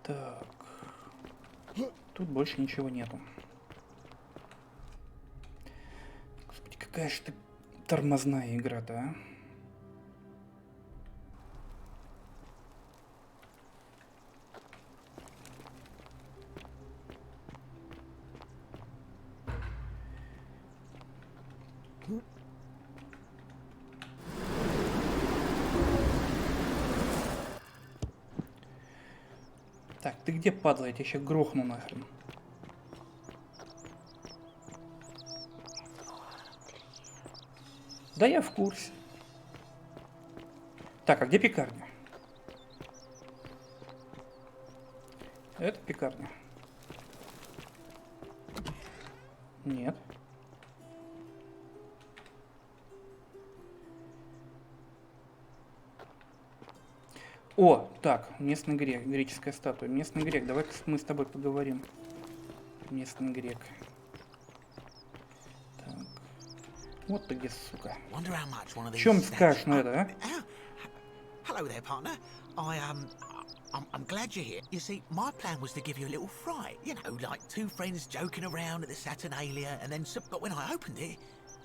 Так. Тут больше ничего нету. Господи, какая же ты тормозная игра-то, а? Так, ты где, падла? Я тебя сейчас грохну нахрен. Да я в курсе. Так, а где пекарня? Это пекарня. Нет. О, так, местный грек, греческая статуя. Местный грек, давай-ка мы с тобой поговорим. Местный грек. Так. Вот ты где, сука. В чем скажешь на это, а? Hello there, partner. I'm glad you're here. You see, my plan was to give you a little fright. You know, like two friends joking around at the Saturnalia, and then, but when I opened it,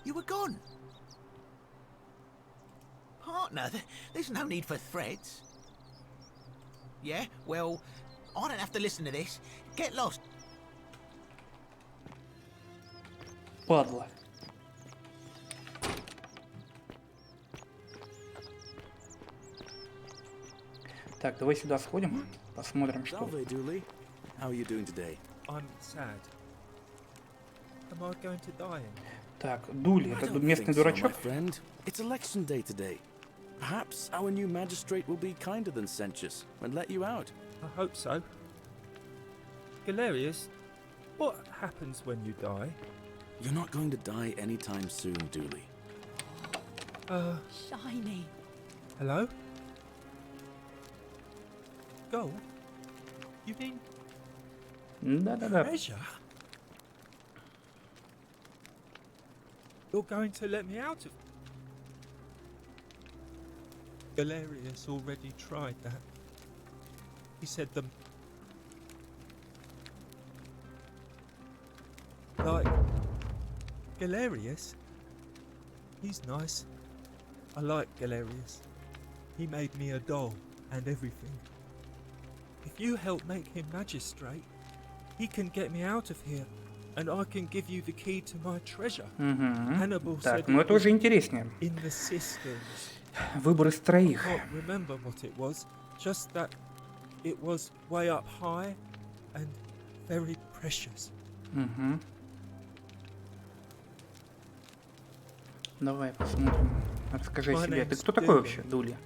you were gone. Partner, there's no need for threats. Yeah, well, I don't have to listen to this. Get lost. Падла. Так, давай сюда сходим, посмотрим, что. How are you doing today? I'm sad. Am I going to die? Так, Дули, это местный дурачок? It's election day today. Perhaps our new magistrate will be kinder than Sentius and let you out. I hope so. Galerius, what happens when you die? You're not going to die anytime soon, Dooley. Shiny. Hello? Gold? You mean Да-да-да. treasure? You're going to let me out of... Galerius already tried that. He said them... Like... Galerius? He's nice. I like Galerius. He made me a doll and everything. If you help make him magistrate, he can get me out of here, and I can give you the key to my treasure. Hannibal Так, said ну it это уже was интереснее. in the cisterns. Выбор из I троих. can't remember what it was, just that it was way up high and very precious. Угу. Давай посмотрим. Расскажи о My себе. Ты name's кто такой Dooley. вообще, Дули?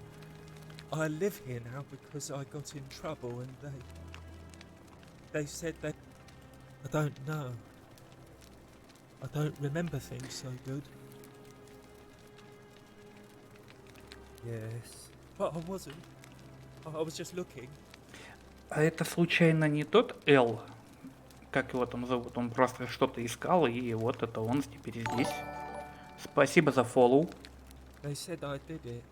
I live here now because I got in trouble and they said that I don't know. I don't remember things so good. Yes, but I wasn't. I was just looking. А это случайно не тот Эл? Как его там зовут? Он просто что-то искал, и вот это он теперь здесь. Спасибо за фоллоу. They said I did it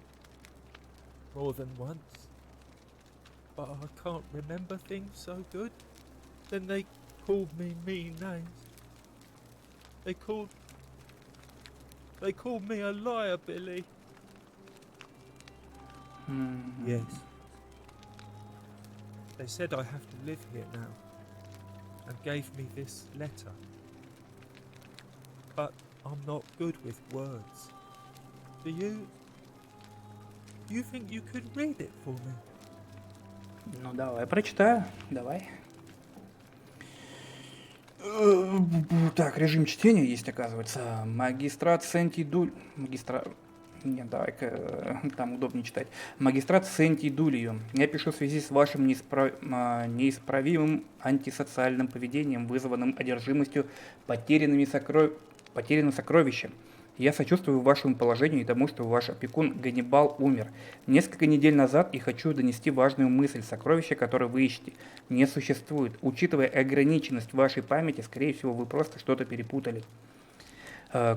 more than once, but I can't remember things so good. Then they called me mean names. They called me a liar, Billy. Yes. They said I have to live here now, and gave me this letter. But I'm not good with words. Do you think you could read it for me? Ну давай, прочитаю. Давай. Так, режим чтения есть, оказывается. Магистрат Сентидуль... Нет, давай-ка там удобнее читать. Магистрат Сентидулью. Я пишу в связи с вашим неисправимым антисоциальным поведением, вызванным одержимостью потерянным сокровищем. Я сочувствую вашему положению и тому, что ваш опекун Ганнибал умер несколько недель назад, и хочу донести важную мысль. Сокровища, которое вы ищете, не существует. Учитывая ограниченность вашей памяти, скорее всего, вы просто что-то перепутали.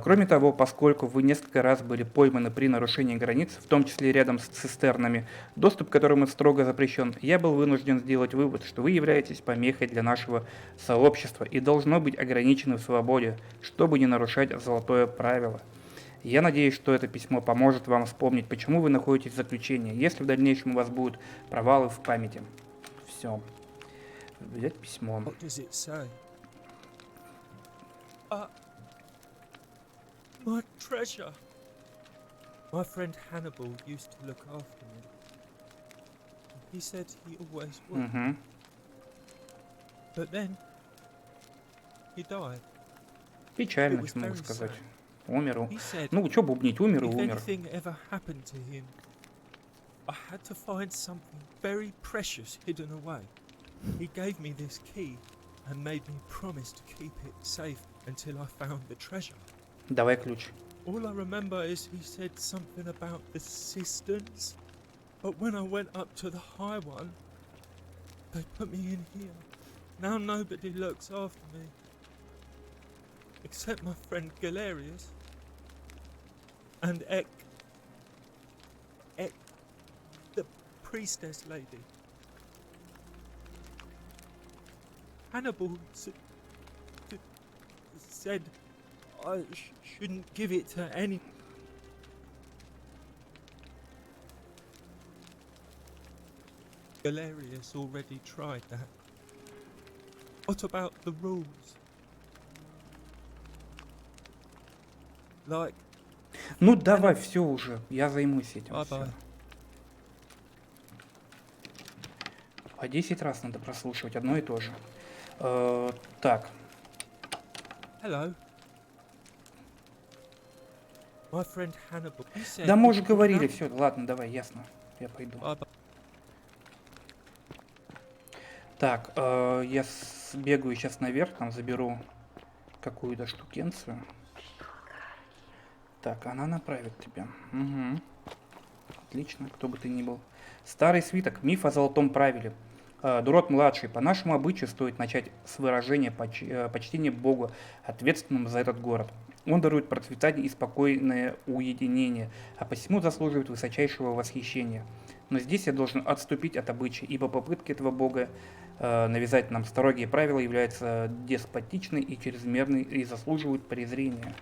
Кроме того, поскольку вы несколько раз были пойманы при нарушении границ, в том числе рядом с цистернами, доступ к которым строго запрещен, я был вынужден сделать вывод, что вы являетесь помехой для нашего сообщества и должно быть ограничены в свободе, чтобы не нарушать золотое правило. Я надеюсь, что это письмо поможет вам вспомнить, почему вы находитесь в заключении, если в дальнейшем у вас будут провалы в памяти. Все. Взять письмо. What does it say? My treasure! My friend Hannibal used to look after me. He said he always would. But then he died. Печально, что могу сказать. Умер. Ну, что бубнить, умер и умер. If anything ever happened to him, I had to find something very precious hidden away. He gave me this key and made me promise to keep it safe until I found the treasure. Давай ключ. All I remember is he said something about the cisterns, but when I went up to the high one, they put me in here. Now nobody looks after me, except my friend Galerius and Ek, the priestess lady. Hannibal said I shouldn't give it to any. Galerius already tried that. What about the rules? Like. Ну давай, все уже, я займусь этим. Bye-bye. По 10 раз надо прослушивать одно и то же. Так. Hello. My friend Hannibal. Да мы уже говорили, все, ладно, давай, ясно, я пойду. Так, я сбегаю сейчас наверх, там заберу какую-то штукенцию. Так, она направит тебя. Угу. Отлично, кто бы ты ни был. Старый свиток, миф о золотом правиле. Дурот-младший, по нашему обычаю стоит начать с выражения почтения Богу, ответственному за этот город. Он дарует процветание и спокойное уединение, а посему заслуживает высочайшего восхищения. Но здесь я должен отступить от обычая, ибо попытки этого Бога навязать нам строгие правила являются деспотичной и чрезмерной и заслуживают презрения.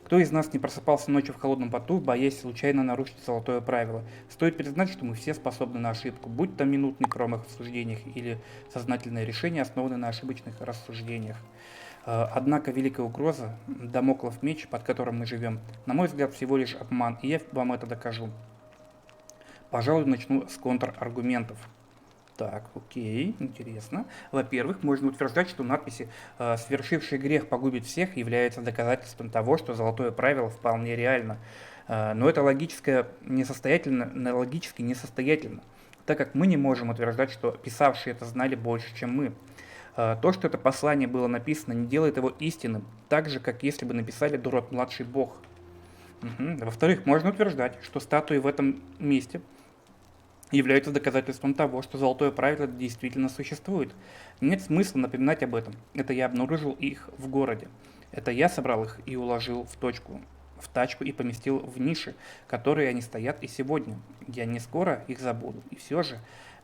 Кто из нас не просыпался ночью в холодном поту, боясь случайно нарушить золотое правило? Стоит признать, что мы все способны на ошибку, будь то минутный промах в суждениях или сознательное решение, основанное на ошибочных рассуждениях. Однако великая угроза, дамоклов меч, под которым мы живем, на мой взгляд, всего лишь обман, и я вам это докажу. Пожалуй, начну с контраргументов. Так, окей, интересно. Во-первых, можно утверждать, что надписи «Свершивший грех погубит всех» является доказательством того, что золотое правило вполне реально. Но это логически несостоятельно, так как мы не можем утверждать, что писавшие это знали больше, чем мы. То, что это послание было написано, не делает его истинным, так же, как если бы написали Дурот-младший бог. Во-вторых, можно утверждать, что статуи в этом месте являются доказательством того, что золотое правило действительно существует. Нет смысла напоминать об этом. Это я обнаружил их в городе. Это я собрал их и уложил в тачку и поместил в ниши, которые они стоят и сегодня. Я не скоро их забуду. И все же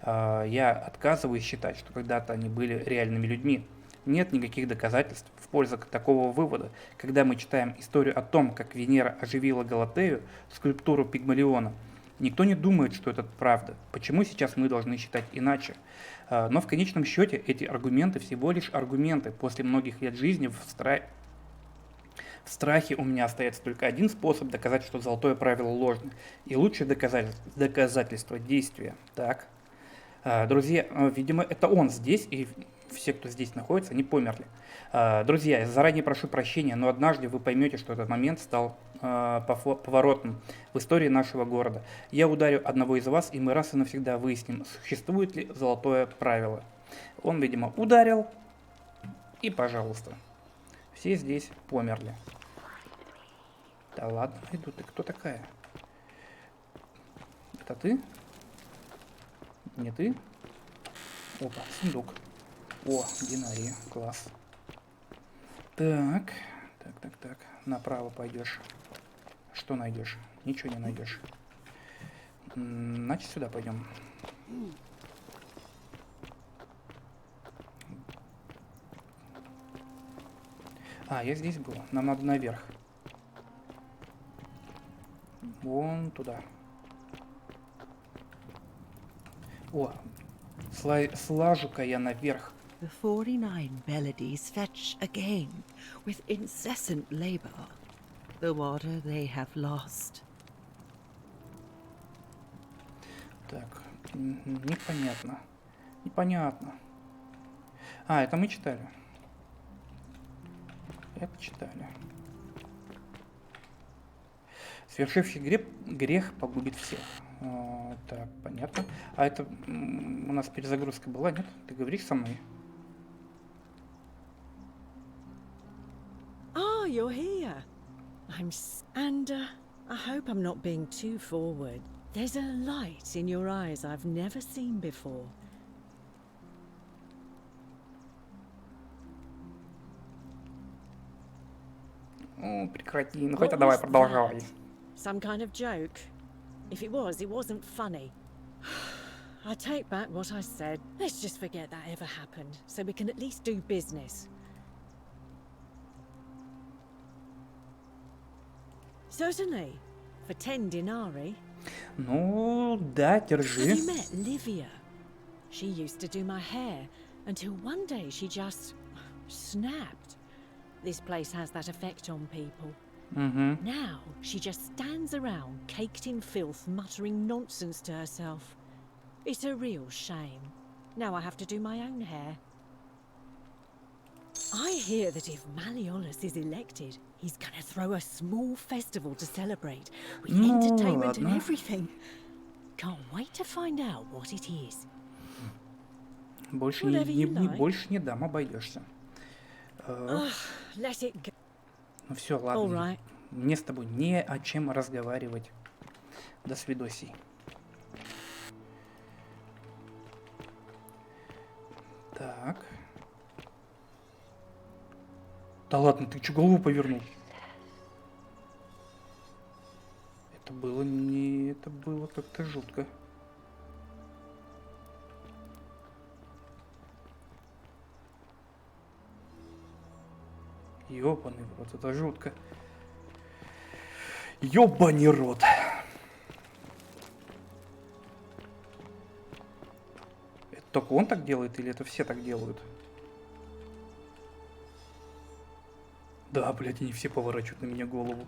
я отказываюсь считать, что когда-то они были реальными людьми. Нет никаких доказательств в пользу такого вывода. Когда мы читаем историю о том, как Венера оживила Галатею, скульптуру Пигмалиона, никто не думает, что это правда. Почему сейчас мы должны считать иначе? Но в конечном счете эти аргументы всего лишь аргументы. После многих лет жизни в страхе у меня остается только один способ доказать, что золотое правило ложно. И лучшее доказательство действия. Так. Друзья, видимо, это он здесь, и все, кто здесь находится, они померли. Друзья, я заранее прошу прощения, но однажды вы поймете, что этот момент стал поворотным в истории нашего города. Я ударю одного из вас, и мы раз и навсегда выясним, существует ли золотое правило. Он, видимо, ударил, и пожалуйста. Все здесь померли. Да ладно, иду, ты кто такая? Это ты? Не ты? Опа, сундук. О, динарии, класс. Так. Так. Направо пойдешь. Что найдешь? Ничего не найдешь. Значит, сюда пойдем. А, я здесь был. Нам надо наверх. Вон туда. О, слажу-ка я наверх. The 49 melodies fetch again with incessant labor the water they have lost. Так, непонятно. Непонятно. А, это мы читали. Это читали. Совершивший грех погубит всех. Так, понятно. А это у нас перезагрузка была, нет? Ты говоришь со мной? Ah, you're here. I hope I'm not being too forward. There's a light in your eyes I've never seen before. О, прекрати. Ну хоть давай, продолжай. Some kind of joke? If it was, it wasn't funny. I take back what I said. Let's just forget that ever happened, so we can at least do business. Certainly. For 10 denarii. Ну, да, держи. Have you met Livia? She used to do my hair, until one day she just snapped. This place has that effect on people. Now, she just stands around, caked in filth, muttering nonsense to herself. It's a real shame. Now I have to do my own hair. I hear that if Malleolus is elected, he's gonna throw a small festival to celebrate, with entertainment and everything. Can't wait to find out what it is. Больше не дам, обойдешься. Let it go. Ну все, ладно. Мне с тобой не о чем разговаривать. До свидосей. Так. Да ладно, ты че голову повернул? Это было как-то жутко. Ёбаный в рот, это жутко. Ёбаный рот. Это только он так делает или это все так делают? Да, блядь, они все поворачивают на меня голову.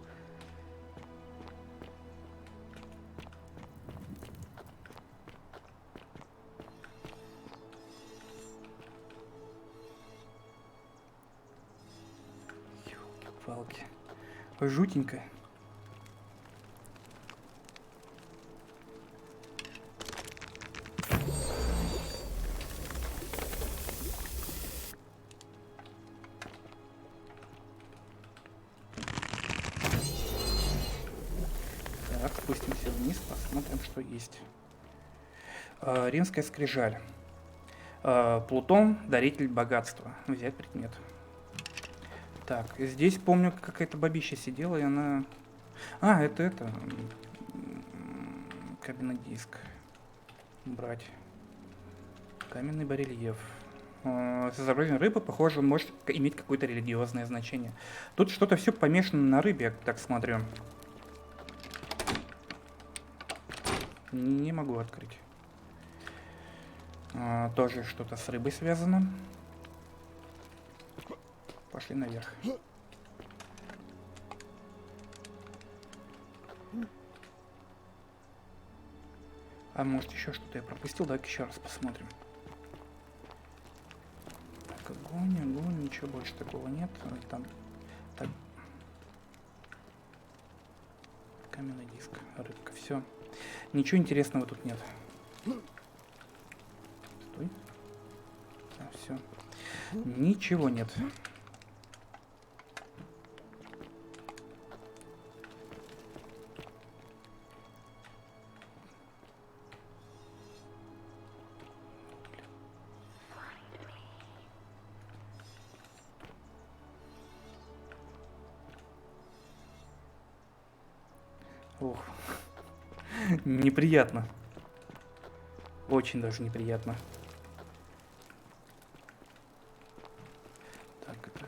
Ёлки-палки. Жутенько. Так, спустимся вниз, посмотрим, что есть. Римская скрижаль. Плутон, даритель богатства. Взять предмет. Так, здесь, помню, какая-то бабища сидела, и она... А, это... Каменный диск. Брать. Каменный барельеф. С изображением рыбы, похоже, он может иметь какое-то религиозное значение. Тут что-то все помешано на рыбе, я так смотрю. Не могу открыть. Тоже что-то с рыбой связано. Пошли наверх. А может еще что-то я пропустил? Давай еще раз посмотрим. Так, огонь, ничего больше такого нет. Там так. Каменный диск, рыбка, все. Ничего интересного тут нет. Стой. Да, все. Ничего нет. Ух. Неприятно. Очень даже неприятно. Так, это...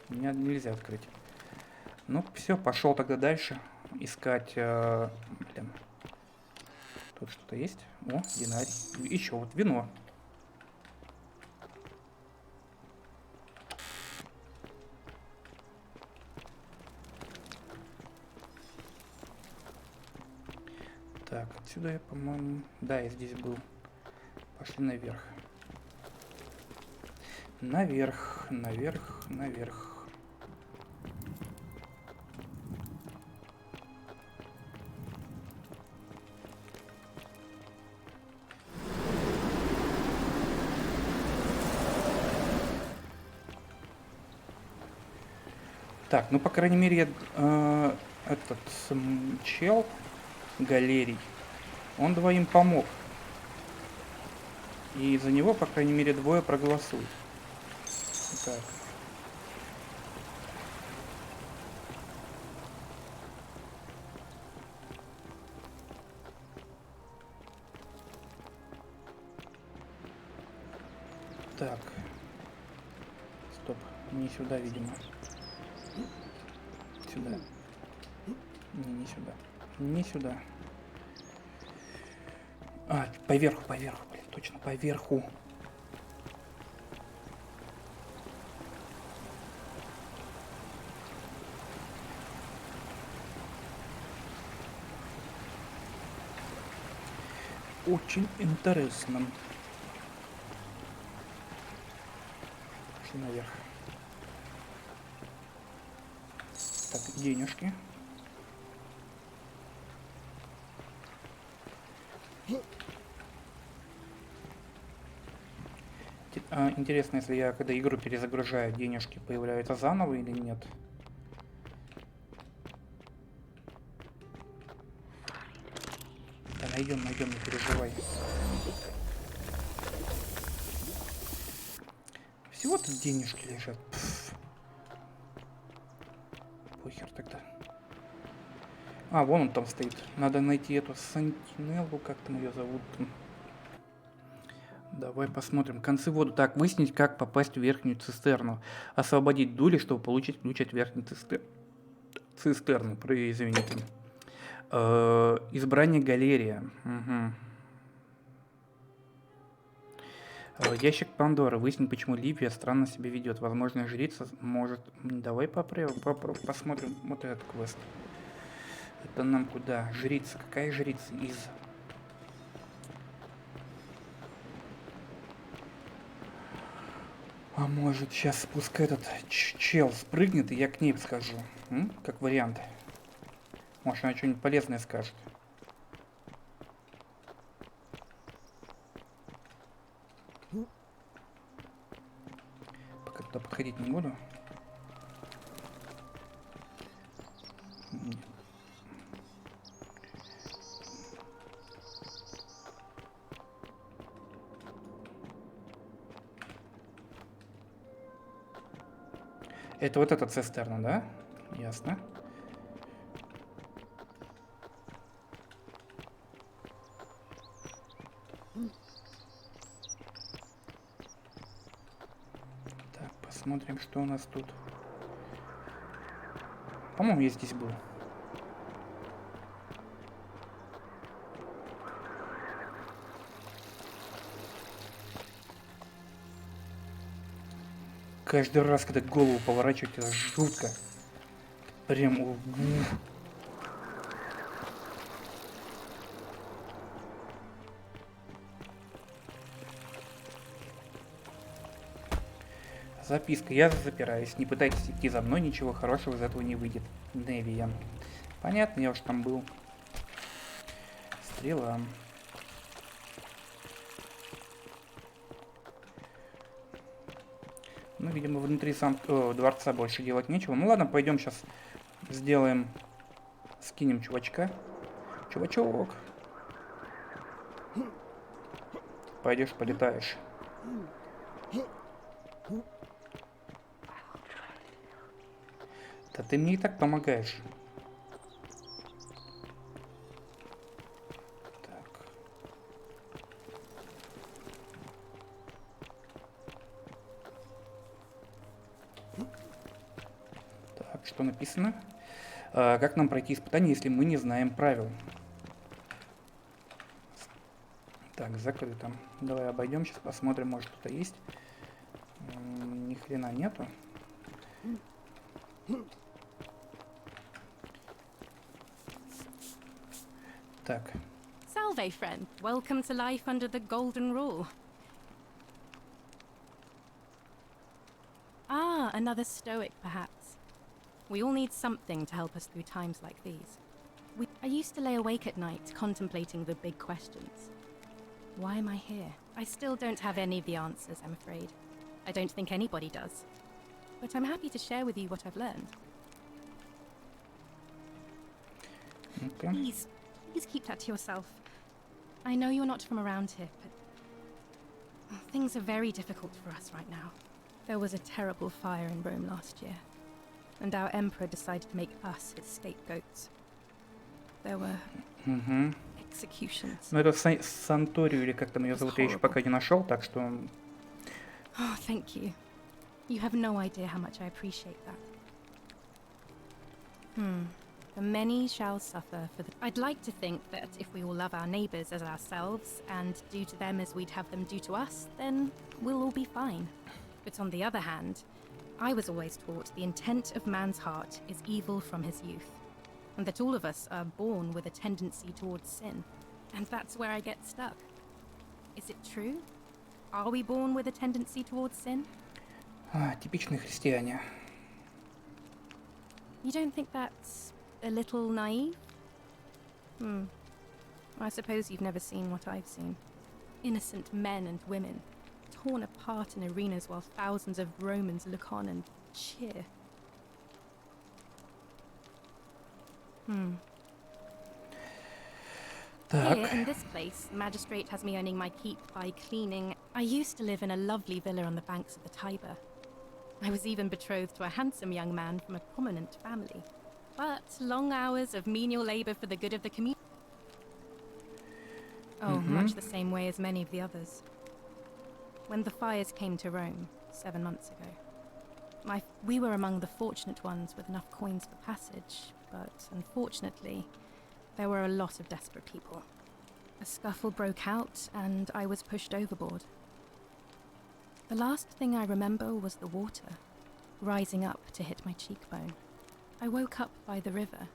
Меня нельзя открыть. Ну, все, пошел тогда дальше. Искать... блин. Тут что-то есть? О, динарий. Еще вот вино. Так, отсюда я, по-моему... Да, я здесь был. Пошли наверх. Наверх, наверх, наверх. Так, ну, по крайней мере, этот чел, Галерий, он двоим помог. И за него, по крайней мере, двое проголосуют. Так. Так. Стоп. Не сюда, видимо. Сюда. Не сюда. Не сюда. А, поверху, блин, точно, поверху. Очень интересно. Пошли наверх. Так, денежки. Интересно, если я, когда игру перезагружаю, денежки появляются заново или нет? Да, найдем, не переживай. Всего тут денежки лежат. Пф. Похер тогда. А, вон он там стоит. Надо найти эту Сантинеллу, как там ее зовут. Давай посмотрим. Концы воду. Так, выяснить, как попасть в верхнюю цистерну. Освободить дули, чтобы получить ключ от верхней цистерны. Извините. Избрание галерия. Угу. Ящик Пандоры. Выяснить, почему Ливия странно себя ведет. Возможно, жрица может... Давай посмотрим вот этот квест. Это нам куда? Жрица. Какая жрица из... А может, сейчас пускай этот чел спрыгнет, и я к ней схожу. Как вариант. Может, она что-нибудь полезное скажет. Пока туда подходить не буду. Нет. Это вот эта цистерна, да? Ясно. Так, посмотрим, что у нас тут. По-моему, я здесь был. Каждый раз, когда голову поворачивать, это жутко. Прям... Записка. Я запираюсь. Не пытайтесь идти за мной, ничего хорошего из этого не выйдет. Невиан. Понятно, я уж там был. Стрела. Ну, видимо, внутри дворца больше делать нечего. Ну ладно, пойдем сейчас сделаем... Скинем чувачка. Чувачок. Пойдешь, полетаешь. Да ты мне и так помогаешь. что написано? Как нам пройти испытание, если мы не знаем правил? Так, закрыто. Давай обойдем, сейчас посмотрим, может что-то есть. Ни хрена нету. Так. Salve, friend. Welcome to life under the golden rule. Ah, another stoic, perhaps. We all need something to help us through times like these. I used to lay awake at night, contemplating the big questions. Why am I here? I still don't have any of the answers, I'm afraid. I don't think anybody does. But I'm happy to share with you what I've learned. Okay. Please keep that to yourself. I know you're not from around here, but things are very difficult for us right now. There was a terrible fire in Rome last year, and our emperor decided to make us his scapegoats. There were executions. Ну это Санторию или как там ее зовут, я еще пока не нашел, так что... Oh, thank you. You have no idea how much I appreciate that. The many shall suffer for the... I'd like to think that if we all love our neighbours as ourselves and do to them as we'd have them do to us, then we'll all be fine. But on the other hand, I was always taught the intent of man's heart is evil from his youth, and that all of us are born with a tendency towards sin. And that's where I get stuck. Is it true? Are we born with a tendency towards sin? Типичные христиане. You don't think that's a little naive? I suppose you've never seen what I've seen. Innocent men and women, torn apart in arenas while thousands of Romans look on and cheer. Here, in this place, the magistrate has me earning my keep by cleaning. I used to live in a lovely villa on the banks of the Tiber. I was even betrothed to a handsome young man from a prominent family. But long hours of menial labour for the good of the community. Oh, much the same way as many of the others. When the fires came to Rome 7 months ago, we were among the fortunate ones with enough coins for passage, but unfortunately, there were a lot of desperate people. A scuffle broke out, and I was pushed overboard. The last thing I remember was the water, rising up to hit my cheekbone. I woke up by the river,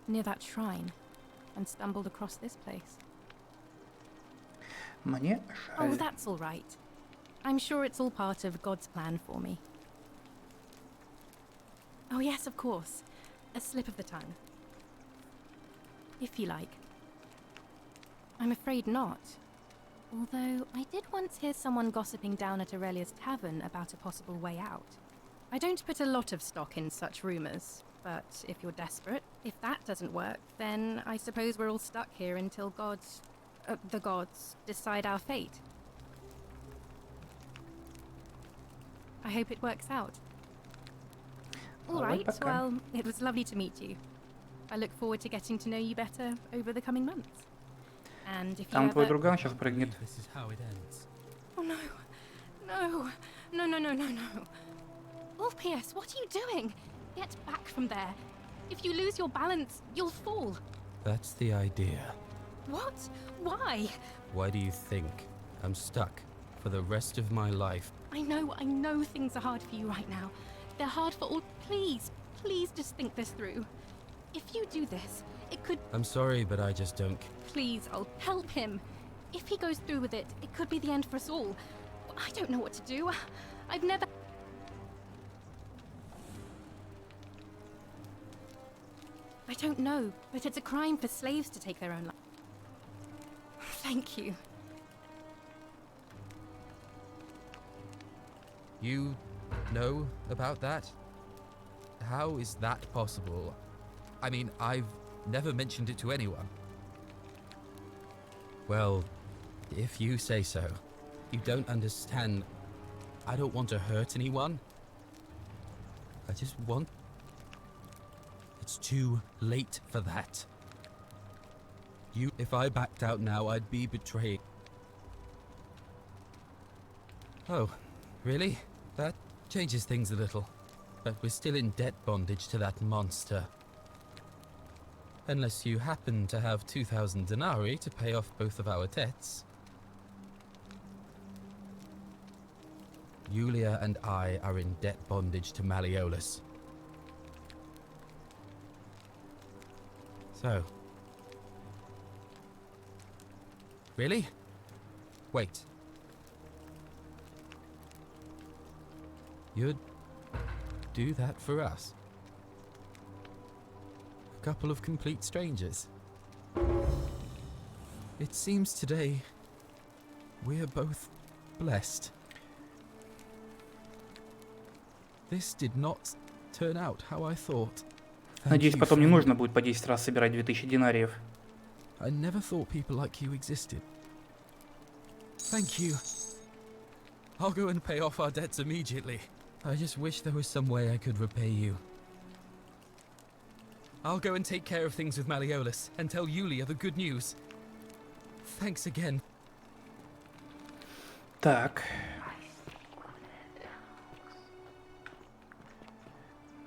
near that shrine, and stumbled across this place. Мне Oh, that's all right. I'm sure it's all part of God's plan for me. Oh yes, of course. A slip of the tongue. If you like. I'm afraid not. Although, I did once hear someone gossiping down at Aurelia's tavern about a possible way out. I don't put a lot of stock in such rumours, but if you're desperate, if that doesn't work, then I suppose we're all stuck here until the gods decide our fate. I hope it works out. All right, well, it was lovely to meet you. I look forward to getting to know you better over the coming months. And if you Там твой ever... друган сейчас прыгнет. This is how it ends. Oh no. No. Ulpius, what are you doing? Get back from there. If you lose your balance, you'll fall. That's the idea. What? Why? Why do you think I'm stuck for the rest of my life? I know things are hard for you right now. They're hard for all... Please just think this through. If you do this, it could... I'm sorry, but I just don't... Please, I'll help him. If he goes through with it, it could be the end for us all. I don't know what to do. I've never... I don't know, but it's a crime for slaves to take their own life. Thank you. You know about that? How is that possible? I mean, I've never mentioned it to anyone. Well, if you say so. You don't understand. I don't want to hurt anyone. I just want... It's too late for that. If I backed out now, I'd be betrayed. Oh, really? That changes things a little. but we're still in debt bondage to that monster. Unless you happen to have 2,000 denarii to pay off both of our debts. Yulia and I are in debt bondage to Malleolus. So. Really? Wait. You'd do that for us? A couple of complete strangers. It seems today we're both blessed. This did not turn out how I thought. Надеюсь, потом не нужно будет по 10 раз собирать 2000 динариев. I never thought people like you existed. Thank you. I'll go and pay off our debts immediately. I just wish there was some way I could repay you. I'll go and take care of things with Malleolus and tell Yulia the good news. Thanks again. Так.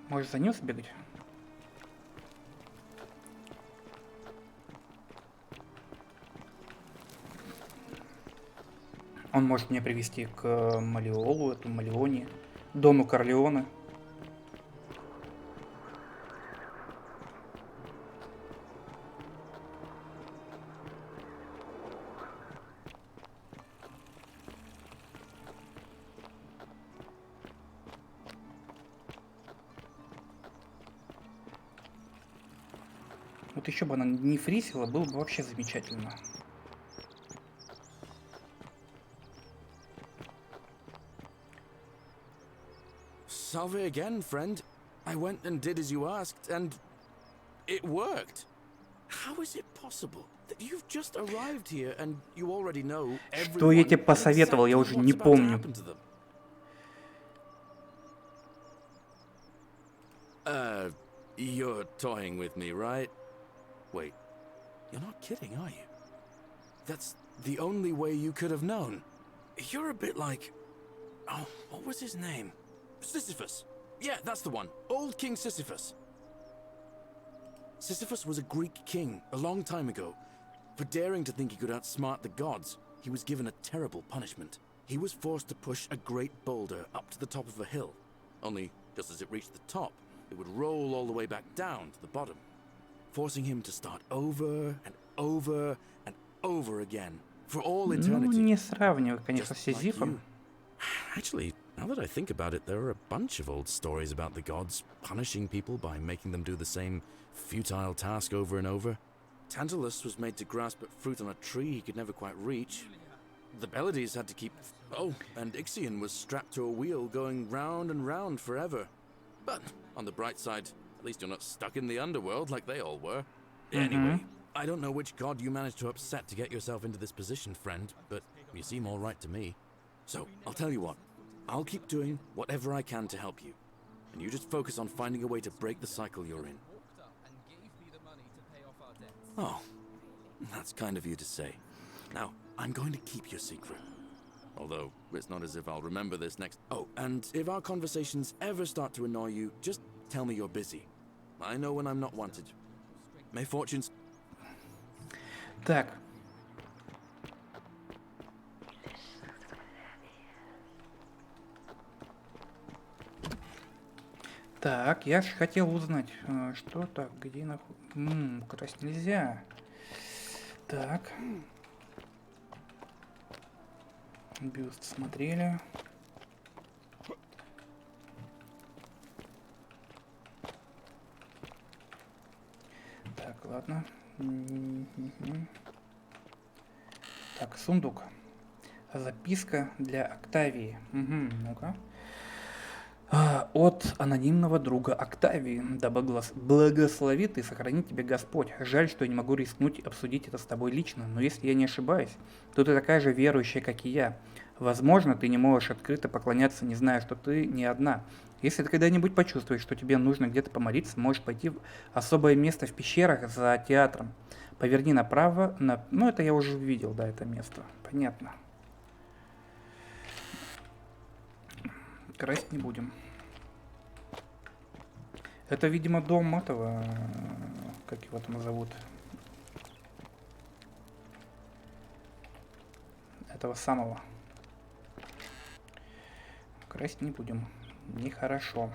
Можешь за ним сбегать? Он может меня привести к Малеолу, эту Малеоне, Дону Корлеоне. Вот еще бы она не фрисила, было бы вообще замечательно. Salve again, friend. I went and did as you asked, and it worked. How is it possible that you've just arrived here and you already know everyone? Что я тебе посоветовал, я уже не помню. You're toying with me, right? Wait, you're not kidding, are you? That's the only way you could have known. You're a bit like... Oh, what was his name? Sisyphus. Yeah, that's the one. Old King Sisyphus. Sisyphus was a Greek king a long time ago. For daring to think he could outsmart the gods, he was given a terrible punishment. He was forced to push a great boulder up to the top of a hill. Only, just as it reached the top, it would roll all the way back down to the bottom, forcing him to start over and over and over again for all eternity. Ну, не сравнивай, конечно, с Сизифом. Actually, now that I think about it, there are a bunch of old stories about the gods punishing people by making them do the same futile task over and over. Tantalus was made to grasp at fruit on a tree he could never quite reach. The Pleiades had to keep... Oh, and Ixion was strapped to a wheel going round and round forever. But on the bright side, at least you're not stuck in the underworld like they all were. Anyway, I don't know which god you managed to upset to get yourself into this position, friend, but you seem all right to me. So, I'll tell you what. I'll keep doing whatever I can to help you. And you just focus on finding a way to break the cycle you're in. Oh, that's kind of you to say. Now, I'm going to keep your secret. Although, it's not as if I'll remember this next... Oh, and if our conversations ever start to annoy you, just tell me you're busy. I know when I'm not wanted. May fortunes... Так. Так, я же хотел узнать, что так, где находится... Красть нельзя. Так. Бюст смотрели. Так, ладно. Так, сундук. Записка для Октавии. Ну-ка. От анонимного друга Октавии. Да благословит и сохранит тебя Господь. Жаль, что я не могу рискнуть обсудить это с тобой лично, но если я не ошибаюсь, то ты такая же верующая, как и я. Возможно, ты не можешь открыто поклоняться, не зная, что ты не одна. Если ты когда-нибудь почувствуешь, что тебе нужно где-то помолиться, можешь пойти в особое место в пещерах за театром. Поверни направо, Ну, это я уже видел, да, это место. Понятно. Красть не будем. Это, видимо, дом этого... Как его там зовут? Этого самого. Красть не будем. Нехорошо.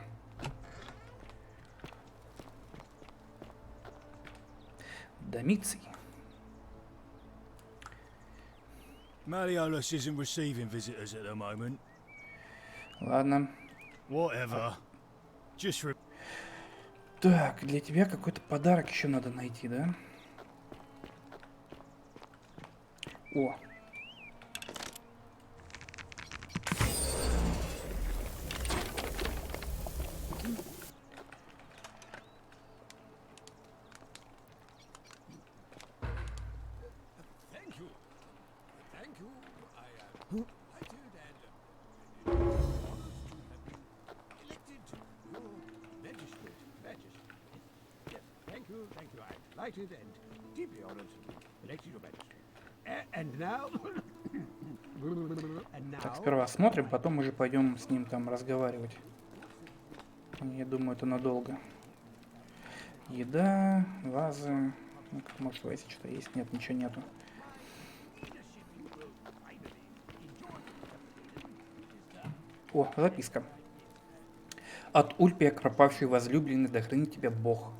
Домиций. Malleolus isn't receiving visitors at the moment. Ладно. Whatever. Just Так, для тебя какой-то подарок еще надо найти, да? О. Так, сперва смотрим, потом уже пойдем с ним там разговаривать. Я думаю, это надолго. Еда, вазы. Ну, может, в вазе что-то есть? Нет, ничего нету. О, записка. От Ульпия к пропавшей возлюбленной, да хранит тебя Бог.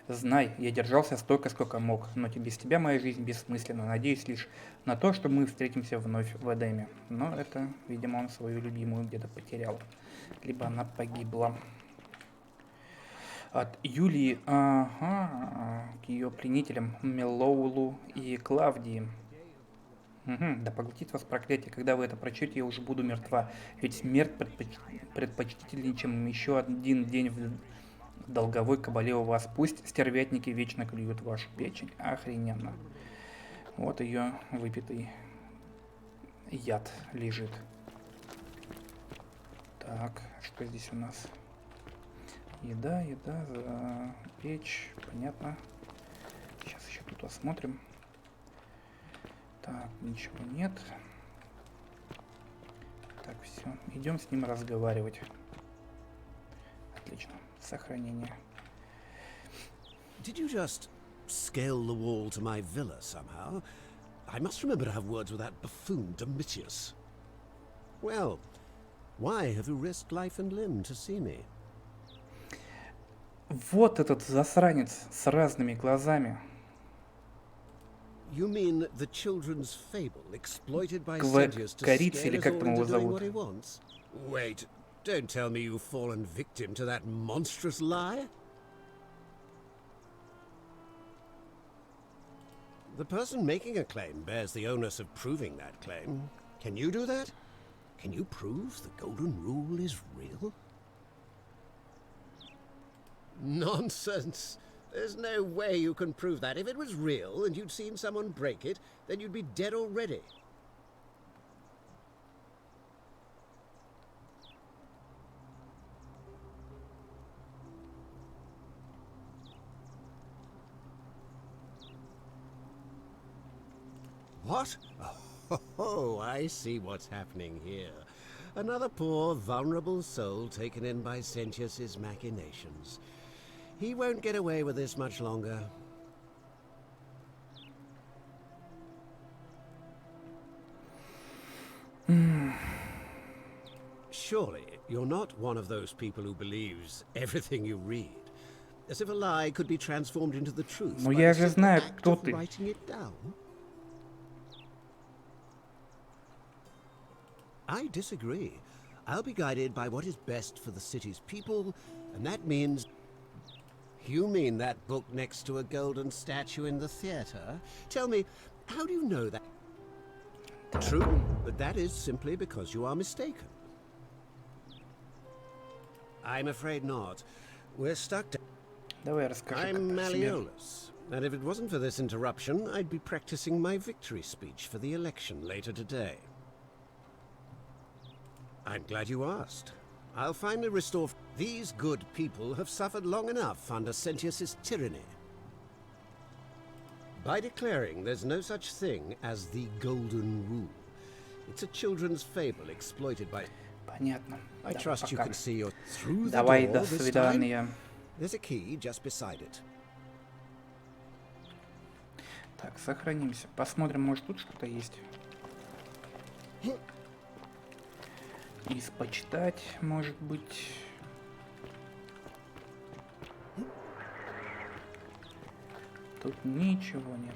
Знай, я держался столько, сколько мог, но без тебя моя жизнь бессмысленна. Надеюсь лишь на то, что мы встретимся вновь в Эдеме. Но это, видимо, он свою любимую где-то потерял. Либо она погибла. От Юлии, к ее пленителям Мелоулу и Клавдии. Да поглотит вас проклятие, когда вы это прочтете, я уже буду мертва. Ведь смерть предпочтительнее, чем еще один день в долговой кабале у вас. Пусть стервятники вечно клюют вашу печень. Охрененно. Вот ее выпитый яд лежит. Так, что здесь у нас? Еда, печь, понятно. Сейчас еще тут осмотрим. Так, ничего нет. Так, все. Идем с ним разговаривать. Отлично. Сохранение. Did you just scale the wall to my villa somehow? I must remember to have words with that buffoon Domitius. Well, why have you risked life and limb to see me? Вот этот засранец с разными глазами. You mean the children's fable exploited by Sentius to scare us all into doing what he wants? Wait, don't tell me you've fallen victim to that monstrous lie? The person making a claim bears the onus of proving that claim. Can you do that? Can you prove the Golden Rule is real? Nonsense! There's no way you can prove that. If it was real and you'd seen someone break it, then you'd be dead already. What? Oh, I see what's happening here. Another poor, vulnerable soul taken in by Sentius's machinations. He won't get away with this much longer. Surely, you're not one of those people who believes everything you read. As if a lie could be transformed into the truth. Ну я же знаю, кто ты. Writing it down. I disagree. I'll be guided by what is best for the city's people, and that means... You mean that book next to a golden statue in the theater? Tell me, how do you know that? True, but that is simply because you are mistaken. I'm afraid not. We're stuck to... Давай расскажи I'm Malleolus, and if it wasn't for this interruption, I'd be practicing my victory speech for the election later today. I'm glad you asked. I'll finally restore... These good people have suffered long enough under Sentius's tyranny. By declaring there's no such thing as the Golden Rule. It's a children's fable exploited by... Понятно. I trust you can see your... Through the Давай, door до this свидания. time? There's a key just beside it. Так, сохранимся. Посмотрим, может тут что-то есть. Почитать, может быть. Тут ничего нет.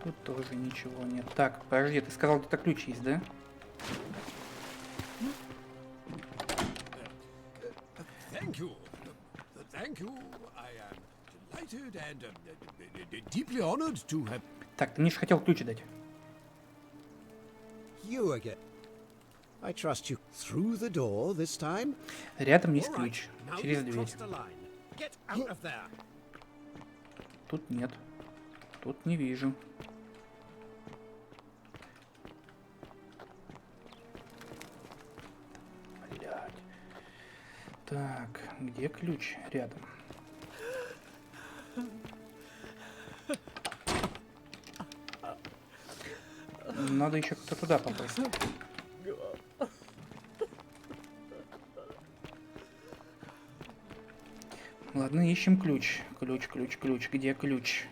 Тут тоже ничего нет. Так, подожди, ты сказал, где-то ключ есть, да? Thank you. Thank you. I am delighted and deeply honored to have... Так, ты мне же хотел ключ дать. You again. I trust you through the door this time. Рядом есть ключ. Через дверь. Get out of there. Тут нет. Тут не вижу. Блядь. Так, где ключ? Рядом. Надо еще как-то туда попасть. Ладно, ищем ключ. Ключ. Где ключ?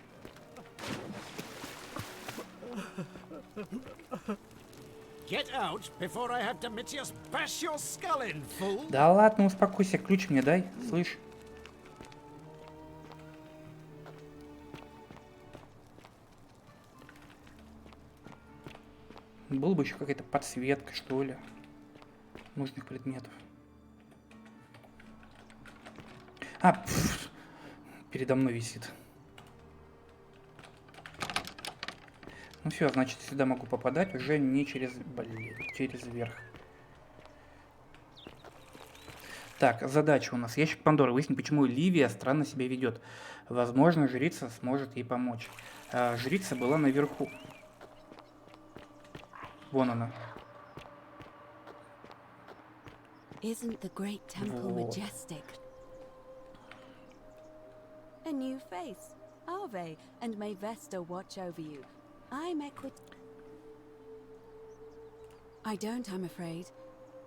Get out before I have Domitius bash your skull in, fool. Да ладно, успокойся, ключ мне дай, слышь. Была бы еще какая-то подсветка, что ли, нужных предметов. Передо мной висит. Ну все, значит, сюда могу попадать уже не через, через верх. Так, задача у нас. Ящик Пандоры. Выяснить, почему Ливия странно себя ведет. Возможно, жрица сможет ей помочь. Жрица была наверху. Вон она. Isn't the great temple majestic? A new face, Ave, and may Vesta watch over you. I'm I don't, I'm afraid.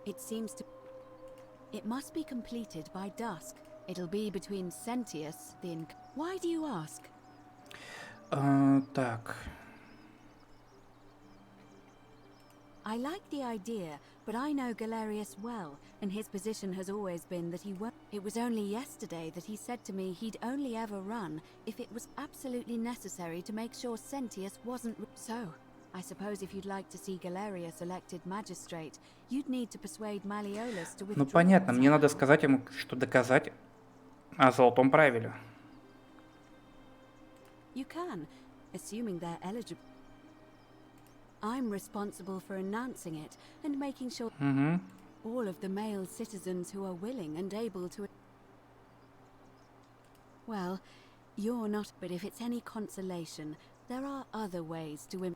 It seems to... It must be completed by dusk. It'll be between Sentius, the Why do you ask? Так. I like the idea, but I know Galerius well, and his position has always been that he won't. It was only yesterday that he said to me he'd only ever run if it was absolutely necessary to make sure Sentius wasn't. So, I suppose if you'd like to see Galerius elected magistrate, you'd need to persuade Malleolus to withdraw. Ну понятно, мне надо сказать ему, что доказать о золотом правиле. You can, assuming they're eligible. I'm responsible for announcing it and making sure all of the male citizens who are willing and able to... Well, you're not, but if it's any consolation, there are other ways to...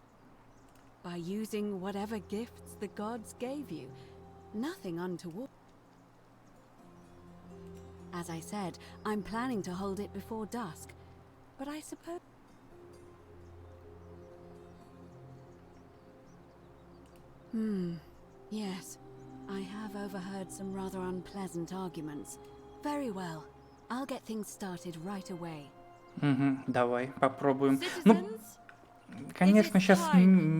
By using whatever gifts the gods gave you. Nothing untoward. As I said, I'm planning to hold it before dusk, but I suppose... Yes, I have overheard some rather unpleasant arguments. Very well. I'll get things started right away. Давай, попробуем. Ну, конечно, сейчас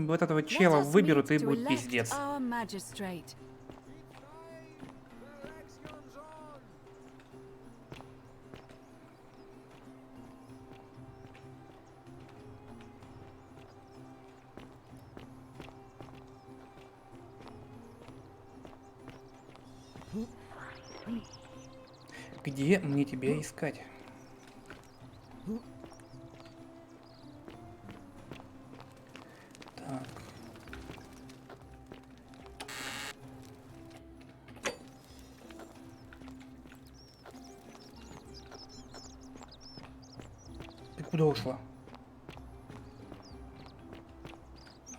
вот этого чела выберут и будет пиздец. Где мне тебя искать? Так. Ты куда ушла?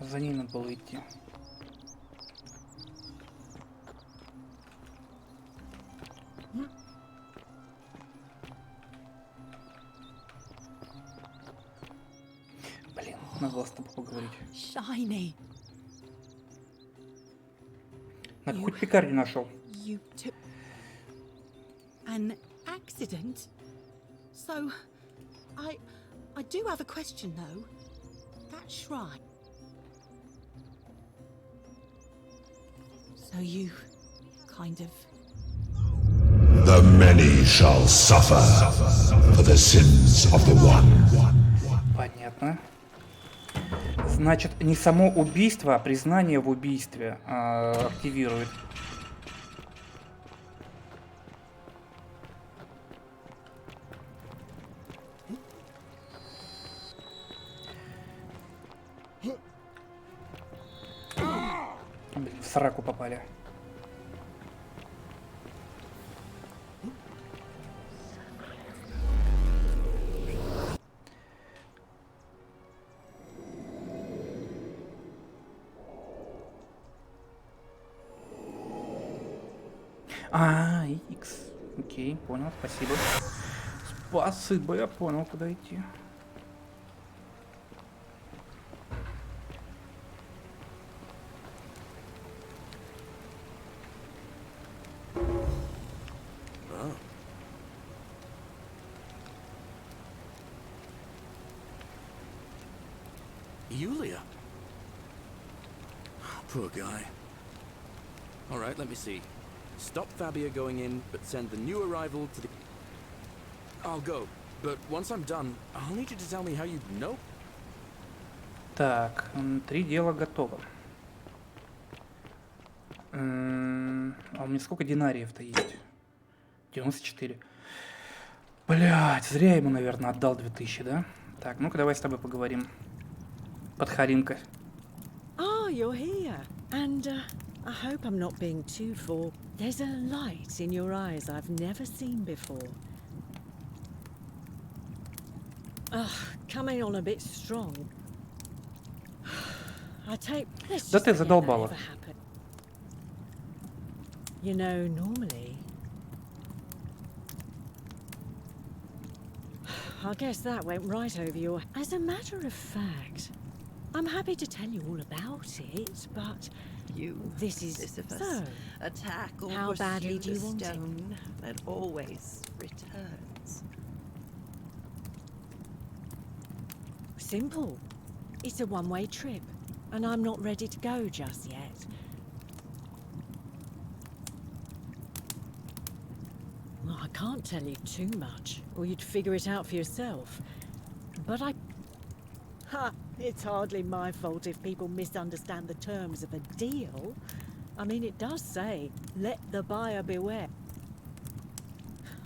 За ней надо было идти. Надо с тобой поговорить. Shiny. Надо хоть пекарню нашел. You took an axe accident? So, I do have a question though. That shrine. So you kind of... The many shall suffer for the sins of the one. Понятно. Значит, не само убийство, а признание в убийстве активирует. Блин, в сраку попали. X. Окей, понял, спасибо. Спасибо, я понял, куда идти. Yulia? Poor guy. All right, let me see. Stop Fabia going in, but send the new arrival to the... I'll go, but once I'm done, I'll need you to tell me how you know. Так, 3 дела готово. А у меня сколько динариев-то есть? 94. Блять, зря ему, наверное, отдал 2000, да? Так, ну-ка давай с тобой поговорим. Подхалимка. Ah, you're here. And I hope I'm not being too full. There's a light in your eyes I've never seen before. Ugh, coming on a bit strong. I take... Да ты задолбала. You know, normally... I guess that went right over your... As a matter of fact, I'm happy to tell you all about it, but... This is Sisyphus. So, attack or how badly do you want it? stone that always returns. Simple. It's a one-way trip, and I'm not ready to go just yet. Well, I can't tell you too much, or you'd figure it out for yourself. But Ha! It's hardly my fault if people misunderstand the terms of a deal. I mean, it does say, let the buyer beware.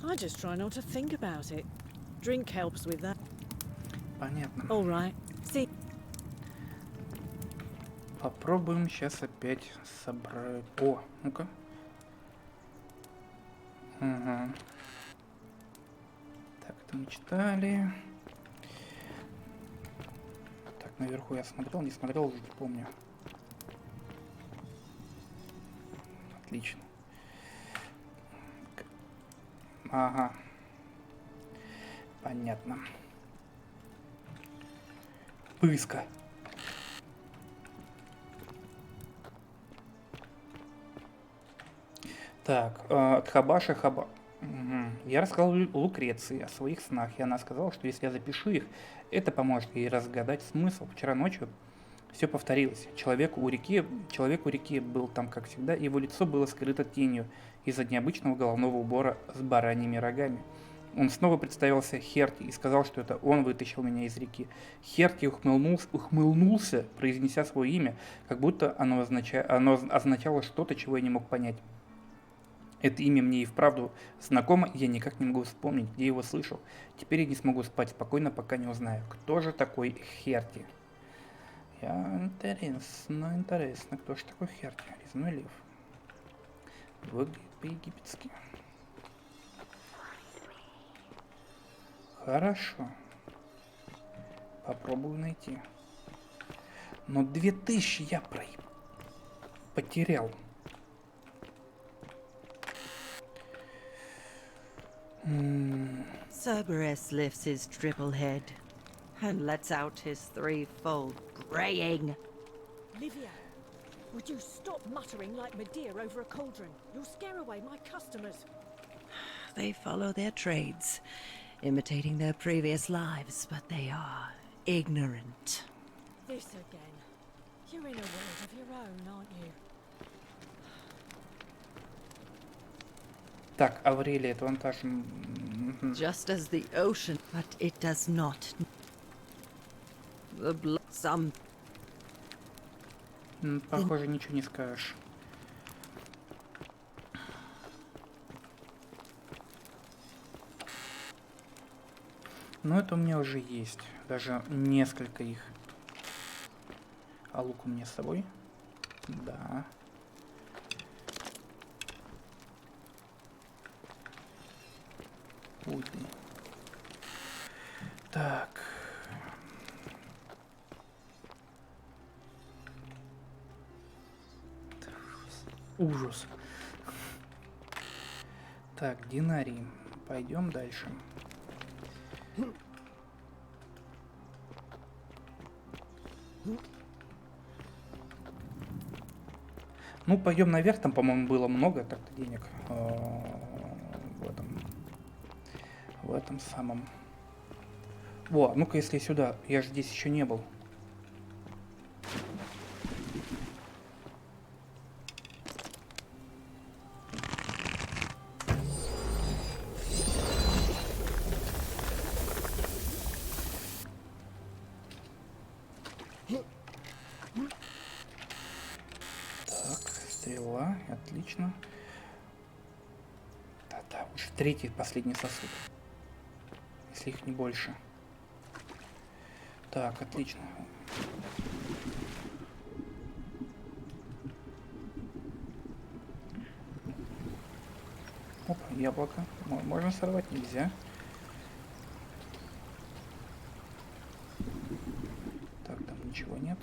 I just try not to think about it. Drink helps with that. Понятно. All right. See. Попробуем сейчас опять собрать... О, ну-ка. Угу. Так, это мы читали. Так, наверху я смотрел, не смотрел, уже не помню. Отлично. Ага. Понятно. Пыска. Так, Хабаша Хаба. Угу. Я рассказал Лукреции о своих снах, и она сказала, что если я запишу их, это поможет ей разгадать смысл. Вчера ночью все повторилось. Человек у реки был там, как всегда, и его лицо было скрыто тенью из-за необычного головного убора с бараньими рогами. Он снова представился Херти и сказал, что это он вытащил меня из реки. Херти ухмыльнулся, произнеся свое имя, как будто оно означало что-то, чего я не мог понять. Это имя мне и вправду знакомо, и я никак не могу вспомнить, где его слышал. Теперь я не смогу спать спокойно, пока не узнаю, кто же такой Херти. Интересно, кто же такой Херти? Резной лев. Выглядит по-египетски. Хорошо. Попробую найти. Но 2000 я потерял. Cerberus lifts his triple head and lets out his threefold braying. Livia, would you stop muttering like Medea over a cauldron? You'll scare away my customers. They follow their trades, imitating their previous lives, but they are ignorant. This again. You're in a world of your own, aren't you? Так, Аврелия, это вантаж. Just as the ocean, but it does not. The blood, some. Похоже, ничего не скажешь. Но это у меня уже есть. Даже несколько их. А лук у меня с собой? Да. Ой ты. Так. Ужас. Так, динарий. Пойдем дальше. Ну, пойдем наверх, там, по-моему, было много так-то денег в этом самом. Во, ну-ка, если сюда, я же здесь еще не был. Отлично. Да, уже третий, последний сосуд. Если их не больше. Так, отлично. Оп, яблоко. Можно сорвать? Нельзя. Так, там ничего нет.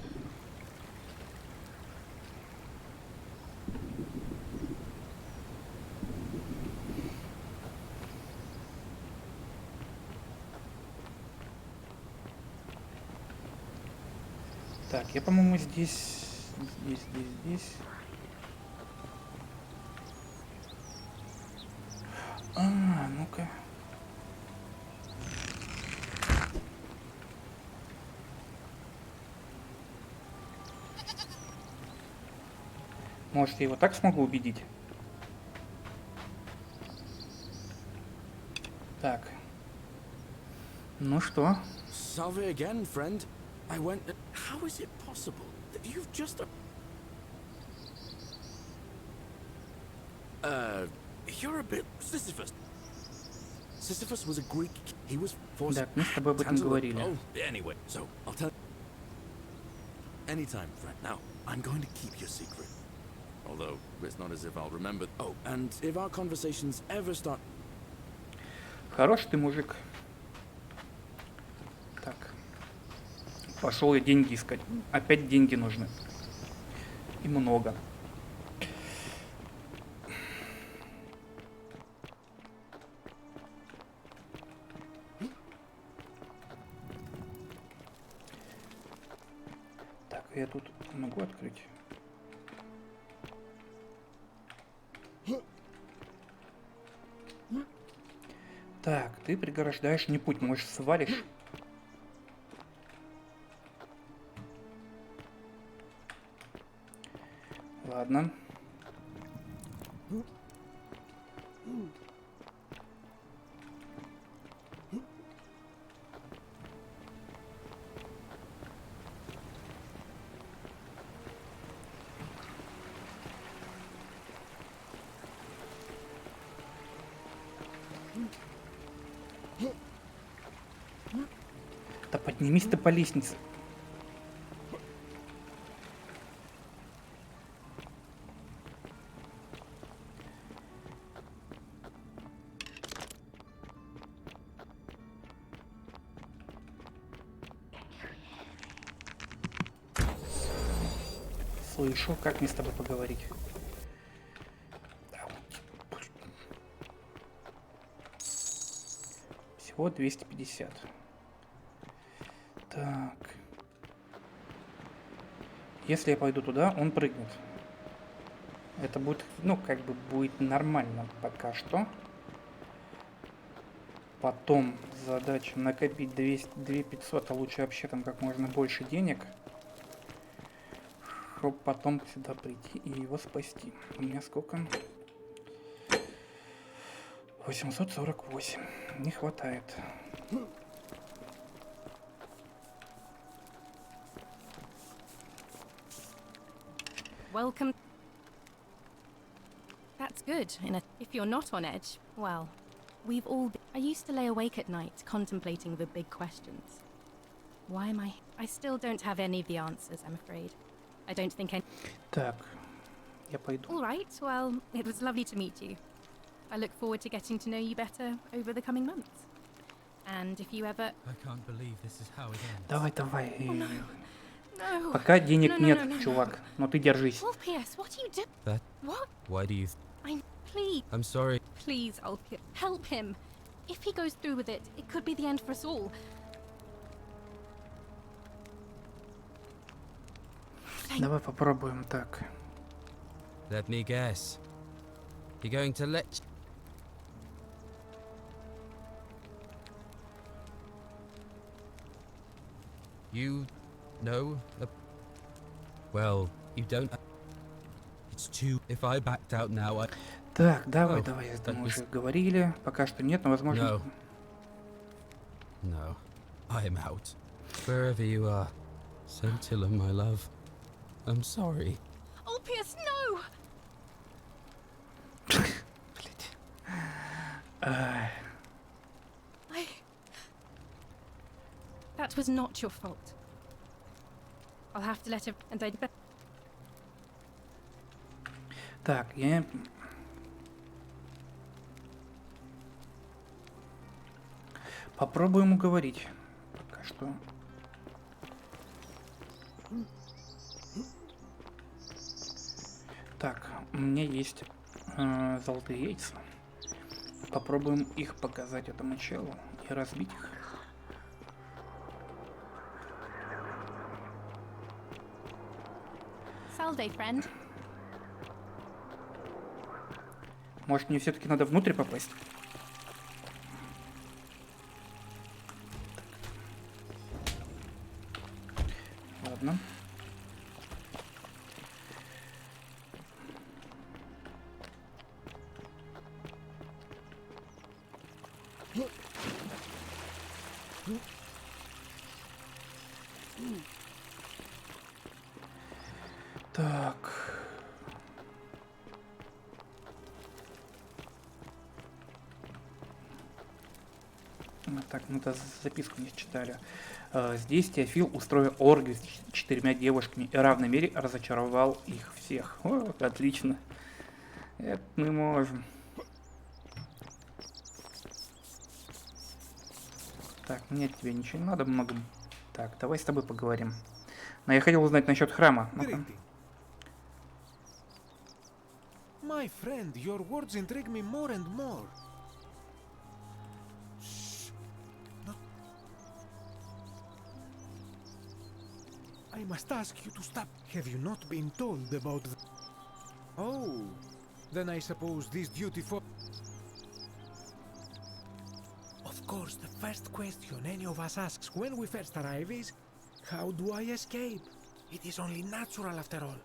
Так, я, по-моему, здесь. Ну-ка. Может, я его так смогу убедить? Так. Ну что? Salve again, friend. I went. How is it possible that you've just? You're a bit Sisyphus. Sisyphus was a Greek. He was forced. Так, мы с тобой об этом говорили. Oh, anyway, so I'll tell. Anytime, friend. Now, I'm going to keep your secret. Although it's not as if I'll remember. Oh, and if our conversations ever start. Хороший ты мужик. Так. Пошел я деньги искать. Опять деньги нужны. И много. Так, я тут могу открыть. Так, ты преграждаешь мне путь. Может, свалишь? Ладно. Да поднимись ты по лестнице. Слышу, как мне с тобой поговорить? Всего 250. Так. Если я пойду туда, он прыгнет. Это будет, ну, как бы будет нормально пока что. Потом задача накопить 2500, а лучше вообще там как можно больше денег. Чтобы потом сюда прийти и его спасти. У меня сколько? 848. Не хватает. Welcome. That's good. If you're not on edge, well, we've all been. I used to lay awake at night contemplating the big questions. Why am I? I still don't have any of the answers, I'm afraid. I don't think any. Так, я пойду. All right. Well, it was lovely to meet you. I look forward to getting to know you better over the coming months. And if you ever. I can't believe this is how it ends. Давай, давай. Oh, no. No. Пока денег No, нет, чувак. Но ты держись. Ulpius, what are you doing? That. What? Why do you? Please. I'm sorry. Please, Ulpius, help him. If he goes through with it, it could be the end for us all. Давай попробуем так. Let me guess. You're going to let. You know. Well, you don't. It's too. If I backed out now, I. Так, давай, давай, это мы уже говорили. Пока что нет, но возможно... No, I am out. Wherever you are, Scintilla, my love. I'm sorry. Ulpius, no! That was not your fault. I'll have to let him. And I'd. Так, я... Попробуем уговорить. Пока что. Так, у меня есть золотые яйца. Попробуем их показать этому челу и разбить их. Salve, friend. Может, мне все-таки надо внутрь попасть? Ладно. Так. Так, мы-то записку не читали. Здесь Теофил устроил оргию с 4 девушками и в равной мере разочаровал их всех. О, отлично. Это мы можем. Так, мне от тебя ничего не надо, много. Так, давай с тобой поговорим. Но я хотел узнать насчет храма. Ну-ка. My friend, your words intrigue me more and more. I must ask you to stop. Have you not been told about the... Oh, then I suppose this duty for... Of course, the first question any of us asks when we first arrive is, how do I escape? It is only natural after all.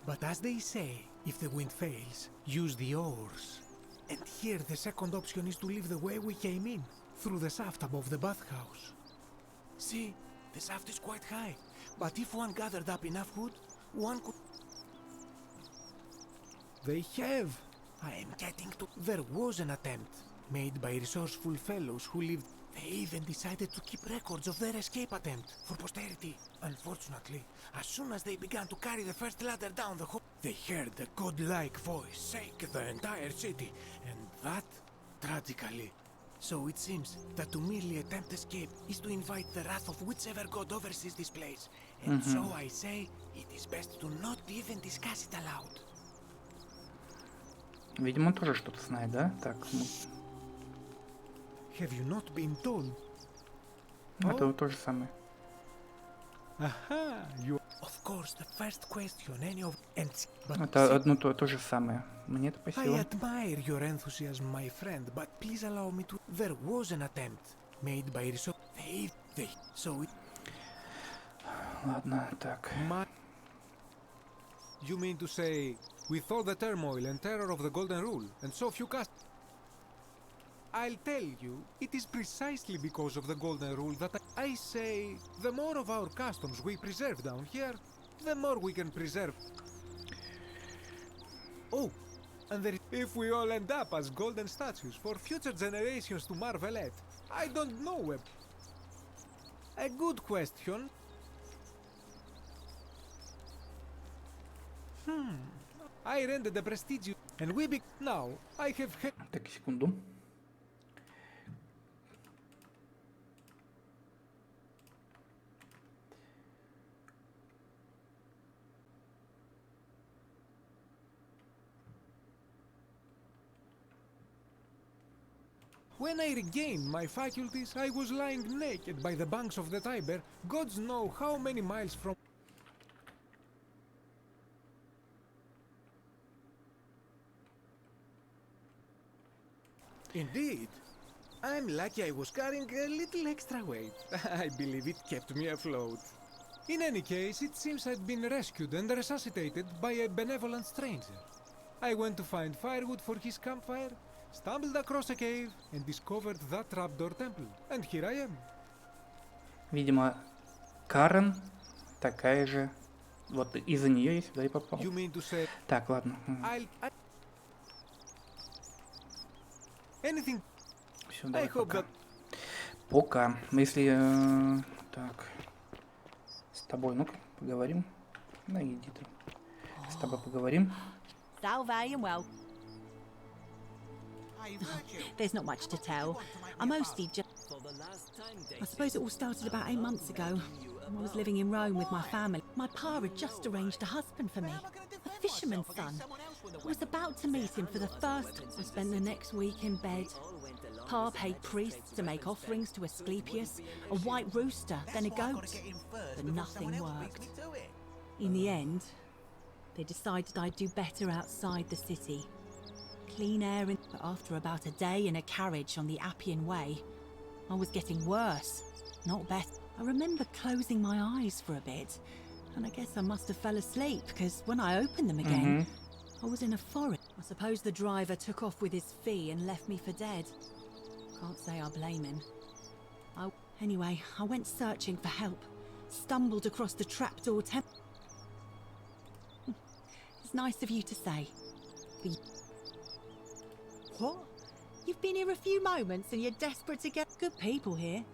But as they say, if the wind fails, use the oars. And here the second option is to leave the way we came in, through the shaft above the bathhouse. See, the shaft is quite high. But if one gathered up enough wood, one could... They have! I am getting to... There was an attempt, made by resourceful fellows who lived... They even decided to keep records of their escape attempt, for posterity. Unfortunately, as soon as they began to carry the first ladder down the hole, they heard a godlike voice shake the entire city, and that, tragically. So it seems that to merely attempt escape is to invite the wrath of whichever god oversees this place. And so I say, it is best to not even discuss it aloud. Видимо, он тоже что-то знает, да? Так, Have you not been told? Это то же самое. Aha, you... Of course, the first question any of Это одно то же самое. Мне это I спасибо. admire your enthusiasm, my friend, but please allow me to. There was an attempt made by so it. Ладно, так. You mean to say, with all the turmoil and terror of the Golden Rule, and so few I'll tell you, it is precisely because of the Golden Rule that I say, the more of our customs we preserve down here, the more we can preserve. Oh, and if we all end up as golden statues for future generations to marvel at, I don't know where. A good question. I rendered the prestigious, and now I have. Так, секунду. When I regained my faculties, I was lying naked by the banks of the Tiber, gods know how many miles from. Indeed. I'm lucky I was carrying a little extra weight. I believe it kept me afloat. In any case, it seems I'd been rescued and resuscitated by a benevolent stranger. I went to find firewood for his campfire, stumbled across a cave, and discovered that trapdoor temple. And here I am. Видимо, Карен такая же. Вот из-за нее я сюда и попал. Так, ладно. Все, давай пока. Пока. Если... так. С тобой, ну-ка, поговорим. Да, иди ты. С тобой поговорим. Salve and well. There's not much to tell. I mostly just... I suppose it all started about 8 months ago. I was living in Rome with my family. My pa had just arranged a husband for me. A fisherman's son. I was about to meet him for the first. I spent the next week in bed. Pa paid priests to make offerings to Asclepius, a white rooster, then a goat. But nothing worked. In the end, they decided I'd do better outside the city. Clean air, but after about a day in a carriage on the Appian Way, I was getting worse, not better. I remember closing my eyes for a bit, and I guess I must have fell asleep, because when I opened them again, I was in a forest. I suppose the driver took off with his fee and left me for dead. Can't say I blame him. Anyway, I went searching for help, stumbled across the trapdoor temple. It's nice of you to say. What? You've been here a few moments and you're desperate to get good people here.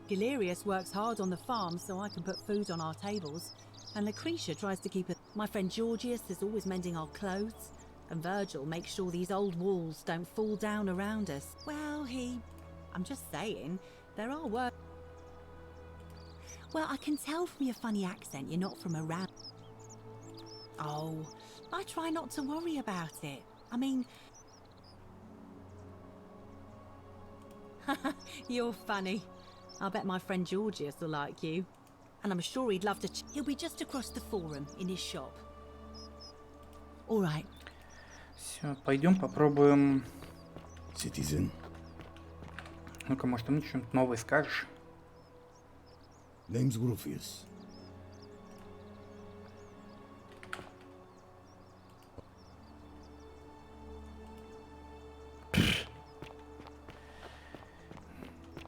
Galerius works hard on the farm so I can put food on our tables, and Lucretia tries to keep it. My friend Georgius is always mending our clothes, and Virgil makes sure these old walls don't fall down around us. Well, I'm just saying, there are work. Well, I can tell from your funny accent you're not from around. Oh, I try not to worry about it. I mean... You're funny. I bet my friend Georgius will like you. And I'm sure he'd love to... He'll be just across the forum, in his shop. All right. Все, пойдем попробуем. Citizen. Ну-ка, может, ты мне что-нибудь новое скажешь? Name's Rufius.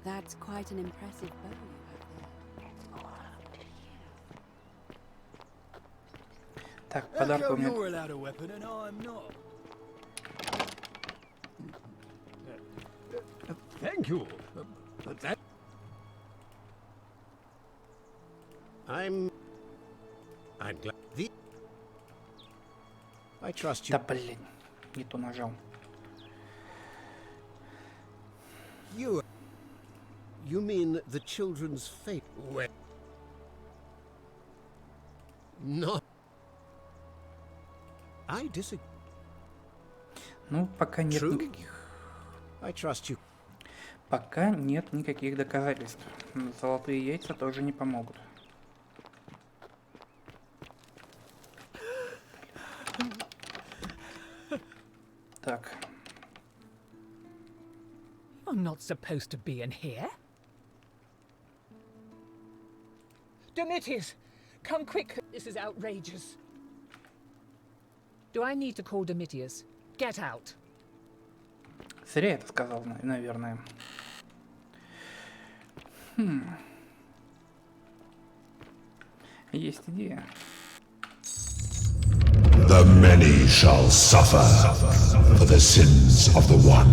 That's quite an impressive bow you have there. Так, подарок у меня. You're allowed a weapon and I'm not. Thank you. That... I'm glad. I trust you. Да, блин, не то нажал. You mean the children's fate? Well, not. I disagree. Ну, пока нет никаких. I trust you. Пока нет никаких доказательств. Золотые яйца тоже не помогут. not supposed to be in here. Domitius, come quick. This is outrageous. Do I need to call Domitius? Get out. Зря я это сказал, наверное. Есть идея. The many shall suffer for the sins of the one.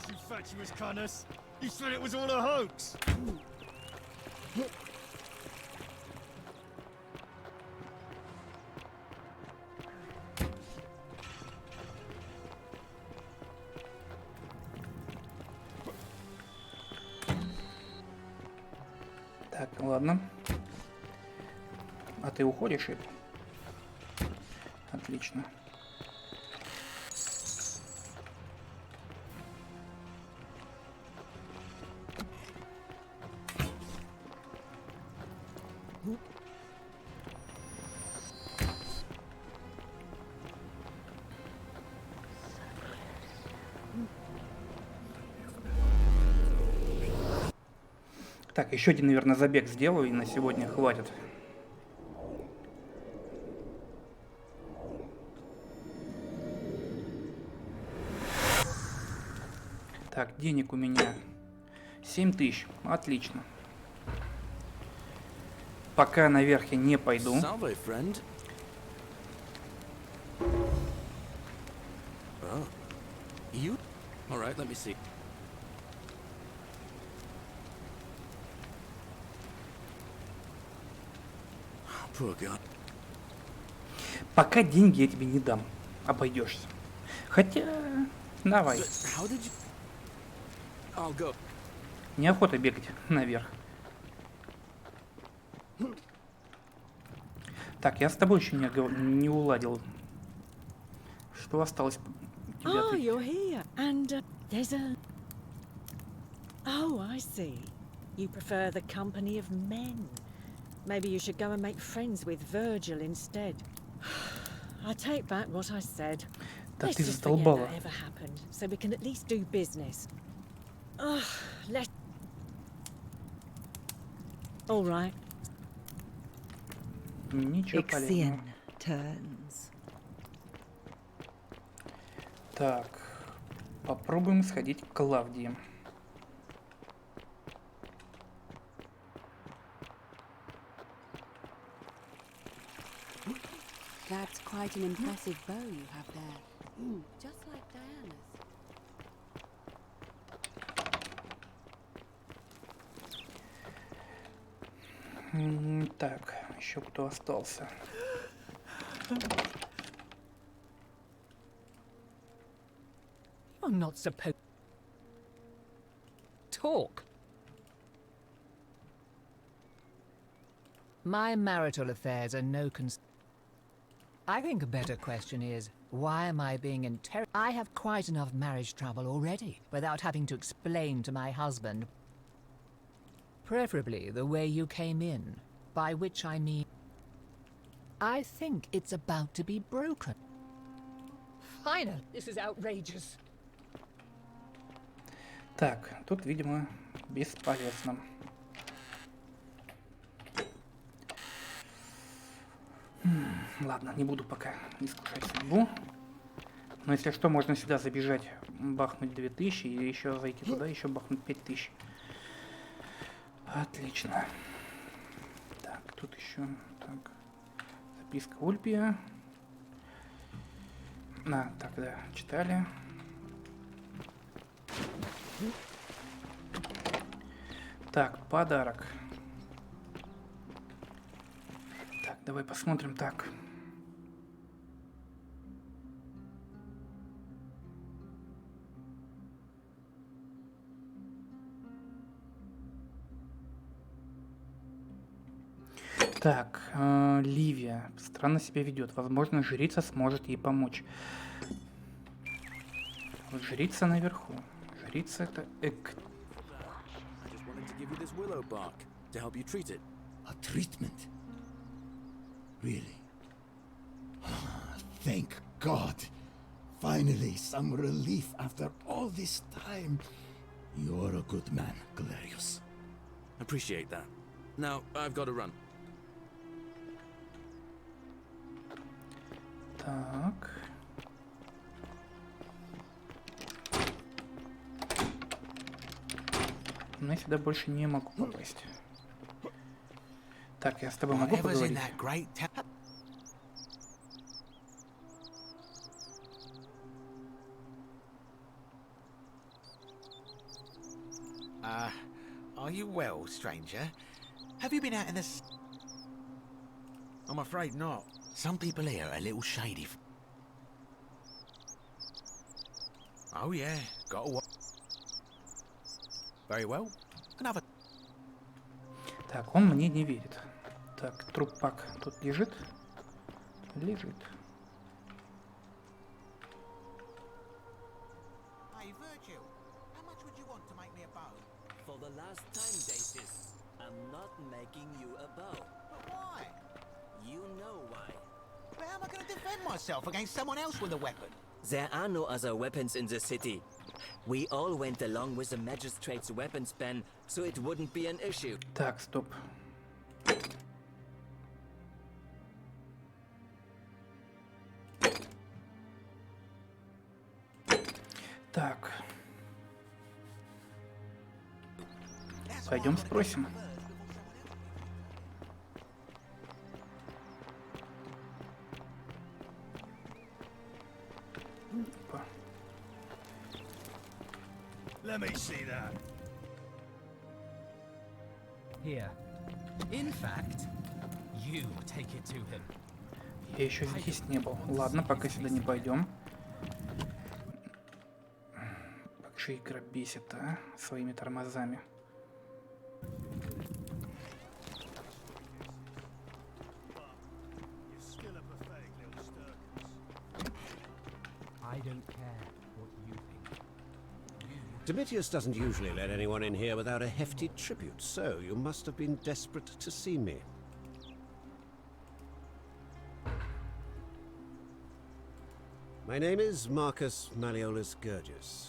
You fatuous cunners! You said it was all a hoax! Так, ладно. А ты уходишь, Ип? Отлично. Так, еще один, наверное, забег сделаю, и на сегодня хватит. Так, денег у меня 7000. Отлично. Пока наверх я не пойду. Salve, friend. Oh. You? All right, let me see. Poor God. Пока деньги я тебе не дам. Обойдешься. Хотя, давай. How did you... I'll go. Неохота бегать наверх. Так, я с тобой еще не уладил. Что осталось? Oh, you're here. And there's a... Oh, I see. You prefer the company of men. Maybe you should go and make friends with Virgil instead. I take back what I said. Let's just forget that ever happened, so we can at least do business. Let's... All right. Ничего полезного. Turns. Так, попробуем сходить к Клавдии. That's quite an impressive bow you have there. Just like Diana's. Так, еще кто остался? You're not supposed to talk. My marital affairs are no concern. I think a better question is, why am I being interrogated? I have quite enough marriage trouble already, without having to explain to my husband. Preferably the way you came in, by which I mean... I think it's about to be broken. Finally, this is outrageous. Так, тут, видимо, бесполезно. Ладно, не буду пока искушать судьбу. Но если что, можно сюда забежать, бахнуть 2000 и еще зайти туда, еще бахнуть 5000. Отлично. Так, тут еще... Так, записка Ульпия. Так, да, читали. Так, подарок. Так, давай посмотрим так. Так, Ливия странно себя ведет. Возможно, жрица сможет ей помочь. Вот жрица наверху. Жрица это give you this willow bark to help you treat it. A treatment? Really? Thank God. Finally, some relief after all this time. You're a good man, Galerius. Appreciate that. Now, I've got to run. Так. Но я сюда больше не могу попасть. Так, я с тобой могу поговорить? Are you well, stranger? Have you been out in the... I'm afraid not. Some people here are a little shady. Oh yeah, got a... Very well. Another... Так, он мне не верит. Так, трупак тут лежит? Лежит. Hey, Virgil, how much would you want to make me a bow? For the last time, Dacis, I'm not making you a bow. But why? You know why. But how am I going to defend myself against someone else with a weapon? There are no other weapons in the city. We all went along with the magistrate's weapons ban, so it wouldn't be an issue. Так, стоп. Так. Пойдем спросим. Опа. Let me see that. Here. In fact, you take it to him. Я еще здесь не был. Ладно, пока сюда не пойдем. Как же игра бесит, а? Своими тормозами. I don't care what you think. Domitius doesn't usually let anyone in here without a hefty tribute, so you must have been desperate to see me. My name is Marcus Malleolus Gurgis.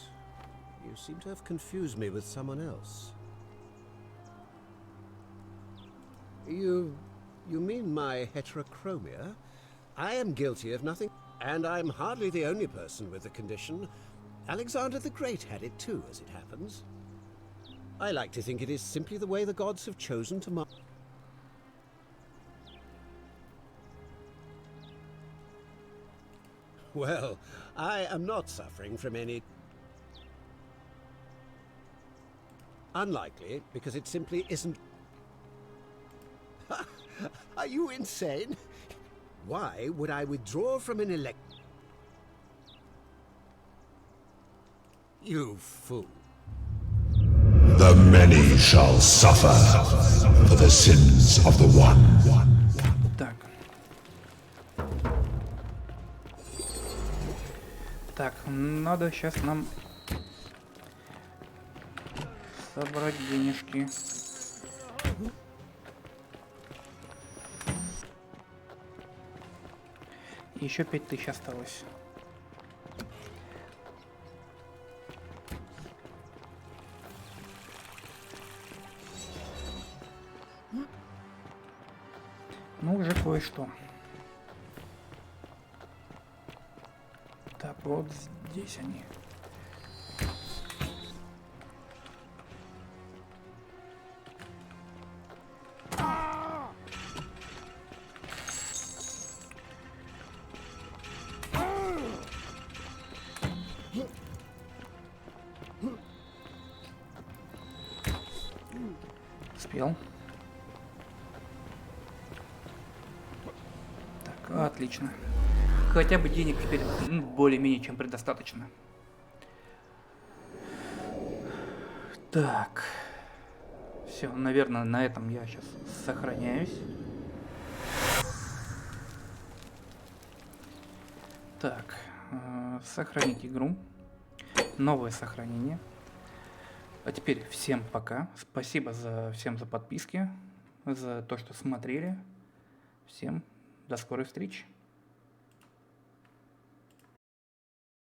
You seem to have confused me with someone else. You mean my heterochromia? I am guilty of nothing, and I'm hardly the only person with the condition. Alexander the Great had it too, as it happens. I like to think it is simply the way the gods have chosen to mark. Well, I am not suffering from any... Unlikely, because it simply isn't... Are you insane? Why would I withdraw from an elect... You fool. The many shall suffer for the sins of the one. Так. Так, надо сейчас нам собрать денежки. Еще 5000 осталось. Ну, уже кое-что. Так, вот здесь они. Успел. Так, отлично. Хотя бы денег теперь более-менее чем предостаточно. Так. Все, наверное, на этом я сейчас сохраняюсь. Так, сохранить игру. Новое сохранение. А теперь всем пока. Спасибо всем за подписки, за то, что смотрели. Всем До скорой встречи.